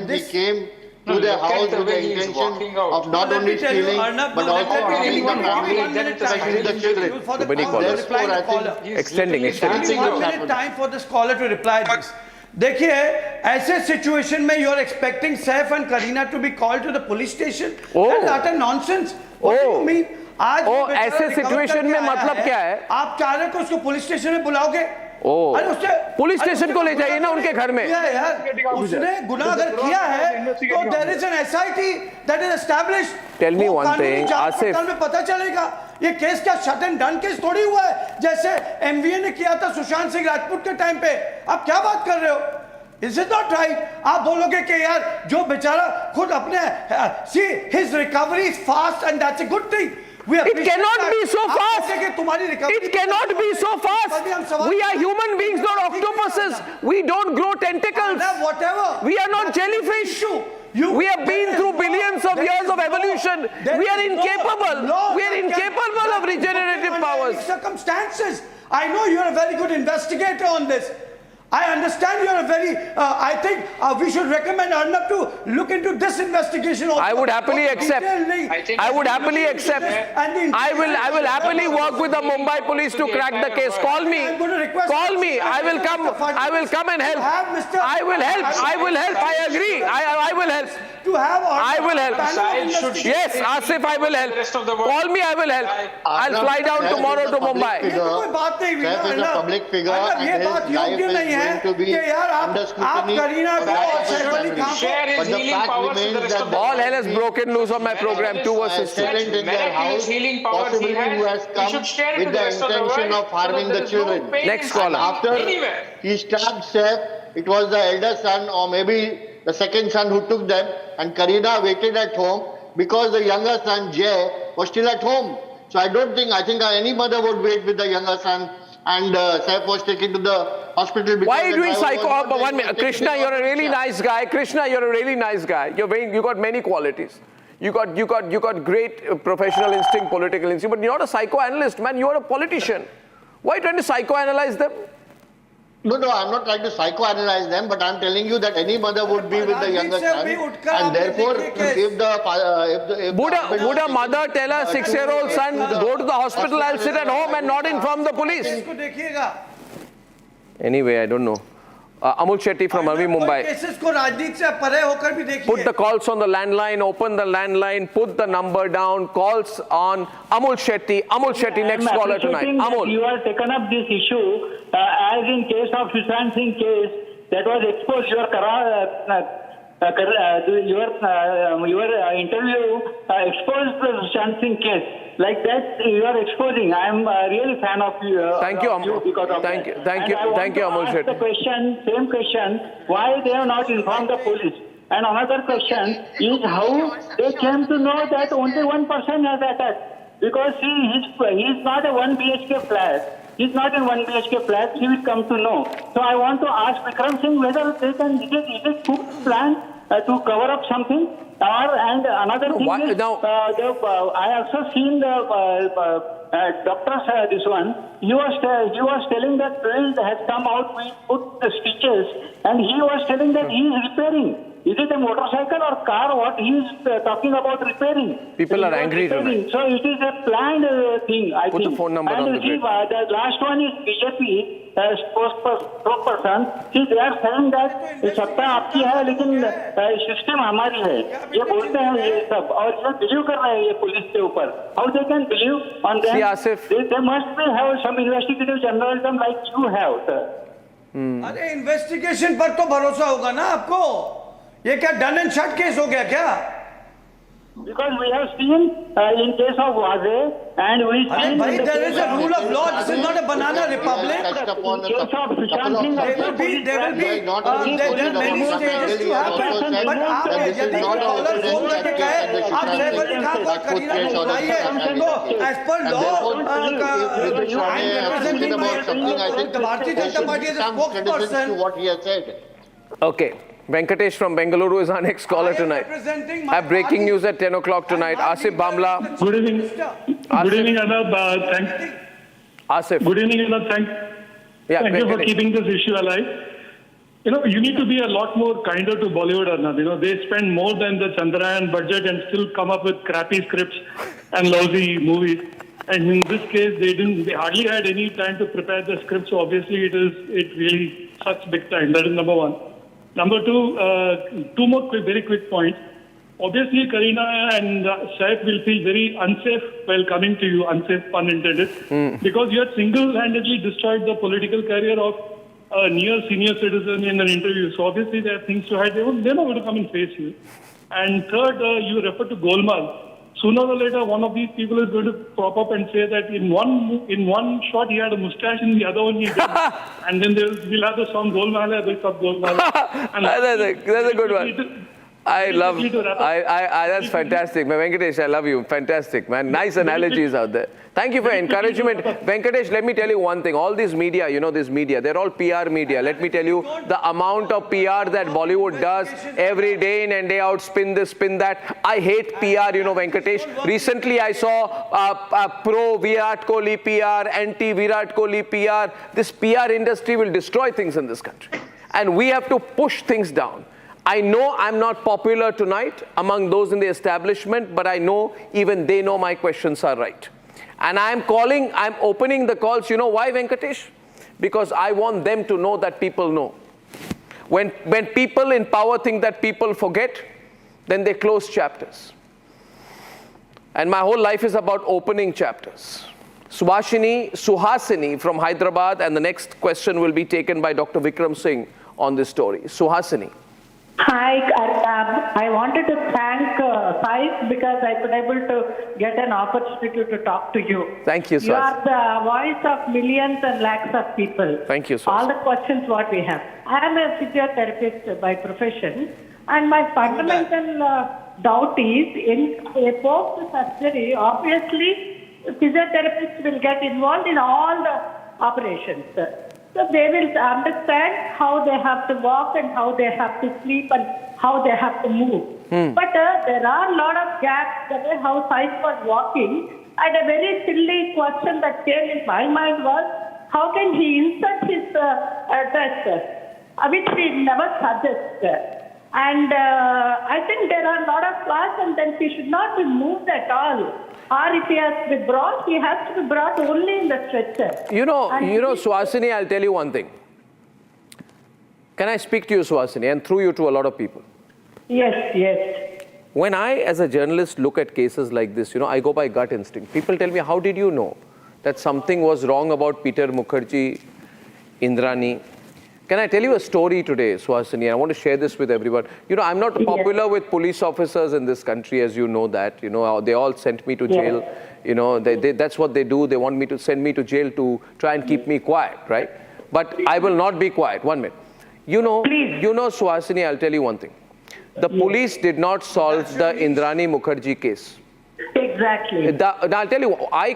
L: He came to their house with the intention of not only stealing, but also harming the family, especially the children.
E: Extending.
J: 1 minute time for this caller to reply this. देखिए, ऐसे situation में you are expecting Saif and Kareena to be called to the police station? That's utter nonsense. What do you mean? आज
E: ओ ऐसे situation में मतलब क्या है?
J: आप चाह रहे हो उसको पुलिस स्टेशन में बुलाओगे?
E: अरे उससे पुलिस स्टेशन को ले जाइए ना उनके घर में।
J: यार उसने गुनाह अगर किया है तो there is an SIT that is established.
E: Tell me one thing Asif,
J: में पता चलेगा। ये केस क्या शट एंड डन केस थोड़ी हुआ है जैसे एमवीए ने किया था सुशांत सिंह राजपूत के टाइम पे। आप क्या बात कर रहे हो? Is it not right? आप बोलोगे कि यार जो बेचारा खुद अपने see his recovery is fast and that's a good thing.
E: It cannot be so fast. It cannot be so fast. We are human beings, not octopuses. We don't grow tentacles. We are not jellyfish. We have been through billions of years of evolution. We are incapable. We are incapable of regenerative powers.
J: Circumstances. I know you are a very good investigator on this. I understand you are a very, I think we should recommend Arnab to look into this investigation also.
E: I would happily accept. I would happily accept. I will happily work with the Mumbai police to crack the case. Call me. Call me. I will come and help. I will help. I agree. I will help. I will help. Yes, Asif, I will help. Call me, I will help. I'll fly down tomorrow to Mumbai.
L: Saif is a public figure and his life is going to be under scrutiny.
N: Share his healing powers with the rest of the
E: All hell has broken loose on my program, 2 versus 2.
N: Miraculous healing powers he has. He should share it with the rest of the world.
L: With the intention of harming the children.
E: Next caller.
L: After he stabbed Saif, it was the elder son or maybe the second son who took them, and Kareena waited at home because the younger son Jay was still at home. So I think any mother would wait with the younger son, and Saif was taken to the hospital.
E: Why are you doing psycho? 1 minute. Krishna, you're a really nice guy. Krishna, you're a really nice guy. You got many qualities. You got great professional instinct, political instinct, but you're not a psychoanalyst, man. You're a politician. Why are you trying to psychoanalyze them?
L: No, I'm not trying to psychoanalyze them, but I'm telling you that any mother would be with the younger son, and therefore, if
E: would a mother tell her 6-year-old son, go to the hospital, I'll sit at home and not inform the police? Anyway, I don't know. Amul Shetty from Navi Mumbai. Put the calls on the landline, open the landline, put the number down, calls on Amul Shetty. Amul Shetty, next caller tonight. Amul.
R: You have taken up this issue as in case of Sushant Singh case that was exposed. Your interview exposed the Sushant Singh case. Like that, you are exposing. I am really fan of you.
E: Thank you, Amul. Thank you, Amul Shetty.
R: The same question, why they have not informed the police? And another question is how they came to know that only one person has attacked. Because he is not a 1 BHK flat. He is not in 1 BHK flat. He will come to know. So I want to ask Vikram Singh whether they can, is it good plan to cover up something? And another thing is, I also seen the doctor, this one, he was telling that bill has come out, we put the stitches, and he was telling that he is repairing. Is it a motorcycle or car? What he is talking about repairing?
E: People are angry tonight.
R: So it is a planned thing, I think.
E: Put the phone number on the grid.
R: The last one is BJP spokesperson. See, they are saying that सत्ता आपकी है लेकिन system हमारी है. ये बोलते हैं ये सब और ये बिलीव कर रहे हैं ये पुलिस के ऊपर. How they can believe on them?
E: See, Asif.
R: They must be have some investigative journalism like you have, sir.
J: अरे इन्वेस्टिगेशन पर तो भरोसा होगा ना आपको. ये क्या डन एंड शट केस हो गया क्या?
R: Because we have seen in case of Waze and we seen
J: there is a rule of law. This is not a banana republic.
R: There will be there are many stages to happen. But आप यदि collar phone करके कहे आप सैफ अली खान को करीना को बुलाइए तो as per law Bharatiya Janata party is a spokesperson.
L: What he has said.
E: Okay. Venkatesh from Bengaluru is our next caller tonight. I have breaking news at 10 o'clock tonight. Asif Bamla.
S: Good evening. Good evening, Arnab.
E: Asif.
S: Good evening, Arnab. Thank you for keeping this issue alive. You need to be a lot more kinder to Bollywood, Arnab. They spend more than the Chandrayaan budget and still come up with crappy scripts and lousy movies. And in this case, they hardly had any time to prepare the script. So obviously, it really sucks big time. That is number one. Number two, two more very quick points. obviously Kareena and Saif will feel very unsafe while coming to you, unsafe pun intended, because you had single-handedly destroyed the political career of a near senior citizen in an interview. So obviously there are things to hide. They're not going to come and face you. And third, you refer to Golmaal. Sooner or later, one of these people is going to pop up and say that in one shot he had a mustache, and the other one he didn't. And then we'll have the song Golmaal hai, Bhai Sab Golmaal hai. And
E: that's a good one. I love, that's fantastic. Venkatesh, I love you. Fantastic, man. Nice analogies out there. Thank you for encouragement. Venkatesh, let me tell you one thing. All this media, this media, they're all PR media. Let me tell you, the amount of PR that Bollywood does every day in and day out, spin this, spin that. I hate PR, Venkatesh. Recently, I saw pro Virat Kohli PR, anti Virat Kohli PR. This PR industry will destroy things in this country. And we have to push things down. I know I'm not popular tonight among those in the establishment, but I know even they know my questions are right. And I'm opening the calls. You know why, Venkatesh? Because I want them to know that people know. When people in power think that people forget, then they close chapters. And my whole life is about opening chapters. Suhasini from Hyderabad, and the next question will be taken by Dr. Vikram Singh on this story. Suhasini.
A: Hi, Arnab. I wanted to thank Saif because I could able to get an opportunity to talk to you.
E: Thank you, Saif.
A: You are the voice of millions and lakhs of people.
E: Thank you, Saif.
A: All the questions what we have. I am a physiotherapist by profession, and my fundamental doubt is in a post-surgery, obviously, physiotherapists will get involved in all the operations. So they will understand how they have to walk and how they have to sleep and how they have to move. But there are a lot of gaps. The way how Saif was walking, and a very silly question that came in my mind was, how can he insert his dress, which we never suggest. And I think there are a lot of flaws, and then he should not be moved at all. Or if he has to be brought, he has to be brought only in the stretcher.
E: You know, Suhasini, I'll tell you one thing. Can I speak to you, Suhasini, and through you to a lot of people?
A: Yes, yes.
E: When I, as a journalist, look at cases like this, I go by gut instinct. People tell me, how did you know that something was wrong about Peter Mukherjee, Indrani? Can I tell you a story today, Suhasini? I want to share this with everyone. I'm not popular with police officers in this country, as you know that. They all sent me to jail. That's what they do. They want me to send me to jail to try and keep me quiet, right? But I will not be quiet. 1 minute. Suhasini, I'll tell you one thing. The police did not solve the Indrani Mukherjee case.
A: Exactly.
E: Now, I'll tell you, I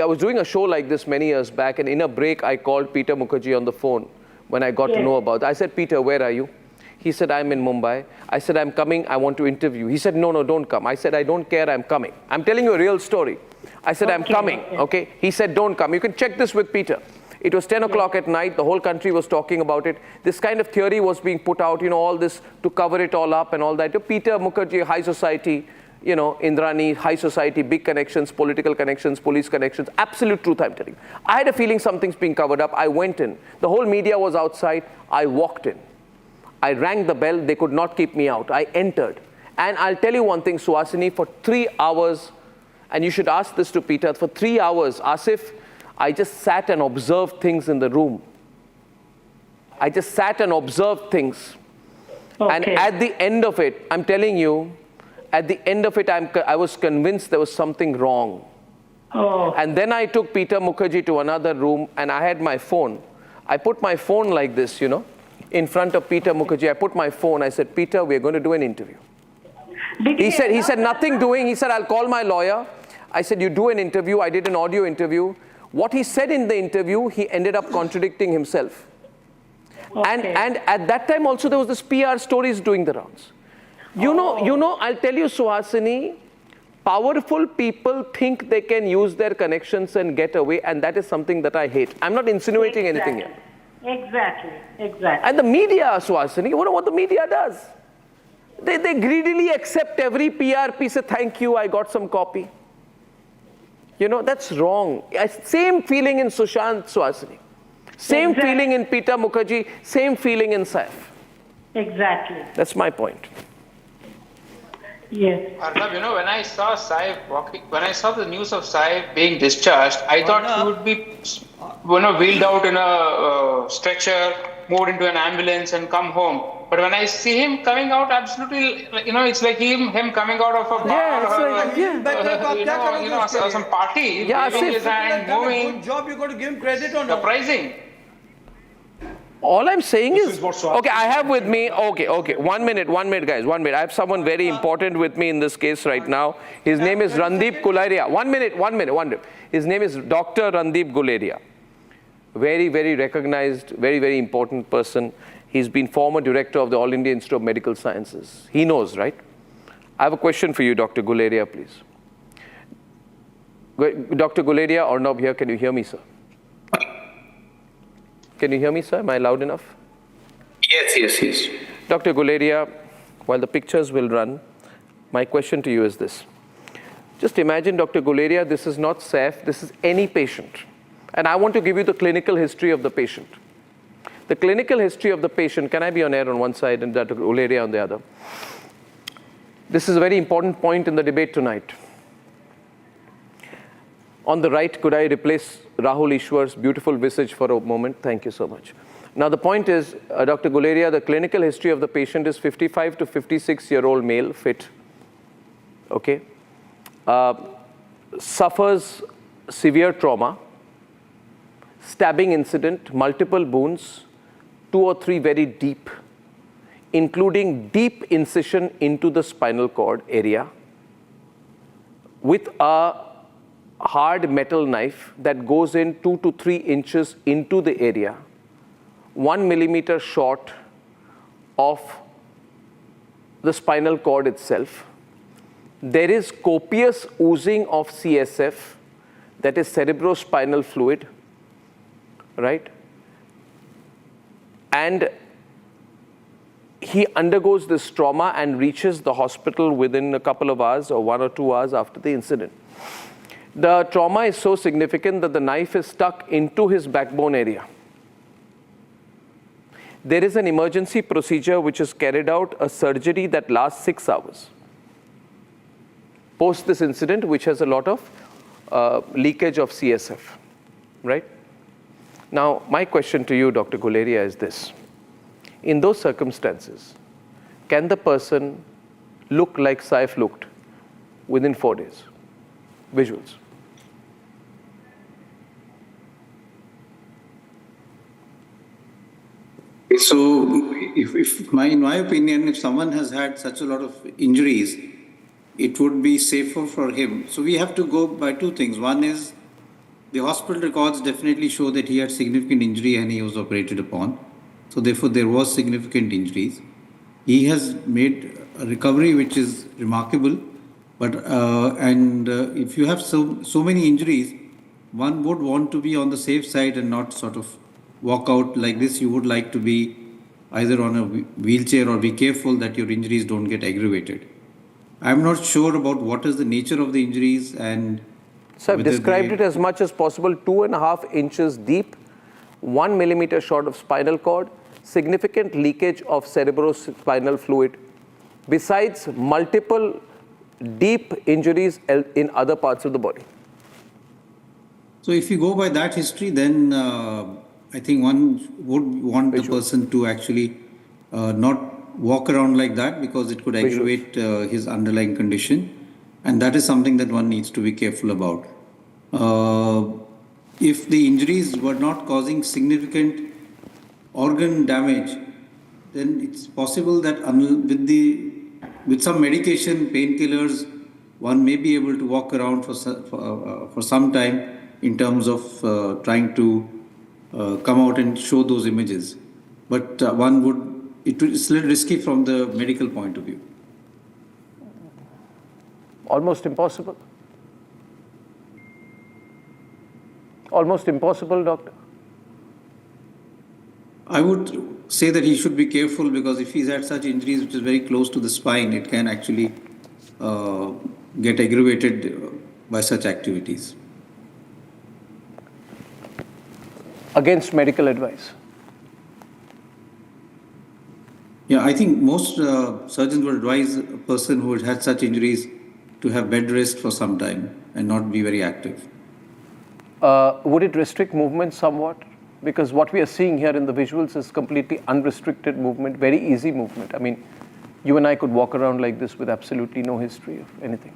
E: was doing a show like this many years back, and in a break, I called Peter Mukherjee on the phone. When I got to know about it, I said, Peter, where are you? He said, I'm in Mumbai. I said, I'm coming. I want to interview. He said, no, don't come. I said, I don't care. I'm coming. I'm telling you a real story. I said, I'm coming. Okay. He said, don't come. You can check this with Peter. It was 10 o'clock at night. The whole country was talking about it. This kind of theory was being put out, all this to cover it all up and all that. Peter Mukherjee, high society, Indrani, high society, big connections, political connections, police connections. Absolute truth, I'm telling you. I had a feeling something's being covered up. I went in. The whole media was outside. I walked in. I rang the bell. They could not keep me out. I entered. And I'll tell you one thing, Suhasini, for 3 hours, and you should ask this to Peter, for 3 hours, Asif, I just sat and observed things in the room. I just sat and observed things. And at the end of it, I'm telling you, at the end of it, I was convinced there was something wrong. And then I took Peter Mukherjee to another room, and I had my phone. I put my phone like this, in front of Peter Mukherjee. I put my phone. I said, Peter, we're going to do an interview. He said, nothing doing. He said, I'll call my lawyer. I said, you do an interview. I did an audio interview. What he said in the interview, he ended up contradicting himself. And at that time also, there was this PR stories doing the rounds. I'll tell you, Suhasini, powerful people think they can use their connections and get away, and that is something that I hate. I'm not insinuating anything here.
A: Exactly.
E: And the media, Suhasini, you know what the media does? They greedily accept every PR piece of thank you, I got some copy. That's wrong. Same feeling in Sushant, Suhasini. Same feeling in Peter Mukherjee, same feeling in Saif.
A: Exactly.
E: That's my point.
A: Yes.
K: Arnab, when I saw Saif walking, when I saw the news of Saif being discharged, I thought he would be, wheeled out in a stretcher, moved into an ambulance, and come home. But when I see him coming out, absolutely, it's like him coming out of a bar or some party, waving his hand, moving.
J: Good job. You got to give him credit or not?
K: Surprising.
E: All I'm saying is, okay, I have with me, okay, 1 minute, guys, 1 minute. I have someone very important with me in this case right now. His name is Randeep Guleria. 1 minute. His name is Dr. Randeep Guleria. Very, very recognized, very, very important person. He's been former director of the All India Institute of Medical Sciences. He knows, right? I have a question for you, Dr. Guleria, please. Dr. Guleria, Arnab here, can you hear me, sir? Can you hear me, sir? Am I loud enough?
T: Yes.
E: Dr. Guleria, while the pictures will run, my question to you is this. Just imagine, Dr. Guleria, this is not Saif, this is any patient. And I want to give you the clinical history of the patient. The clinical history of the patient, can I be on air on one side and Dr. Guleria on the other? This is a very important point in the debate tonight. On the right, could I replace Rahul Ishwar's beautiful visage for a moment? Thank you so much. Now, the point is, Dr. Guleria, the clinical history of the patient is 55 to 56-year-old male, fit, okay, suffers severe trauma, stabbing incident, multiple wounds, 2 or 3 very deep, including deep incision into the spinal cord area with a hard metal knife that goes in 2 to 3 inches into the area, 1 millimeter short of the spinal cord itself. There is copious oozing of CSF, that is cerebrospinal fluid, right? And he undergoes this trauma and reaches the hospital within a couple of hours or 1 or 2 hours after the incident. The trauma is so significant that the knife is stuck into his backbone area. There is an emergency procedure which is carried out, a surgery that lasts 6 hours. Post this incident, which has a lot of leakage of CSF, right? Now, my question to you, Dr. Guleria, is this. In those circumstances, can the person look like Saif looked within 4 days? Visuals.
T: So, in my opinion, if someone has had such a lot of injuries, it would be safer for him. So we have to go by 2 things. One is the hospital records definitely show that he had significant injury and he was operated upon. So therefore, there was significant injuries. He has made a recovery which is remarkable. But if you have so many injuries, one would want to be on the safe side and not sort of walk out like this. You would like to be either on a wheelchair or be careful that your injuries don't get aggravated. I'm not sure about what is the nature of the injuries and...
E: So I've described it as much as possible, 2.5 inches deep, 1 millimeter short of spinal cord, significant leakage of cerebrospinal fluid, besides multiple deep injuries in other parts of the body.
T: So if you go by that history, then I think one would want the person to actually not walk around like that, because it could aggravate his underlying condition. And that is something that one needs to be careful about. If the injuries were not causing significant organ damage, then it's possible that with some medication, painkillers, one may be able to walk around for some time in terms of trying to come out and show those images. But it's a little risky from the medical point of view.
E: Almost impossible. Almost impossible, doctor.
T: I would say that he should be careful, because if he's had such injuries which is very close to the spine, it can actually get aggravated by such activities. Against medical advice? Yeah, I think most surgeons would advise a person who had such injuries to have bed rest for some time and not be very active.
E: Would it restrict movement somewhat? Because what we are seeing here in the visuals is completely unrestricted movement, very easy movement. I mean, you and I could walk around like this with absolutely no history of anything.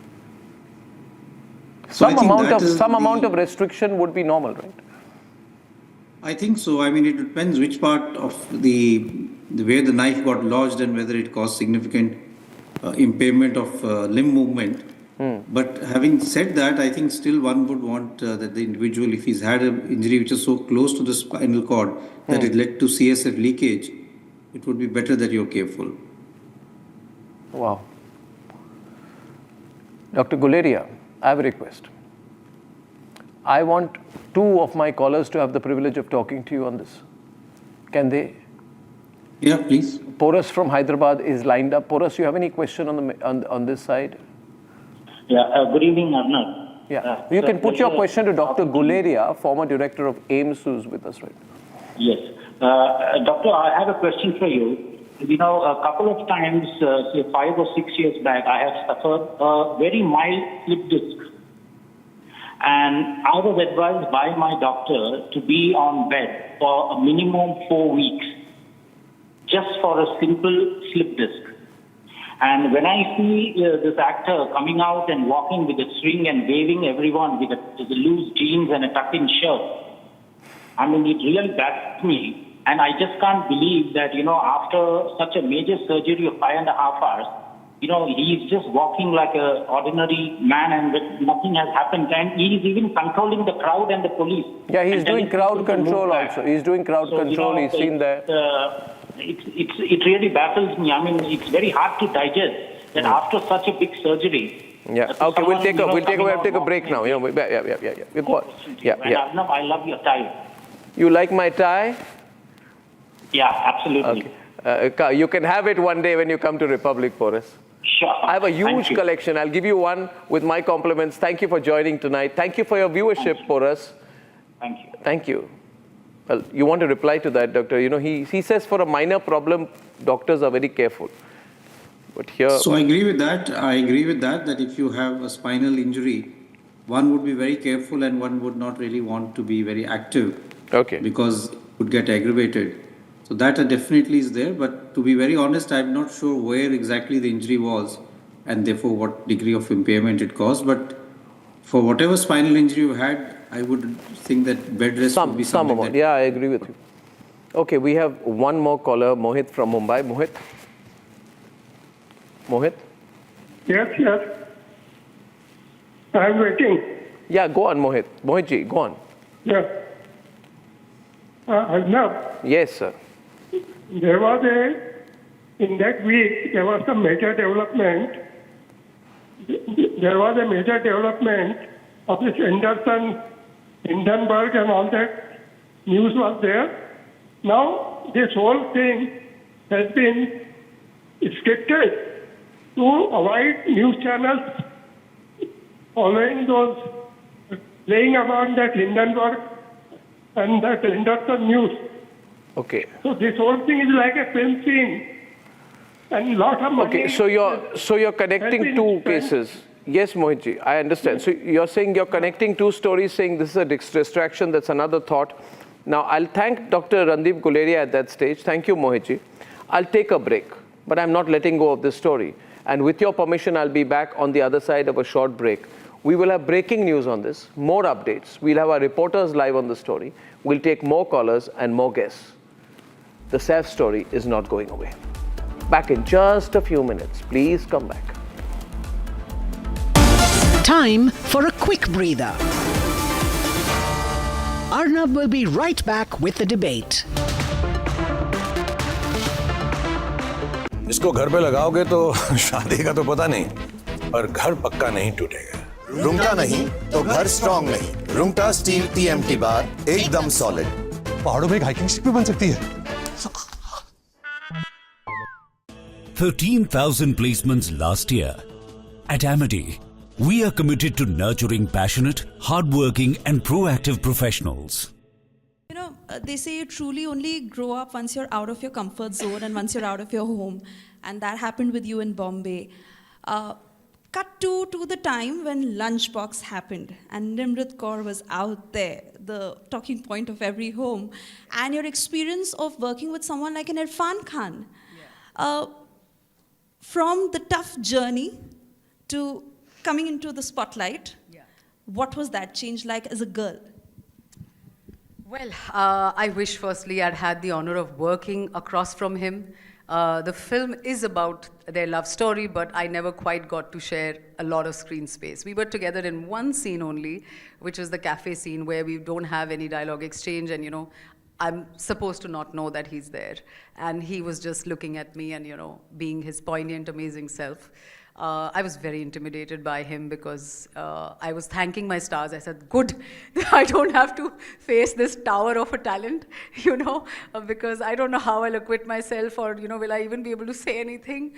E: Some amount of restriction would be normal, right?
T: I think so. I mean, it depends which part of the where the knife got lodged and whether it caused significant impairment of limb movement. But having said that, I think still one would want that the individual, if he's had an injury which is so close to the spinal cord that it led to CSF leakage, it would be better that you're careful.
E: Wow. Dr. Guleria, I have a request. I want two of my callers to have the privilege of talking to you on this. Can they?
T: Yeah, please.
E: Porus from Hyderabad is lined up. Porus, you have any question on this side?
U: Yeah, good evening, Arnab.
E: Yeah, you can put your question to Dr. Guleria, former director of AIMS, who's with us, right?
U: Yes. Doctor, I have a question for you. You know, a couple of times, say 5 or 6 years back, I have suffered a very mild slip disc. And I was advised by my doctor to be on bed for a minimum 4 weeks, just for a simple slip disc. And when I see this actor coming out and walking with a string and waving everyone with the loose jeans and a tucked-in shirt, I mean, it really baffles me. And I just can't believe that, you know, after such a major surgery of 5.5 hours, you know, he's just walking like an ordinary man and nothing has happened. And he's even controlling the crowd and the police.
E: Yeah, he's doing crowd control also. He's doing crowd control. He's seen there.
U: It really baffles me. I mean, it's very hard to digest that after such a big surgery.
E: Yeah. Okay, we'll take a break now. Yeah.
U: Arnab, I love your tie.
E: You like my tie?
U: Yeah, absolutely.
E: Okay. You can have it one day when you come to Republic, Porus.
U: Sure.
E: I have a huge collection. I'll give you one with my compliments. Thank you for joining tonight. Thank you for your viewership, Porus.
U: Thank you.
E: Thank you. Well, you want to reply to that, doctor? You know, he says for a minor problem, doctors are very careful. But here...
T: So I agree with that. That if you have a spinal injury, one would be very careful and one would not really want to be very active.
E: Okay.
T: Because it would get aggravated. So that definitely is there. But to be very honest, I'm not sure where exactly the injury was and therefore what degree of impairment it caused. But for whatever spinal injury you had, I would think that bed rest would be something.
E: Some amount. Yeah, I agree with you. Okay, we have one more caller, Mohit from Mumbai. Mohit?
V: Yes. I'm waiting.
E: Yeah, go on, Mohit. Mohitji, go on.
V: Yeah. Arnab.
E: Yes, sir.
V: In that week, there was a major development. There was a major development of this Anderson, Hindenburg and all that news was there. Now, this whole thing has been scripted to avoid news channels following those, playing about that Hindenburg and that Anderson news.
E: Okay.
V: So this whole thing is like a film scene. And lot of money.
E: Okay, so you're connecting two cases. Yes, Mohitji, I understand. So you're saying you're connecting two stories, saying this is a distraction, that's another thought. Now, I'll thank Dr. Randeep Guleria at that stage. Thank you, Mohitji. I'll take a break, but I'm not letting go of this story. And with your permission, I'll be back on the other side of a short break. We will have breaking news on this, more updates. We'll have our reporters live on the story. We'll take more callers and more guests. The Saif story is not going away. Back in just a few minutes. Please come back.
D: Time for a quick breather. Arnab will be right back with the debate.
W: इसको घर पे लगाओगे तो शादी का तो पता नहीं, पर घर पक्का नहीं टूटेगा।
X: रुंगटा नहीं तो घर स्ट्रॉन्ग नहीं। रुंगटा स्टील TMT बार एकदम सॉलिड।
W: पहाड़ों में हाइकिंग शिप भी बन सकती है।
Y: 13,000 placements last year. At Aaadmi, we are committed to nurturing passionate, hardworking and proactive professionals.
Z: You know,
F: they say you truly only grow up once you're out of your comfort zone and once you're out of your home. And that happened with you in Bombay. Cut to the time when Lunchbox happened and Nimrat Kaur was out there, the talking point of every home. And your experience of working with someone like an Irfan Khan. From the tough journey to coming into the spotlight, what was that change like as a girl?
G: Well, I wish firstly I'd had the honor of working across from him. The film is about their love story, but I never quite got to share a lot of screen space. We were together in one scene only, which is the cafe scene where we don't have any dialogue exchange, and I'm supposed to not know that he's there. And he was just looking at me and, being his poignant, amazing self. I was very intimidated by him because I was thanking my stars. I said, good, I don't have to face this tower of a talent, because I don't know how I'll acquit myself or, will I even be able to say anything?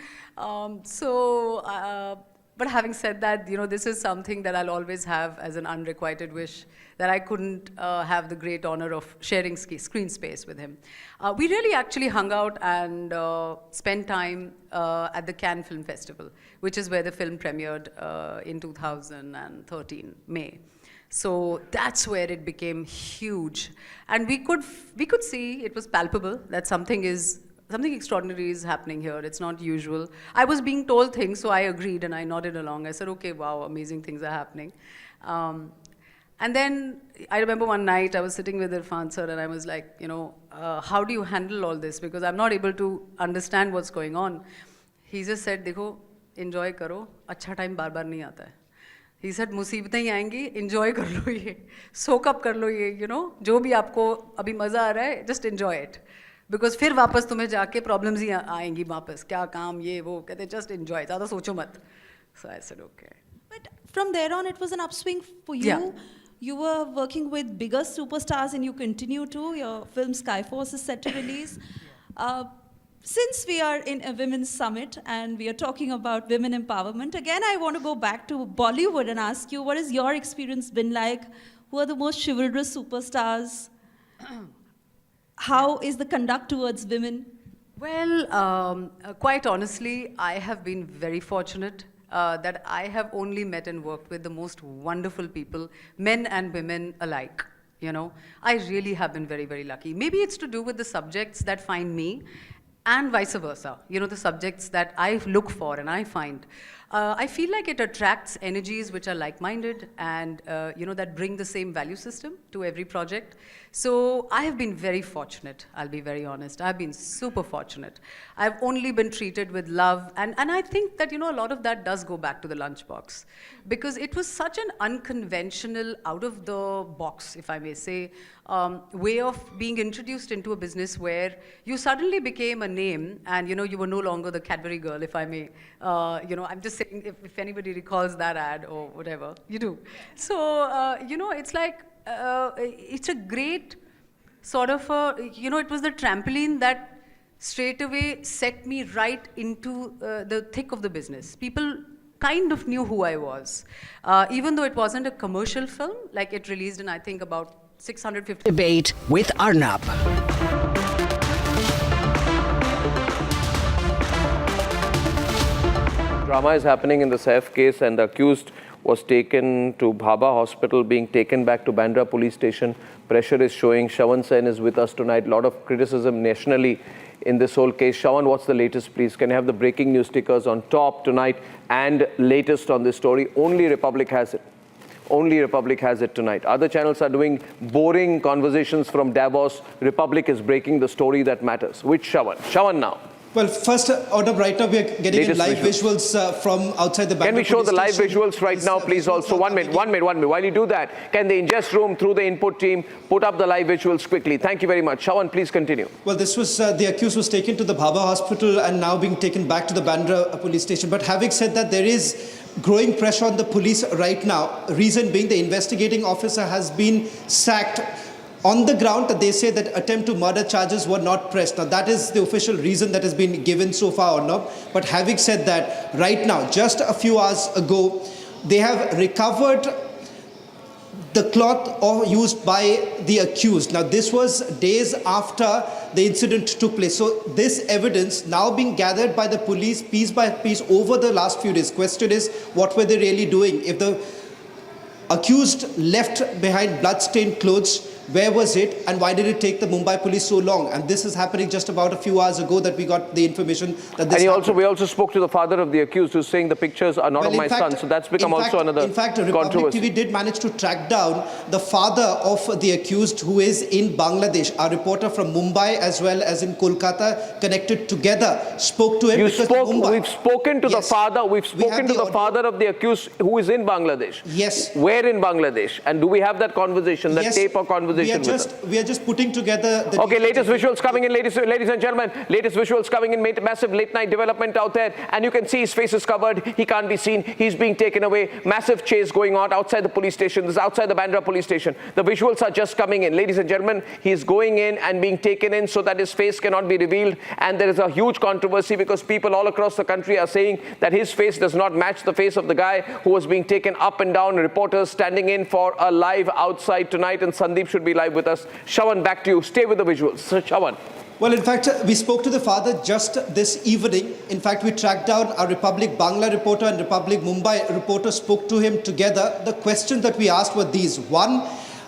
G: But having said that, this is something that I'll always have as an unrequited wish, that I couldn't have the great honor of sharing screen space with him. We really actually hung out and spent time at the Cannes Film Festival, which is where the film premiered in 2013, May. So that's where it became huge. And we could see, it was palpable, that something extraordinary is happening here. It's not usual. I was being told things, so I agreed and I nodded along. I said, okay, wow, amazing things are happening. And then I remember one night I was sitting with Irfan sir and I was like, how do you handle all this? Because I'm not able to understand what's going on. He just said, देखो, enjoy करो, अच्छा time बार-बार नहीं आता है. He said, मुसीबतें ही आएंगी, enjoy कर लो ये, soak up कर लो ये, जो भी आपको अभी मजा आ रहा है, just enjoy it. Because फिर वापस तुम्हें जाके problems ही आएंगी वापस, क्या काम ये वो, कहते just enjoy, ज़्यादा सोचो मत. So I said, okay.
F: But from there on, it was an upswing for you.
G: Yeah.
F: You were working with bigger superstars and you continue to. Your film Skyforce is set to release. Since we are in a women's summit and we are talking about women empowerment, again, I want to go back to Bollywood and ask you, what has your experience been like? Who are the most chivalrous superstars? How is the conduct towards women?
G: Well, quite honestly, I have been very fortunate that I have only met and worked with the most wonderful people, men and women alike. I really have been very, very lucky. Maybe it's to do with the subjects that find me, and vice versa. The subjects that I look for and I find. I feel like it attracts energies which are like-minded and, that bring the same value system to every project. So I have been very fortunate, I'll be very honest. I've been super fortunate. I've only been treated with love. And I think that, a lot of that does go back to the Lunchbox. Because it was such an unconventional, out-of-the-box, if I may say, way of being introduced into a business where you suddenly became a name and, you were no longer the Cadbury girl, if I may. I'm just saying, if anybody recalls that ad or whatever, you do. So, it's like, it's a great sort of, it was the trampoline that straight away set me right into the thick of the business. People kind of knew who I was. Even though it wasn't a commercial film, like it released in, I think, about 650.
D: Debate with Arnab.
E: Drama is happening in the Saif case and the accused was taken to Bhabha Hospital, being taken back to Bandra Police Station. Pressure is showing. Shravan Sen is with us tonight. A lot of criticism nationally in this whole case. Shravan, what's the latest, please? Can I have the breaking news stickers on top tonight and latest on this story? Only Republic has it. Only Republic has it tonight. Other channels are doing boring conversations from Davos. Republic is breaking the story that matters. Which Shravan? Shravan now.
H: Well, first, Arnab, right now we are getting in live visuals from outside the Bandra.
E: Can we show the live visuals right now, please? Also, one minute. While you do that, can the ingest room, through the input team, put up the live visuals quickly? Thank you very much. Shravan, please continue.
H: Well, this was, the accused was taken to the Bhabha Hospital and now being taken back to the Bandra police station. But having said that, there is growing pressure on the police right now. Reason being, the investigating officer has been sacked. On the ground, they say that attempt to murder charges were not pressed. Now, that is the official reason that has been given so far, Arnab. But having said that, right now, just a few hours ago, they have recovered the cloth used by the accused. Now, this was days after the incident took place. So this evidence now being gathered by the police piece by piece over the last few days. Question is, what were they really doing? If the accused left behind blood-stained clothes, where was it, and why did it take the Mumbai police so long? And this is happening just about a few hours ago that we got the information that this
E: And we also spoke to the father of the accused, who's saying the pictures are not of my son. So that's become also another controversy.
H: In fact, Republic TV did manage to track down the father of the accused, who is in Bangladesh. Our reporter from Mumbai as well as in Kolkata, connected together, spoke to him.
E: We've spoken to the father. We've spoken to the father of the accused, who is in Bangladesh.
H: Yes.
E: Where in Bangladesh? And do we have that conversation, that tape or conversation?
H: We are just putting together the
E: latest visuals coming in, ladies and gentlemen. Latest visuals coming in, massive late night development out there, and you can see his face is covered. He can't be seen. He's being taken away. Massive chase going on outside the police station. This is outside the Bandra police station. The visuals are just coming in, ladies and gentlemen. He's going in and being taken in so that his face cannot be revealed. And there is a huge controversy because people all across the country are saying that his face does not match the face of the guy who was being taken up and down. Reporters standing in for a live outside tonight, and Sandeep should be live with us. Shawan, back to you. Stay with the visuals. Shawan.
H: Well, in fact, we spoke to the father just this evening. In fact, we tracked down our Republic Bangla reporter and Republic Mumbai reporter, spoke to him together. The questions that we asked were these. One,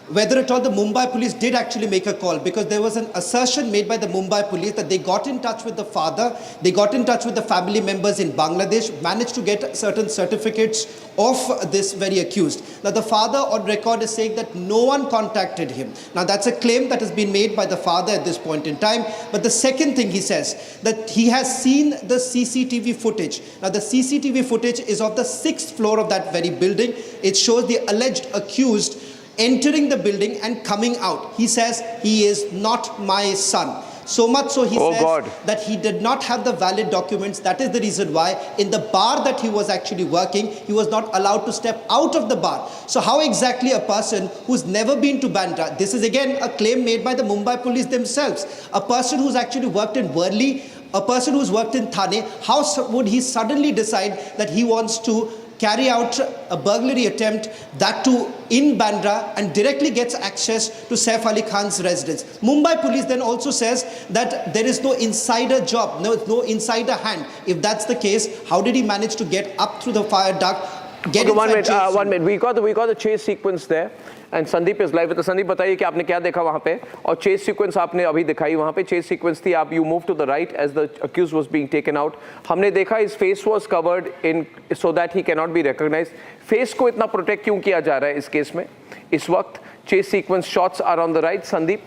H: whether at all the Mumbai police did actually make a call, because there was an assertion made by the Mumbai police that they got in touch with the father, they got in touch with the family members in Bangladesh, managed to get certain certificates of this very accused. Now, the father on record is saying that no one contacted him. Now, that's a claim that has been made by the father at this point in time. But the second thing he says, that he has seen the CCTV footage. Now, the CCTV footage is of the 6th floor of that very building. It shows the alleged accused entering the building and coming out. He says, he is not my son. So much so he says that he did not have the valid documents. That is the reason why in the bar that he was actually working, he was not allowed to step out of the bar. So how exactly a person who's never been to Bandra, this is again a claim made by the Mumbai police themselves, a person who's actually worked in Worli, a person who's worked in Thane, how would he suddenly decide that he wants to carry out a burglary attempt, that too in Bandra, and directly gets access to Saif Ali Khan's residence? Mumbai police then also says that there is no insider job, no insider hand. If that's the case, how did he manage to get up through the fire duct?
E: One minute. We got the chase sequence there. And Sandeep is live with us. Sandeep, बताइए कि आपने क्या देखा वहाँ पे, और chase sequence आपने अभी दिखाई वहाँ पे. Chase sequence थी, आप you moved to the right as the accused was being taken out. हमने देखा his face was covered in so that he cannot be recognized. Face को इतना protect क्यों किया जा रहा है इस केस में? इस वक्त chase sequence shots are on the right. Sandeep.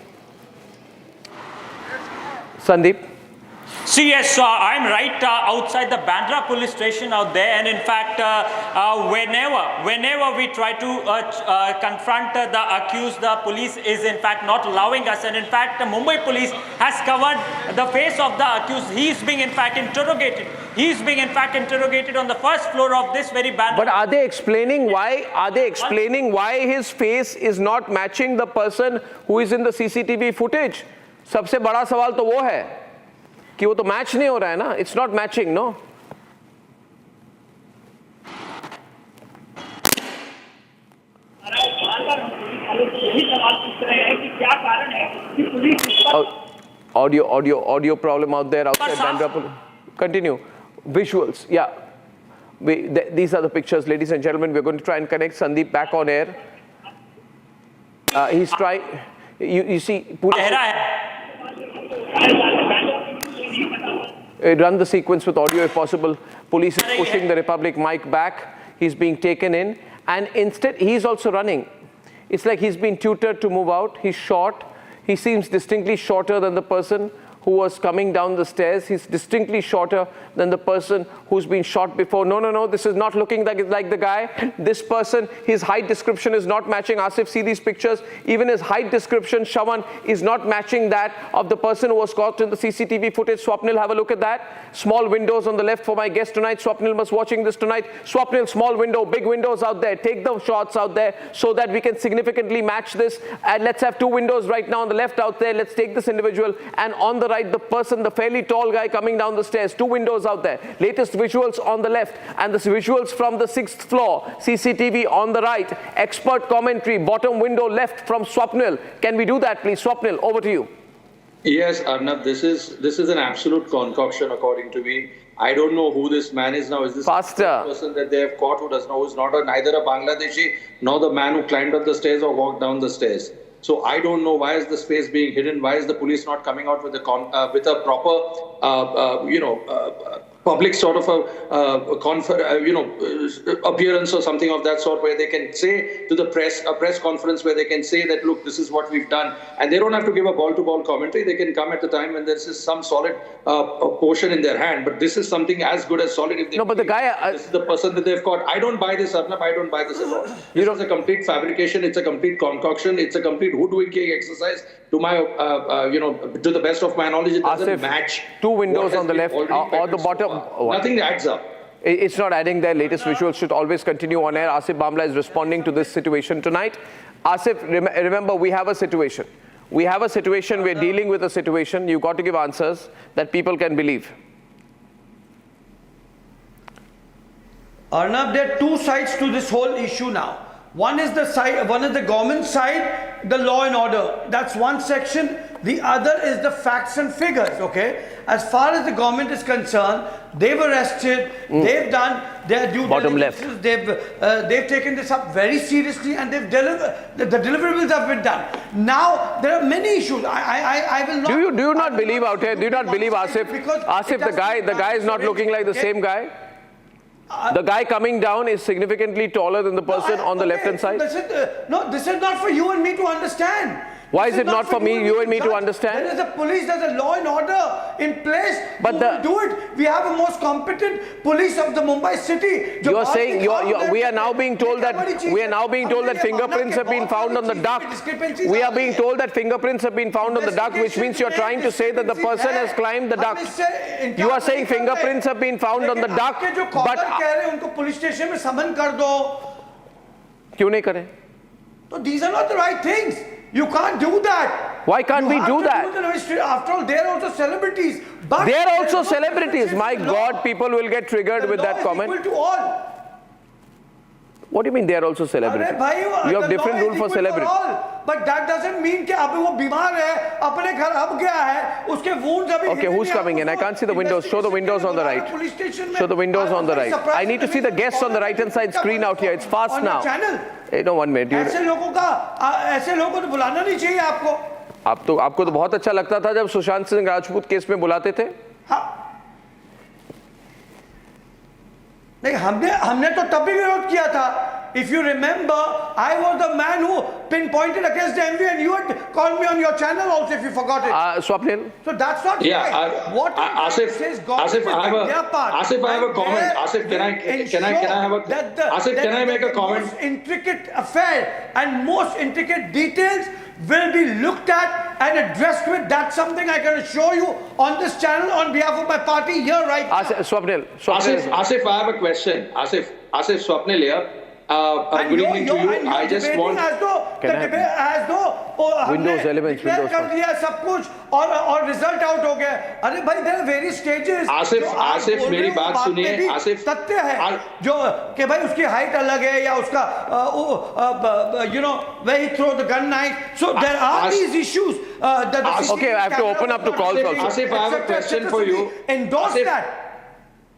I: See, yes, I'm right outside the Bandra police station out there, and in fact, whenever we try to confront the accused, the police is in fact not allowing us, and in fact, the Mumbai police has covered the face of the accused. He is being in fact interrogated. He is being in fact interrogated on the first floor of this very Bandra.
E: But are they explaining why? Are they explaining why his face is not matching the person who is in the CCTV footage? सबसे बड़ा सवाल तो वो है कि वो तो match नहीं हो रहा है ना. It's not matching, no? Audio problem out there outside Bandra. Continue. Visuals, yeah. These are the pictures, ladies and gentlemen. We're going to try and connect Sandeep back on air. He's trying. You see. Run the sequence with audio if possible. Police is pushing the Republic mic back. He's being taken in, and instead he's also running. It's like he's been tutored to move out. He's short. He seems distinctly shorter than the person who was coming down the stairs. He's distinctly shorter than the person who's been shot before. No, this is not looking like the guy. This person, his height description is not matching. Asif, see these pictures. Even his height description, Shawan, is not matching that of the person who was caught in the CCTV footage. Swapnil, have a look at that. Small windows on the left for my guest tonight. Swapnil must watching this tonight. Swapnil, small window, big windows out there. Take the shots out there so that we can significantly match this. And let's have two windows right now on the left out there. Let's take this individual, and on the right right, the person, the fairly tall guy coming down the stairs, 2 windows out there. Latest visuals on the left and the visuals from the 6th floor. CCTV on the right. Expert commentary, bottom window left from Swapnil. Can we do that, please? Swapnil, over to you.
B: Yes, Arnab, this is an absolute concoction, according to me. I don't know who this man is now. Is this the person that they have caught who's not neither a Bangladeshi nor the man who climbed up the stairs or walked down the stairs? So I don't know why is the space being hidden. Why is the police not coming out with a proper, public sort of appearance or something of that sort, where they can say to the press, a press conference where they can say that, look, this is what we've done, and they don't have to give a ball-to-ball commentary. They can come at the time when there's some solid portion in their hand. But this is something as good as solid. If they
E: but the guy,
B: this is the person that they've caught. I don't buy this, Arnab. I don't buy this at all. This is a complete fabrication. It's a complete concoction. It's a complete hoodwinking exercise. To my, to the best of my knowledge, it doesn't match.
E: 2 windows on the left or the bottom.
B: Nothing adds up.
E: It's not adding there. Latest visuals should always continue on air. Asif Bamla is responding to this situation tonight. Asif, remember, we have a situation. We're dealing with a situation. You've got to give answers that people can believe.
J: Arnab, there are 2 sides to this whole issue now. One is the government side, the law and order. That's one section. The other is the facts and figures, okay? As far as the government is concerned, they've arrested, they've done their due diligence. They've taken this up very seriously, and they've delivered. The deliverables have been done. Now, there are many issues. I will not...
E: Do you not believe out here? Do you not believe Asif? Asif, the guy is not looking like the same guy? The guy coming down is significantly taller than the person on the left-hand side?
J: This is not for you and me to understand.
E: Why is it not for you and me to understand?
J: There is a police, there's a law and order in place. But who will do it? We have the most competent police of the Mumbai city.
E: You are saying we are now being told that fingerprints have been found on the duct. We are being told that fingerprints have been found on the duct, which means you are trying to say that the person has climbed the duct. You are saying fingerprints have been found on the duct, but
J: police station में समन कर दो.
E: क्यों नहीं करें?
J: So these are not the right things. You can't do that.
E: Why can't we do that?
J: After all, they are also celebrities.
E: They are also celebrities. My God, people will get triggered with that comment.
J: Equal to all.
E: What do you mean they are also celebrities? You have different rule for celebrities.
J: But that doesn't mean कि अभी वो बीमार है, अपने घर अब गया है, उसके wounds अभी.
E: Okay, who's coming in? I can't see the windows. Show the windows on the right. Show the windows on the right. I need to see the guests on the right-hand side screen out here. It's fast now. Hey, no, 1 minute.
J: ऐसे लोगों को तो बुलाना नहीं चाहिए आपको.
E: आपको तो बहुत अच्छा लगता था जब सुशांत सिंह राजपूत केस में बुलाते थे.
J: नहीं, हमने तो तब भी विरोध किया था. If you remember, I was the man who pinpointed against the MV, and you had called me on your channel also, if you forgot it.
E: Swapnil?
J: So that's not right. What
B: Asif, I have a comment. Asif, can I make a comment?
J: Most intricate affair and most intricate details will be looked at and addressed with. That's something I can assure you on this channel on behalf of my party here right now.
B: Swapnil, I have a question. Asif, Swapnil here. Good evening to you. I just want.
E: Windows elements. Windows.
J: कर दिया सब कुछ और result out हो गया. अरे भाई, there are various stages.
B: Asif मेरी बात सुनिए. आसिफ
J: तथ्य है जो कि भाई उसकी height अलग है या उसका where he throw the gun knife. So there are these issues.
E: Okay, I have to open up to calls also.
B: Asif, I have a question for you.
J: Endorse that.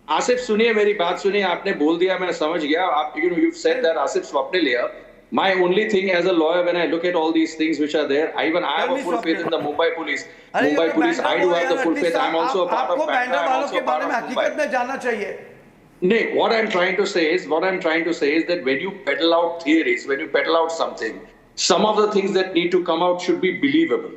B: Asif सुनिए, मेरी बात सुनिए. आपने बोल दिया, मैं समझ गया. You've said that Asif Swapnil here. My only thing as a lawyer, when I look at all these things which are there, I have a full faith in the Mumbai police. I do have the full faith. I'm also a part of Bandra. I'm also a part of Mumbai. No, what I'm trying to say is that when you peddle out theories, when you peddle out something, some of the things that need to come out should be believable.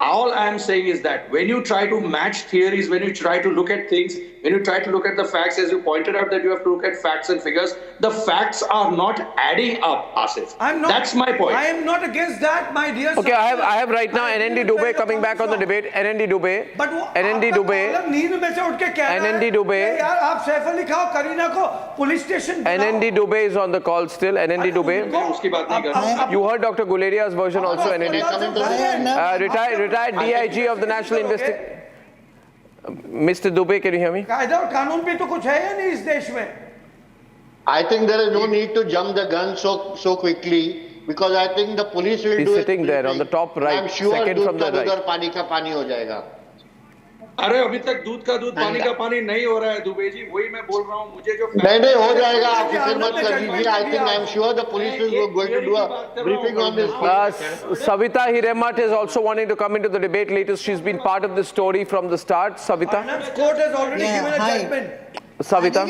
B: All I am saying is that when you try to match theories, when you try to look at things, when you try to look at the facts, as you pointed out that you have to look at facts and figures, the facts are not adding up, Asif. That's my point.
J: I am not against that, my dear.
E: Okay, I have right now NND Dubey coming back on the debate. NND Dubey. NND Dubey. NND Dubey. NND Dubey is on the call still. NND Dubey. You heard Dr. Guleria's version also. NND. retired DIG of the National Investigation. Mr. Dubey, can you hear me?
J: कायदा और कानून भी तो कुछ है या नहीं इस देश में?
L: I think there is no need to jump the gun so quickly, because I think the police will
E: He's
L: do
E: sitting there on the top right,
L: I'm sure
E: second from the
L: दूध
E: right.
L: और पानी का पानी हो जाएगा.
B: अरे अभी तक दूध का दूध पानी का पानी नहीं हो रहा है दुबे जी, वही मैं बोल रहा हूँ. मुझे जो
L: नहीं हो जाएगा, आप फिक्र मत करिए. I think I'm sure the police is going to do a briefing on this.
E: Savita Hiremat is also wanting to come into the debate latest. She's been part of this story from the start. Savita?
J: Court has already given a judgment.
E: Savita?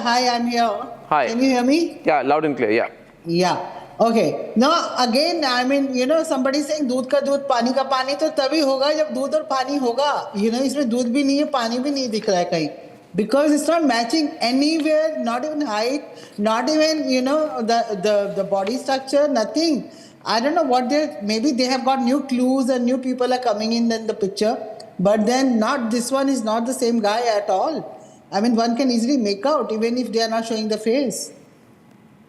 C: Hi, I'm here.
E: Hi.
C: Can you hear me?
E: Yeah, loud and clear, yeah.
C: Yeah. Okay. Now, again, I mean, somebody saying दूध का दूध, पानी का पानी, तो तभी होगा जब दूध और पानी होगा. इसमें दूध भी नहीं है, पानी भी नहीं दिख रहा है कहीं. Because it's not matching anywhere, not even height, not even, the body structure, nothing. I don't know maybe they have got new clues and new people are coming in the picture. But then this one is not the same guy at all. I mean, one can easily make out even if they are not showing the face.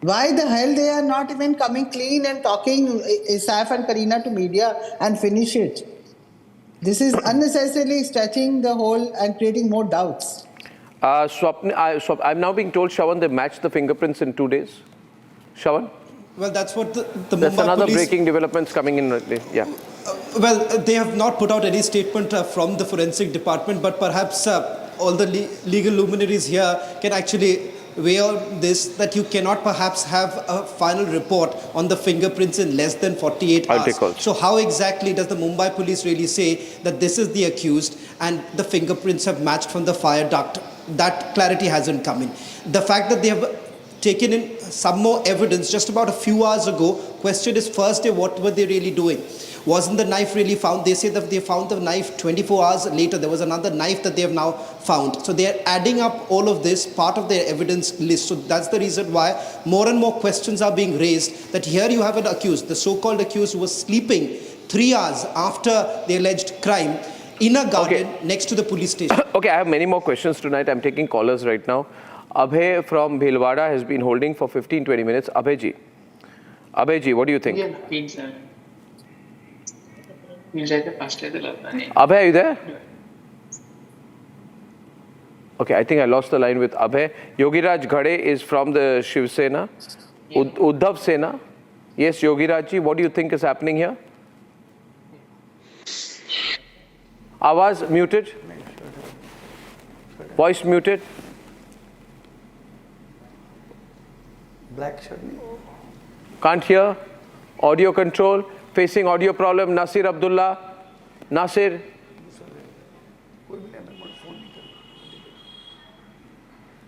C: Why the hell they are not even coming clean and talking Saif and Kareena to media and finish it? This is unnecessarily stretching the whole and creating more doubts.
E: I'm now being told, Shravan, they matched the fingerprints in 2 days. Shravan?
H: Well, that's what the
E: That's
H: Mumbai
E: another
H: police...
E: breaking developments coming in. Yeah.
H: Well, they have not put out any statement from the forensic department, but perhaps all the legal luminaries here can actually weigh on this, that you cannot perhaps have a final report on the fingerprints in less than 48
E: I'll
H: hours.
E: take calls.
H: So how exactly does the Mumbai police really say that this is the accused and the fingerprints have matched from the fire duct? That clarity hasn't come in. The fact that they have taken in some more evidence just about a few hours ago, question is first day, what were they really doing? Wasn't the knife really found? They say that they found the knife 24 hours later. There was another knife that they have now found. So they are adding up all of this, part of their evidence list. So that's the reason why more and more questions are being raised, that here you have an accused, the so-called accused who was sleeping 3 hours after the alleged crime in a garden next to the police station.
E: Okay, I have many more questions tonight. I'm taking callers right now. Abhay from Bhilwara has been holding for 15-20 minutes. Abhay ji, what do you think? Abhay, are you there? Okay, I think I lost the line with Abhay. Yogiraj Ghade is from the Shiv Sena. Uddhav Sena. Yes, Yogiraj ji, what do you think is happening here? Awaz muted. Voice muted.
J: Black shirt.
E: Can't hear. Audio control. Facing audio problem. Nasir Abdullah. Nasir.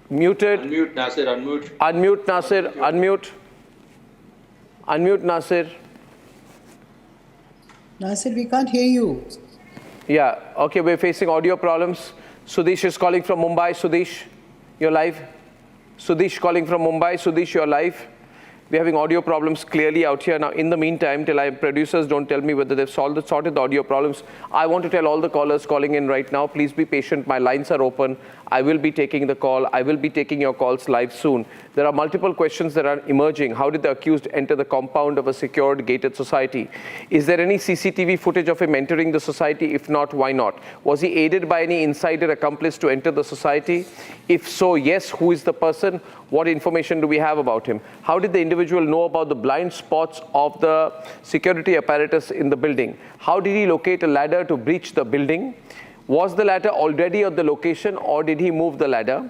E: Muted.
B: Unmute Nasir, unmute.
E: Unmute Nasir. Unmute. Unmute Nasir.
C: Nasir, we can't hear you.
E: Yeah, okay, we're facing audio problems. Sudesh is calling from Mumbai. Sudesh, you're live. Sudesh calling from Mumbai. Sudesh, you're live. We're having audio problems clearly out here. Now, in the meantime, till producers don't tell me whether they've sorted the audio problems, I want to tell all the callers calling in right now, please be patient. My lines are open. I will be taking the call. I will be taking your calls live soon. There are multiple questions that are emerging. How did the accused enter the compound of a secured, gated society? Is there any CCTV footage of him entering the society? If not, why not? Was he aided by any insider accomplice to enter the society? If so, yes, who is the person? What information do we have about him? How did the individual know about the blind spots of the security apparatus in the building? How did he locate a ladder to breach the building? Was the ladder already at the location, or did he move the ladder?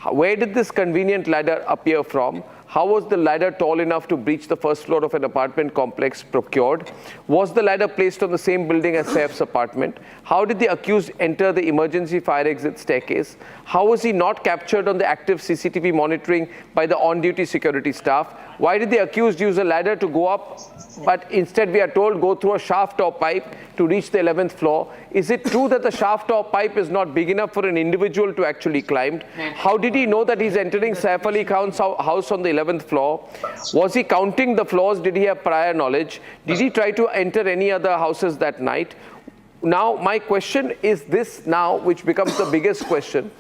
E: Where did this convenient ladder appear from? How was the ladder tall enough to breach the first floor of an apartment complex procured? Was the ladder placed on the same building as Saif's apartment? How did the accused enter the emergency fire exit staircase? How was he not captured on the active CCTV monitoring by the on-duty security staff? Why did the accused use a ladder to go up, but instead we are told go through a shaft or pipe to reach the 11th floor? Is it true that the shaft or pipe is not big enough for an individual to actually climb? How did he know that he's entering Saif Ali Khan's house on the 11th floor? Was he counting the floors? Did he have prior knowledge? Did he try to enter any other houses that night? Now, my question is this now, which becomes the biggest question.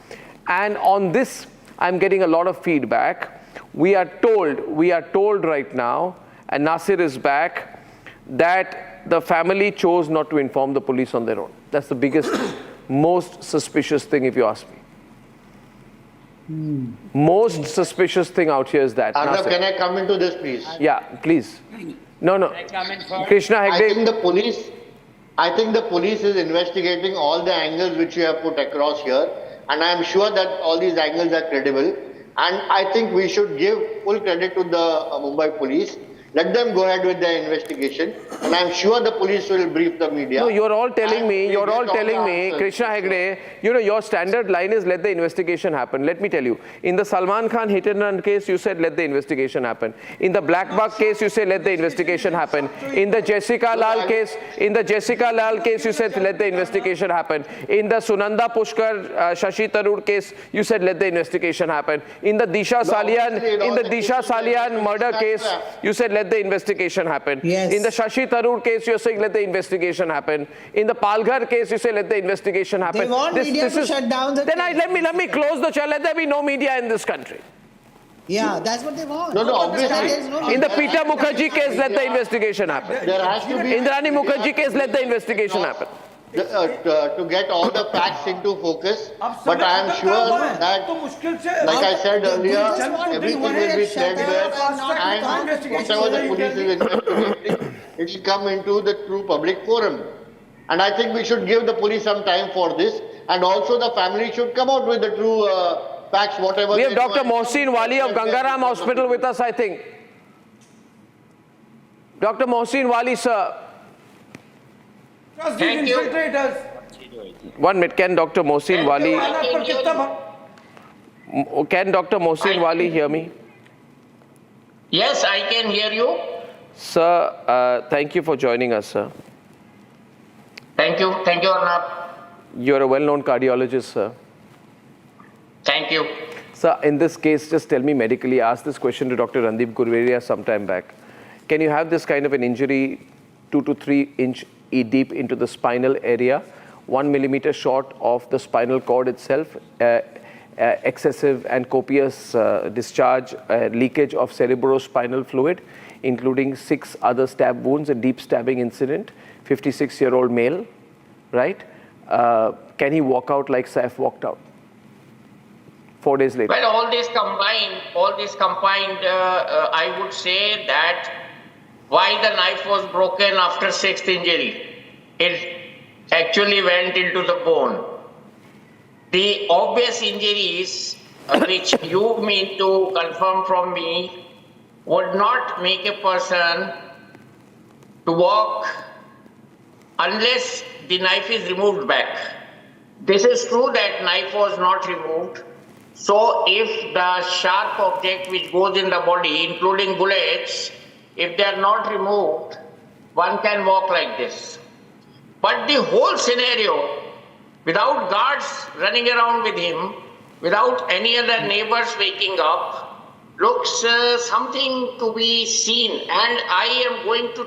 E: And on this, I'm getting a lot of feedback. We are told right now, and Nasir is back, that the family chose not to inform the police on their own. That's the biggest, most suspicious thing, if you ask me. Most suspicious thing out here is that.
L: Arnab, can I come into this, please?
E: Yeah, please. No. Krishna Hegde.
L: I think the police is investigating all the angles which you have put across here, and I am sure that all these angles are credible. And I think we should give full credit to the Mumbai police. Let them go ahead with their investigation, and I'm sure the police will brief the media.
E: No, you're all telling me, Krishna Hegde, your standard line is let the investigation happen. Let me tell you, in the Salman Khan hit and run case, you said let the investigation happen. In the Black Buck case, you say let the investigation happen. In the Jessica Lal case, you said let the investigation happen. In the Sunanda Pushkar, Shashi Tharoor case, you said let the investigation happen. In the Disha Salian murder case, you said let the investigation happen.
C: Yes.
E: In the Shashi Tharoor case, you're saying let the investigation happen. In the Palghar case, you say let the investigation happen.
C: They want media to shut down the
E: Then let me close the channel. Let there be no media in this country.
C: Yeah, that's what they want.
L: No, obviously.
E: In the Peter Mukherjee case, let the investigation happen.
L: There has to be.
E: In the Rani Mukherjee case, let the investigation happen.
L: To get all the facts into focus, but I am sure that, like I said earlier, everything will be said there, and whatever the police is investigating, it will come into the true public forum. And I think we should give the police some time for this, and also the family should come out with the true facts, whatever.
E: We have Dr. Mohsin Wali of Gangaram Hospital with us, I think. Dr. Mohsin Wali, sir.
J: Thank you.
E: 1 minute, can Dr. Mohsin Wali... Can Dr. Mohsin Wali hear me?
M: Yes, I can hear you.
E: Sir, thank you for joining us, sir.
M: Thank you, Arnab.
E: You're a well-known cardiologist, sir.
M: Thank you.
E: Sir, in this case, just tell me medically, I asked this question to Dr. Randeep Gurveria some time back. Can you have this kind of an injury 2 to 3 inch deep into the spinal area, 1 millimeter short of the spinal cord itself, excessive and copious discharge, leakage of cerebrospinal fluid, including 6 other stab wounds, a deep stabbing incident, 56-year-old male, right? Can he walk out like Saif walked out 4 days later?
M: Well, all this combined, I would say that why the knife was broken after 6th injury. It actually went into the bone. The obvious injuries which you mean to confirm from me would not make a person to walk unless the knife is removed back. This is true that knife was not removed. So if the sharp object which goes in the body, including bullets, if they are not removed, one can walk like this. But the whole scenario, without guards running around with him, without any other neighbors waking up, looks something to be seen. And I am going to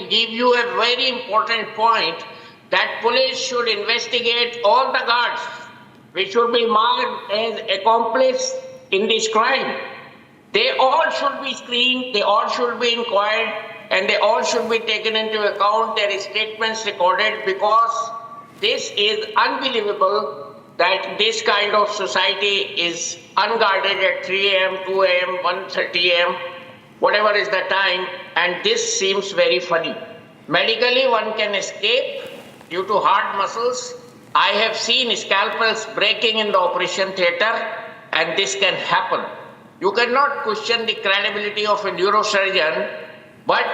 M: give you a very important point, that police should investigate all the guards, which should be marked as accomplices in this crime. They all should be screened, they all should be inquired, and they all should be taken into account, their statements recorded, because this is unbelievable that this kind of society is unguarded at 3 a.m., 2 a.m., 1:30 a.m., whatever is the time, and this seems very funny. Medically, one can escape due to hard muscles. I have seen scalpels breaking in the operation theatre, and this can happen. You cannot question the credibility of a neurosurgeon, but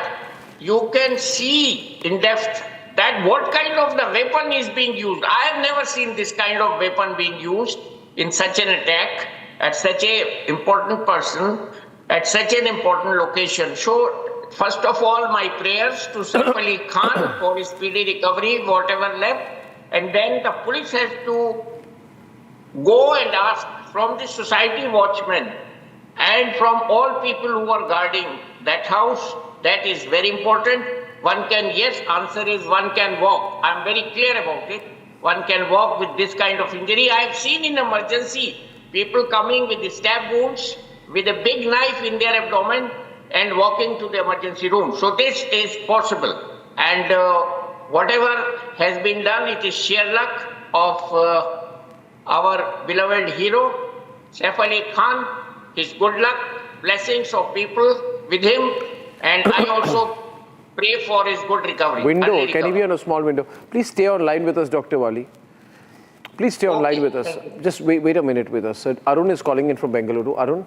M: you can see in depth that what kind of the weapon is being used. I have never seen this kind of weapon being used in such an attack at such an important person, at such an important location. So, first of all, my prayers to Saif Ali Khan for his speedy recovery, whatever left, and then the police has to go and ask from the society watchmen and from all people who are guarding that house. That is very important. One can, yes, answer is one can walk. I am very clear about it. One can walk with this kind of injury. I have seen in emergency people coming with the stab wounds, with a big knife in their abdomen and walking to the emergency room. So this is possible. And whatever has been done, it is sheer luck of our beloved hero, Saif Ali Khan, his good luck, blessings of people with him, and I also pray for his good recovery.
E: Window, can you be on a small window? Please stay online with us, Dr. Wali. Please stay online with us. Just wait a minute with us. Arun is calling in from Bengaluru. Arun?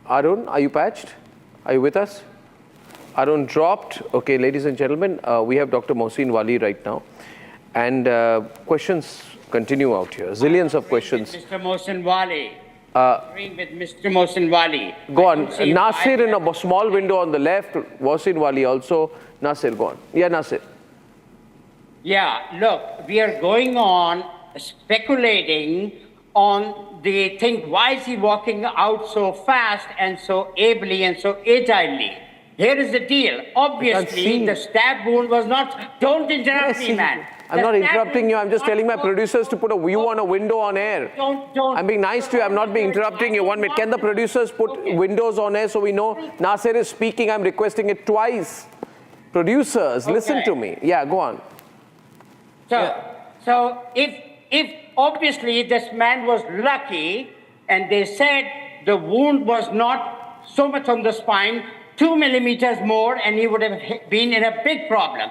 E: Arun, are you patched? Are you with us? Arun dropped. Okay, ladies and gentlemen, we have Dr. Mohsin Wali right now. And questions continue out here. Zillions of questions.
N: Mr. Mohsin Wali. Agreeing with Mr. Mohsin Wali.
E: Go on. Nasir in a small window on the left. Mohsin Wali also. Nasir, go on. Yeah, Nasir.
N: Yeah, look, we are going on speculating on the thing. Why is he walking out so fast and so ably and so agilely? Here is the deal. Obviously, the stab wound was not... Don't interrupt me, man.
E: I'm not interrupting you. I'm just telling my producers to put a view on a window on air. I'm being nice to you. I'm not being interrupting you. 1 minute. Can the producers put windows on air so we know Nasir is speaking? I'm requesting it twice. Producers, listen to me. Yeah, go on.
N: So if obviously this man was lucky and they said the wound was not so much on the spine, 2 millimeters more, and he would have been in a big problem.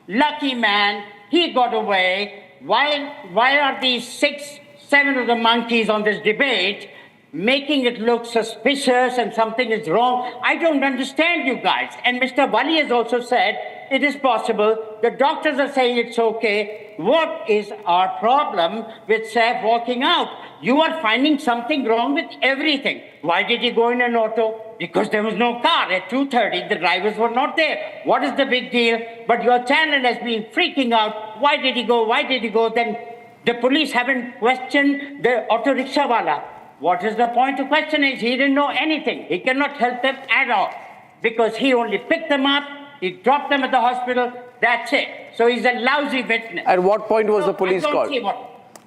N: Lucky man, he got away. Why are these 6, 7 of the monkeys on this debate making it look suspicious and something is wrong? I don't understand you guys. And Mr. Wali has also said it is possible. The doctors are saying it's okay. What is our problem with Saif walking out? You are finding something wrong with everything. Why did he go in an auto? Because there was no car. At 2:30, the drivers were not there. What is the big deal? But your channel has been freaking out. Why did he go? Why did he go? Then the police haven't questioned the auto rickshaw wala. What is the point of questioning? He didn't know anything. He cannot help them at all because he only picked them up. He dropped them at the hospital. That's it. So he's a lousy witness.
E: At what point was the police called?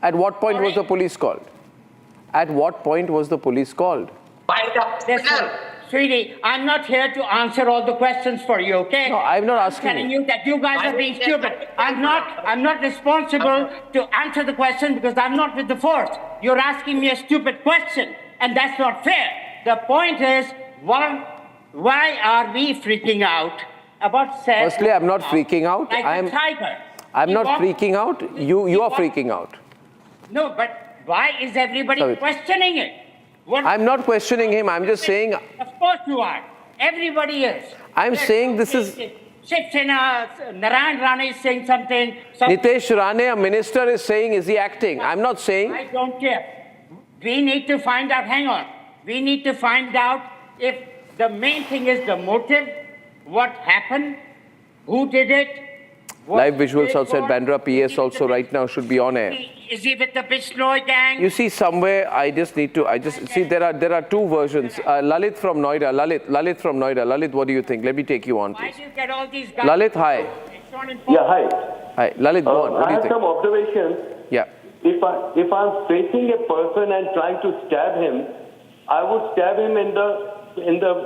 E: At what point was the police called? At what point was the police called?
N: Listen, sweetie, I'm not here to answer all the questions for you, okay?
E: No, I'm not asking
N: I'm telling you that you guys are being stupid. I'm not responsible to answer the question because I'm not with the force. You're asking me a stupid question, and that's not fair. The point is, why are we freaking out about Saif?
E: Firstly, I'm not freaking out.
N: Like a tiger.
E: I'm not freaking out. You are freaking out.
N: No, but why is everybody questioning it?
E: I'm not questioning him. I'm just saying.
N: Of course you are. Everybody is.
E: I'm saying this is.
N: Shiv Sena, Narayan Rane is saying something.
E: Nitesh Rane, a minister, is saying, is he acting? I'm not saying.
N: I don't care. We need to find out, hang on. We need to find out if the main thing is the motive, what happened, who did it.
E: Live visuals outside Bandra PS also right now should be on air.
N: Is he with the Bishnoi gang?
E: You see, somewhere see there are two versions. Lalit from Noida. Lalit from Noida. Lalit, what do you think? Let me take you on, please.
N: Why do you get all these guys?
E: Lalit, hi.
O: Yeah, hi.
E: Hi, Lalit, go on. What do you
O: I have
E: think?
O: some observations.
E: Yeah.
O: If I'm facing a person and trying to stab him, I would stab him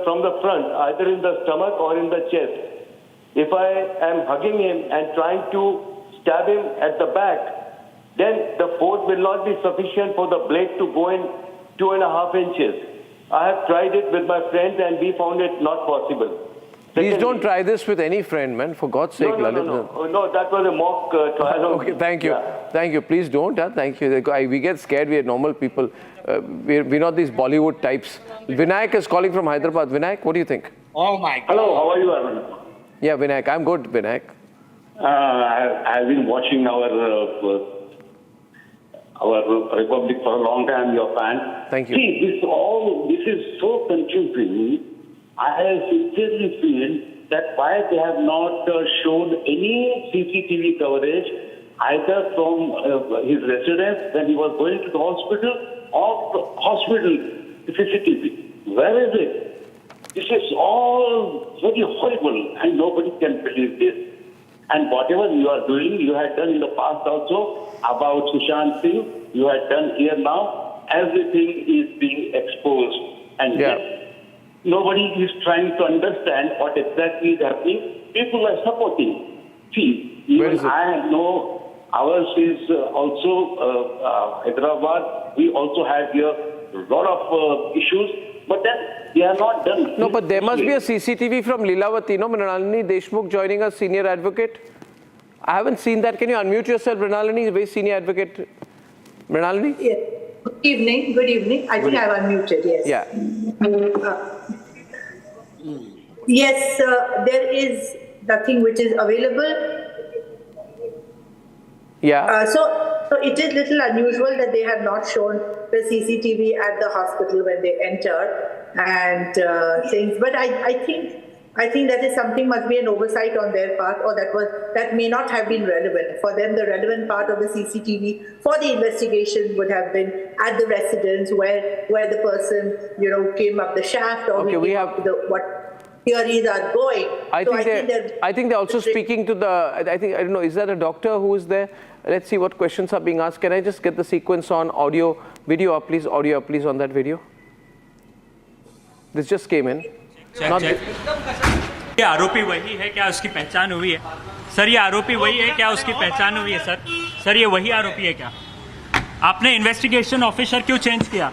O: from the front, either in the stomach or in the chest. If I am hugging him and trying to stab him at the back, then the force will not be sufficient for the blade to go in 2.5 inches. I have tried it with my friends and we found it not possible.
E: Please don't try this with any friend, man. For God's sake, Lalit.
O: No, that was a mock trial.
E: Okay, thank you. Yeah. Thank you. Please don't. Thank you. We get scared. We are normal people. We're not these Bollywood types. Vinayak is calling from Hyderabad. Vinayak, what do you think?
N: Oh my God.
P: Hello, how are you, Arnab?
E: Yeah, Vinayak. I'm good, Vinayak.
P: I've been watching our Republic for a long time, your fan.
E: Thank you.
P: See, this is so confusing. I sincerely feel that why they have not shown any CCTV coverage either from his residence when he was going to the hospital or the hospital CCTV. Where is it? This is all very horrible and nobody can believe this. And whatever you are doing, you had done in the past also about Sushant Singh, you had done here now, everything is being exposed. And yes, Nobody is trying to understand what exactly is happening. People are supporting. See, even I know ours is also Hyderabad. We also have here a lot of issues, but then they are not done.
E: No, but there must be a CCTV from Lilavati, no? Mrinalini Deshmukh joining us, senior advocate. I haven't seen that. Can you unmute yourself, Mrinalini, very senior advocate? Mrinalini?
A: Yes. Good evening. Good evening. I think I have unmuted, yes.
E: Yeah.
A: Yes, there is nothing which is available.
E: Yeah.
A: So it is little unusual that they have not shown the CCTV at the hospital when they entered and things. But I think that is something must be an oversight on their part, or that may not have been relevant for them. The relevant part of the CCTV for the investigation would have been at the residence where the person came up the shaft, or
E: okay, we have
A: what theories are going.
E: I think they're also speaking to the. I don't know. Is that a doctor who is there? Let's see what questions are being asked. Can I just get the sequence on audio, video up, please? Audio up, please, on that video. This just came in.
I: ये आरोपी वही है क्या, उसकी पहचान हुई है? Sir ये आरोपी वही है क्या, उसकी पहचान हुई है? सर ये वही आरोपी है क्या? आपने इन्वेस्टिगेशन ऑफिसर क्यों चेंज किया?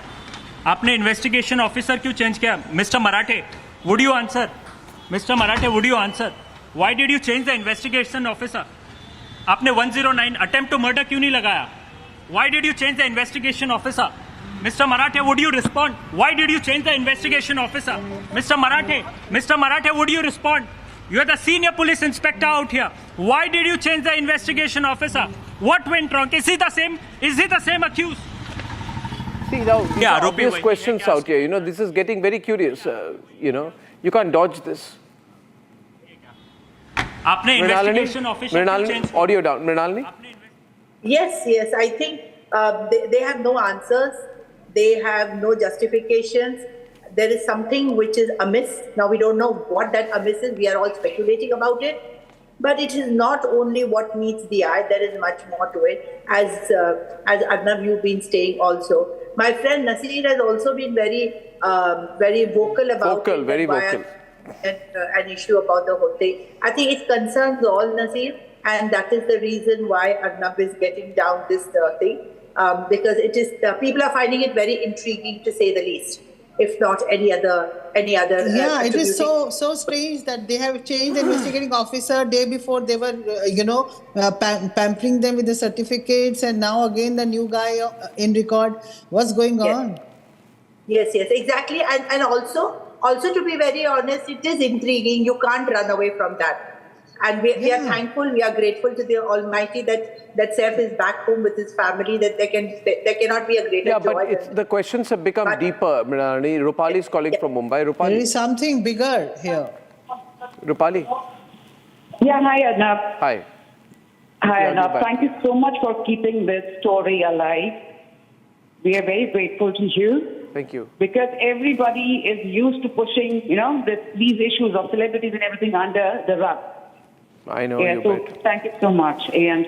I: आपने इन्वेस्टिगेशन ऑफिसर क्यों चेंज किया? Mister Marathe, would you answer? Mister Marathe, would you answer? Why did you change the investigation officer? आपने 109 अटेम्प्ट टू मर्डर क्यों नहीं लगाया? Why did you change the investigation officer? Mr. Marathe, would you respond? Why did you change the investigation officer? Mr. Marathe, would you respond? You are the senior police inspector out here. Why did you change the investigation officer? What went wrong? Is he the same? Is he the same accused?
E: See, now, these are obvious questions out here. This is getting very curious. You can't dodge this.
I: आपने investigation officer
E: Mrinalini, audio down. Mrinalini?
A: Yes. I think they have no answers. They have no justifications. There is something which is amiss. Now we don't know what that amiss is. We are all speculating about it. But it is not only what meets the eye. There is much more to it. As Arnab, you've been saying also. My friend Nasir has also been very vocal about it.
E: Very vocal.
A: An issue about the whole thing. I think it concerns all, Nasir. And that is the reason why Arnab is getting down this thing. Because it is people are finding it very intriguing, to say the least, if not any other.
C: Yeah, it is so strange that they have changed the investigating officer day before. They were pampering them with the certificates, and now again the new guy in record. What's going on?
A: Yes, exactly, and also to be very honest, it is intriguing. You can't run away from that. And we are thankful, we are grateful to the Almighty that Saif is back home with his family, that there cannot be a greater joy.
E: Yeah, but the questions have become deeper. Rupali is calling from Mumbai. Rupali.
C: There is something bigger here.
E: Rupali.
K: Yeah, hi Arnab.
E: Hi.
K: Hi Arnab. Thank you so much for keeping this story alive. We are very grateful to you.
E: Thank you.
K: Because everybody is used to pushing, these issues of celebrities and everything under the rug.
E: I know
K: you bet. Thank you so much. And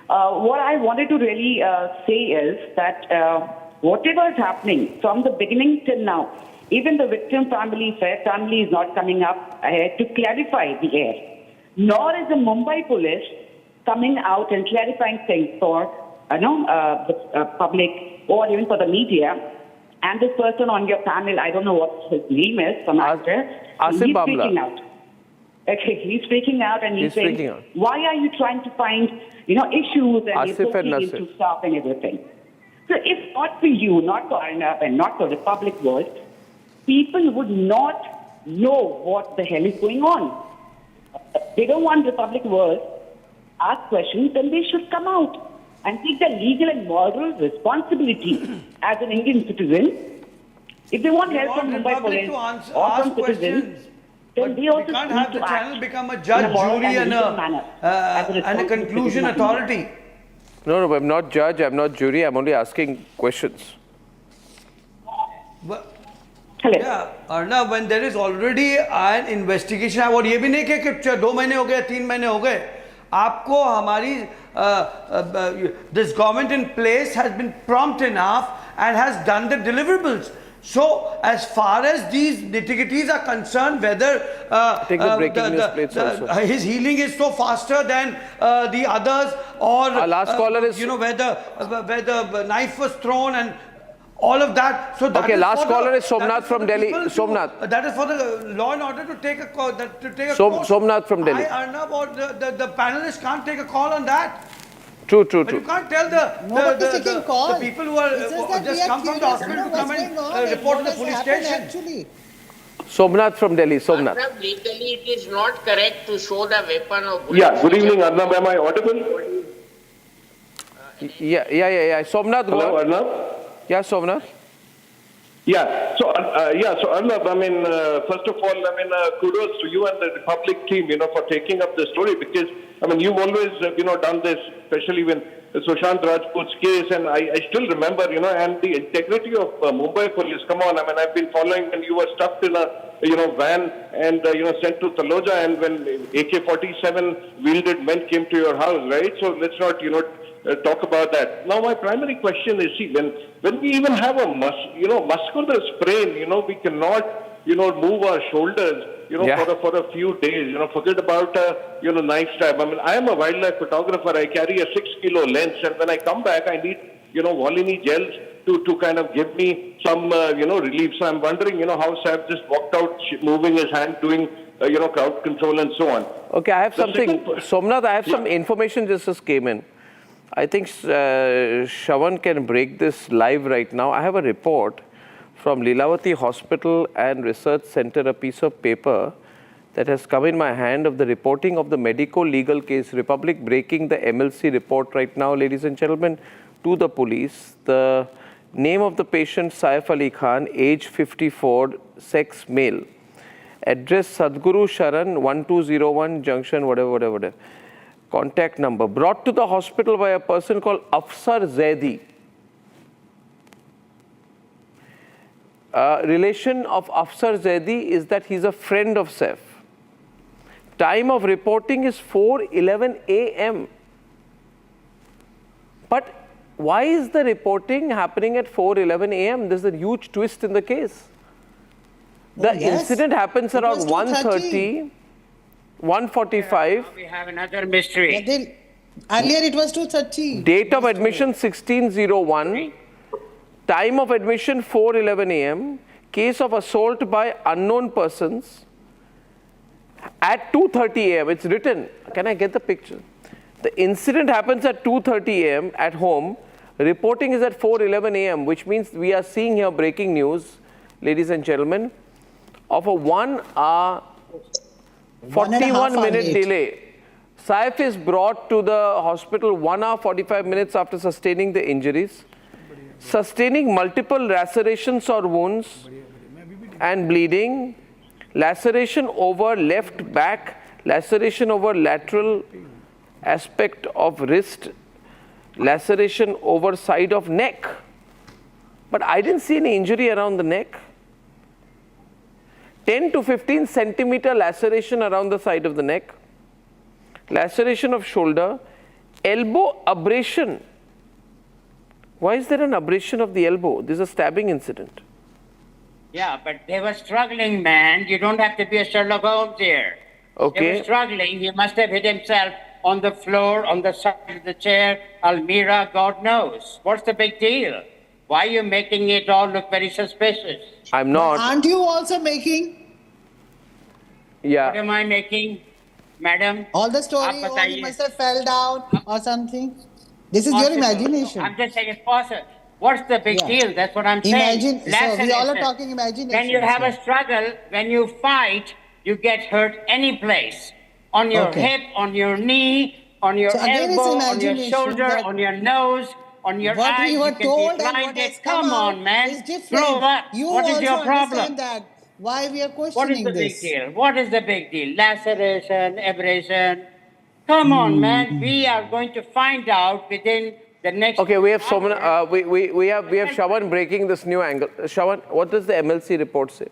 K: what I wanted to really say is that whatever is happening from the beginning till now, even the victim family is not coming up to clarify the air. Nor is the Mumbai police coming out and clarifying things for the public or even for the media. And this person on your panel, I don't know what his name is, some actor, he's speaking out. Okay, he's speaking out and he's saying, why are you trying to find, issues and you're poking into stuff and everything? So if not for you, not for Arnab and not for the public world, people would not know what the hell is going on. They don't want the public world to ask questions, then they should come out and take the legal and moral responsibility as an Indian citizen. If they want help from Mumbai police or from citizens,
J: but we can't have the channel become a judge, jury and a conclusion authority.
E: No, I'm not judge, I'm not jury, I'm only asking questions.
J: Yeah, Arnab, when there is already an investigation, और ये भी नहीं कि 2 महीने हो गए 3 महीने हो गए, आपको हमारी this government in place has been prompt enough and has done the deliverables. So, as far as these nitty-gritties are concerned, whether
E: Take the breaking news plates also.
J: his healing is so faster than the others, or
E: Our last caller is...
J: where the knife was thrown and all of that. So that
E: Okay,
J: is
E: last
J: for the-
E: caller is
J: that
E: Somnath
J: for
E: from
J: the
E: Delhi.
J: people to-
E: Somnath.
J: That is for the law and order to take a call. Course.
E: Somnath from Delhi.
J: I, Arnab, or the panelists can't take a call on that.
E: True.
J: But you can't tell the people who are just come from the hospital to come and report to the police station.
C: Actually.
E: Somnath from Delhi. Somnath.
M: Arnab, legally it is not correct to show the weapon or bullet.
Q: Yeah, good evening, Arnab. Am I audible?
E: Yeah. Somnath, go
Q: Hello,
E: on.
Q: Arnab?
E: Yeah, Somnath.
Q: Yeah, so Arnab, I mean, first of all, I mean, kudos to you and the Republic team, for taking up the story, because, I mean, you've always, done this, especially when Sushant Rajput's case, and I still remember, and the integrity of Mumbai police. Come on, I mean, I've been following when you were stuffed in a, van and, sent to Taloja, and when AK-47 wielded men came to your house, right? So let's not, talk about that. Now, my primary question is, see, when we even have a muscular sprain, we cannot, move our shoulders, for a few days, forget about knife stab. I mean, I am a wildlife photographer. I carry a 6-kilo lens, and when I come back, I need, Volini gels to kind of give me some, relief. So I'm wondering, how Saif just walked out, moving his hand, doing, crowd control and so on.
E: Okay, I have something. Somnath, I have some information just came in. I think Shravan can break this live right now. I have a report from Lilavati Hospital and Research Center, a piece of paper that has come in my hand of the reporting of the medico-legal case. Republic breaking the MLC report right now, ladies and gentlemen, to the police. The name of the patient, Saif Ali Khan, age 54, sex male. Address Sadhguru Sharan, 1201 Junction, whatever. Contact number. Brought to the hospital by a person called Afsar Zaidi. Relation of Afsar Zaidi is that he's a friend of Saif. Time of reporting is 4:11 a.m. But why is the reporting happening at 4:11 a.m.? There's a huge twist in the case. The incident happens around 1:30. 1:45.
N: We have another mystery.
C: Earlier it was 2:30.
E: Date of admission 1601. Time of admission 4:11 a.m. Case of assault by unknown persons at 2:30 a.m. It's written. Can I get the picture? The incident happens at 2:30 a.m. at home. Reporting is at 4:11 a.m., which means we are seeing here breaking news, ladies and gentlemen, of a 1 hour 41-minute delay. Saif is brought to the hospital 1 hour 45 minutes after sustaining the injuries, sustaining multiple lacerations or wounds and bleeding, laceration over left back, laceration over lateral aspect of wrist, laceration over side of neck. But I didn't see any injury around the neck. 10 to 15 centimeter laceration around the side of the neck, laceration of shoulder, elbow abrasion. Why is there an abrasion of the elbow? This is a stabbing incident.
N: Yeah, but they were struggling, man. You don't have to be a Sherlock Holmes here.
E: Okay.
N: They were struggling. He must have hit himself on the floor, on the side of the chair, Almira, God knows. What's the big deal? Why are you making it all look very suspicious?
E: I'm not.
C: Aren't you also making?
E: Yeah.
N: What am I making, madam?
C: All the story, oh, he must have fell down or something. This is your imagination.
N: I'm just saying it's possible. What's the big deal? That's what I'm saying.
C: So we all are talking imagination.
N: When you have a struggle, when you fight, you get hurt any place. On your hip, on your knee, on your elbow, on your shoulder, on your nose, on your
C: what
N: eyes.
C: we were
N: You can
C: told
N: be
C: and what
N: blinded.
C: has come
N: on, man.
C: is different.
N: Blow up.
C: You
N: What is
C: also
N: your problem?
C: understand that. Why we are
N: What is
C: questioning
N: the
C: this?
N: big deal? What is the big deal? Laceration, abrasion. Come on, man. We are going to find out within the next.
E: Okay, we have Somnath, we have Shravan breaking this new angle. Shravan, what does the MLC report say?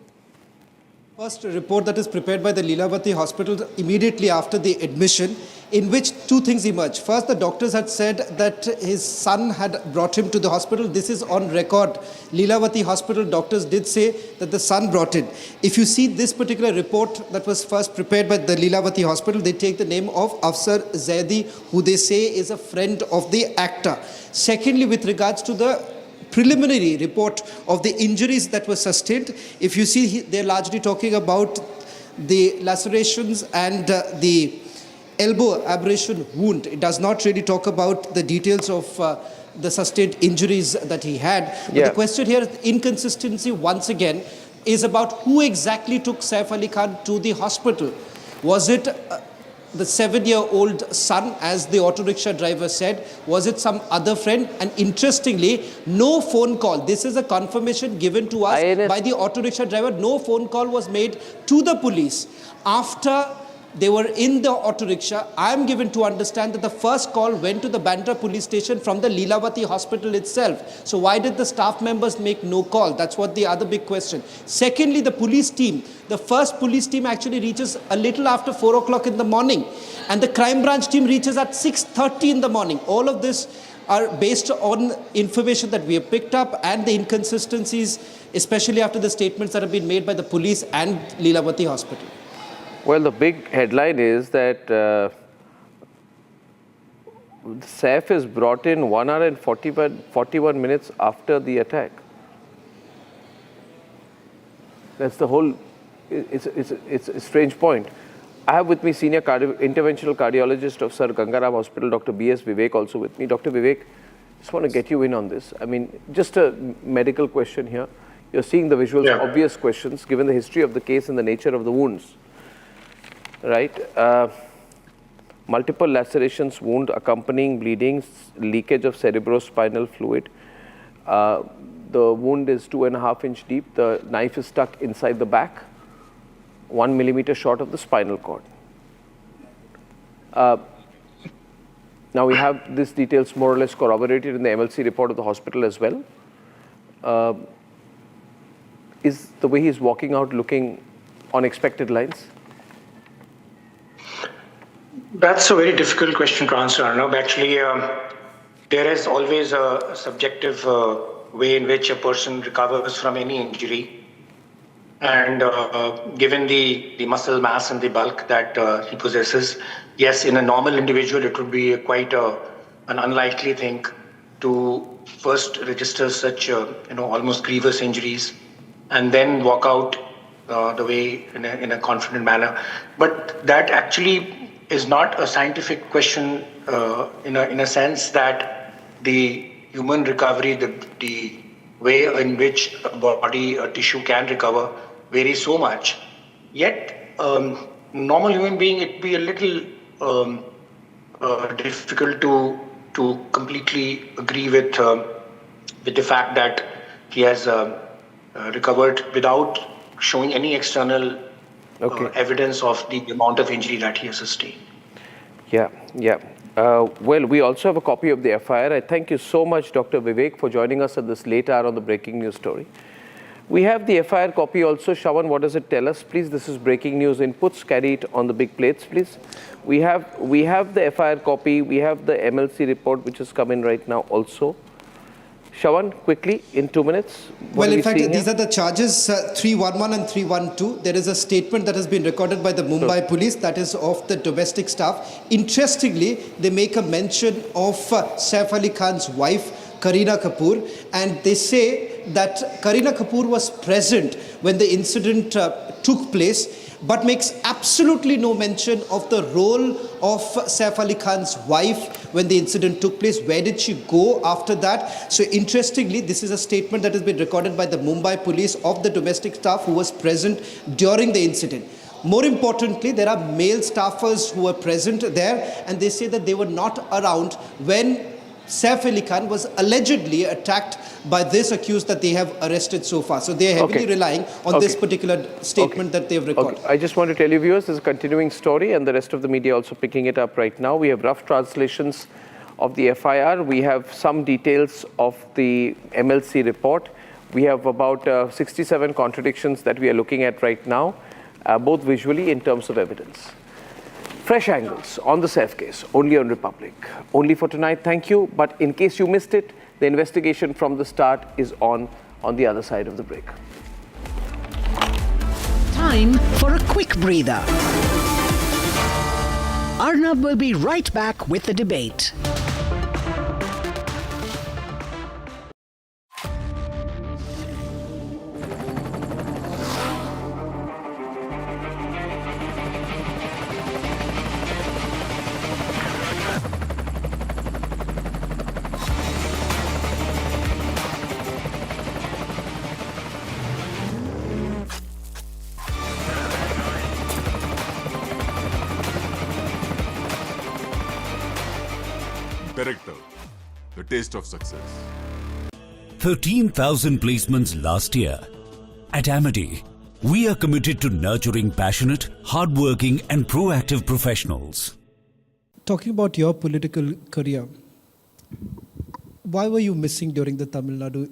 H: First report that is prepared by the Lilavati hospital immediately after the admission, in which two things emerged. First, the doctors had said that his son had brought him to the hospital. This is on record. Lilavati hospital doctors did say that the son brought it. If you see this particular report that was first prepared by the Lilavati hospital, they take the name of Afsar Zaidi, who they say is a friend of the actor. Secondly, with regards to the preliminary report of the injuries that were sustained, if you see, they're largely talking about the lacerations and the elbow abrasion wound. It does not really talk about the details of the sustained injuries that he had. But the question here, inconsistency once again, is about who exactly took Saif Ali Khan to the hospital. Was it the 7-year-old son, as the auto rickshaw driver said? Was it some other friend? And interestingly, no phone call. This is a confirmation given to us by the auto rickshaw driver. No phone call was made to the police after they were in the auto rickshaw. I am given to understand that the first call went to the Bandra police station from the Lilavati hospital itself. So why did the staff members make no call? That's what the other big question. Secondly, the police team. The first police team actually reaches a little after 4 o'clock in the morning. And the crime branch team reaches at 6:30 in the morning. All of this are based on information that we have picked up and the inconsistencies, especially after the statements that have been made by the police and Lilavati hospital.
E: Well, the big headline is that Saif is brought in 1 hour and 41 minutes after the attack. That's the whole, it's a strange point. I have with me senior interventional cardiologist of Sir Gangaram Hospital, Dr. B.S. Vivek, also with me. Dr. Vivek, just want to get you in on this. I mean, just a medical question here. You're seeing the visuals, obvious questions, given the history of the case and the nature of the wounds. Right, multiple lacerations, wound accompanying bleeding, leakage of cerebrospinal fluid. The wound is 2.5 inch deep. The knife is stuck inside the back, 1 millimeter short of the spinal cord. Now we have these details more or less corroborated in the MLC report of the hospital as well. Is the way he's walking out looking on expected lines?
R: That's a very difficult question to answer, Arnab. Actually, there is always a subjective way in which a person recovers from any injury. And given the muscle mass and the bulk that he possesses, yes, in a normal individual, it would be quite an unlikely thing to first register such, almost grievous injuries and then walk out the way in a confident manner. But that actually is not a scientific question in a sense that the human recovery, the way in which a body, a tissue can recover varies so much. Yet, normal human being, it'd be a little difficult to completely agree with the fact that he has recovered without showing any external evidence of the amount of injury that he has sustained.
E: Well, we also have a copy of the FIR. I thank you so much, Dr. Vivek, for joining us at this late hour on the breaking news story. We have the FIR copy also. Shawan, what does it tell us? Please, this is breaking news inputs. Carry it on the big plates, please. We have the FIR copy. We have the MLC report, which has come in right now also. Shawan, quickly, in 2 minutes.
H: Well, in fact, these are the charges 311 and 312. There is a statement that has been recorded by the Mumbai police, that is of the domestic staff. Interestingly, they make a mention of Saif Ali Khan's wife, Kareena Kapoor, and they say that Kareena Kapoor was present when the incident took place, but makes absolutely no mention of the role of Saif Ali Khan's wife when the incident took place. Where did she go after that? So interestingly, this is a statement that has been recorded by the Mumbai police of the domestic staff who was present during the incident. More importantly, there are male staffers who were present there, and they say that they were not around when Saif Ali Khan was allegedly attacked by this accused that they have arrested so far. So they are heavily relying on this particular statement that they have recorded.
E: I just want to tell you, viewers, there's a continuing story and the rest of the media also picking it up right now. We have rough translations of the FIR. We have some details of the MLC report. We have about 67 contradictions that we are looking at right now. both visually in terms of evidence. Fresh angles on the Saif case, only on Republic. Only for tonight, thank you. But in case you missed it, the investigation from the start is on the other side of the break.
D: Time for a quick breather. Arnab will be right back with the debate.
S: Director, the taste of success.
Y: 13,000 placements last year. At Aaadmi, we are committed to nurturing passionate, hardworking and proactive professionals.
H: Talking about your political career, why were you missing during the Tamil Nadu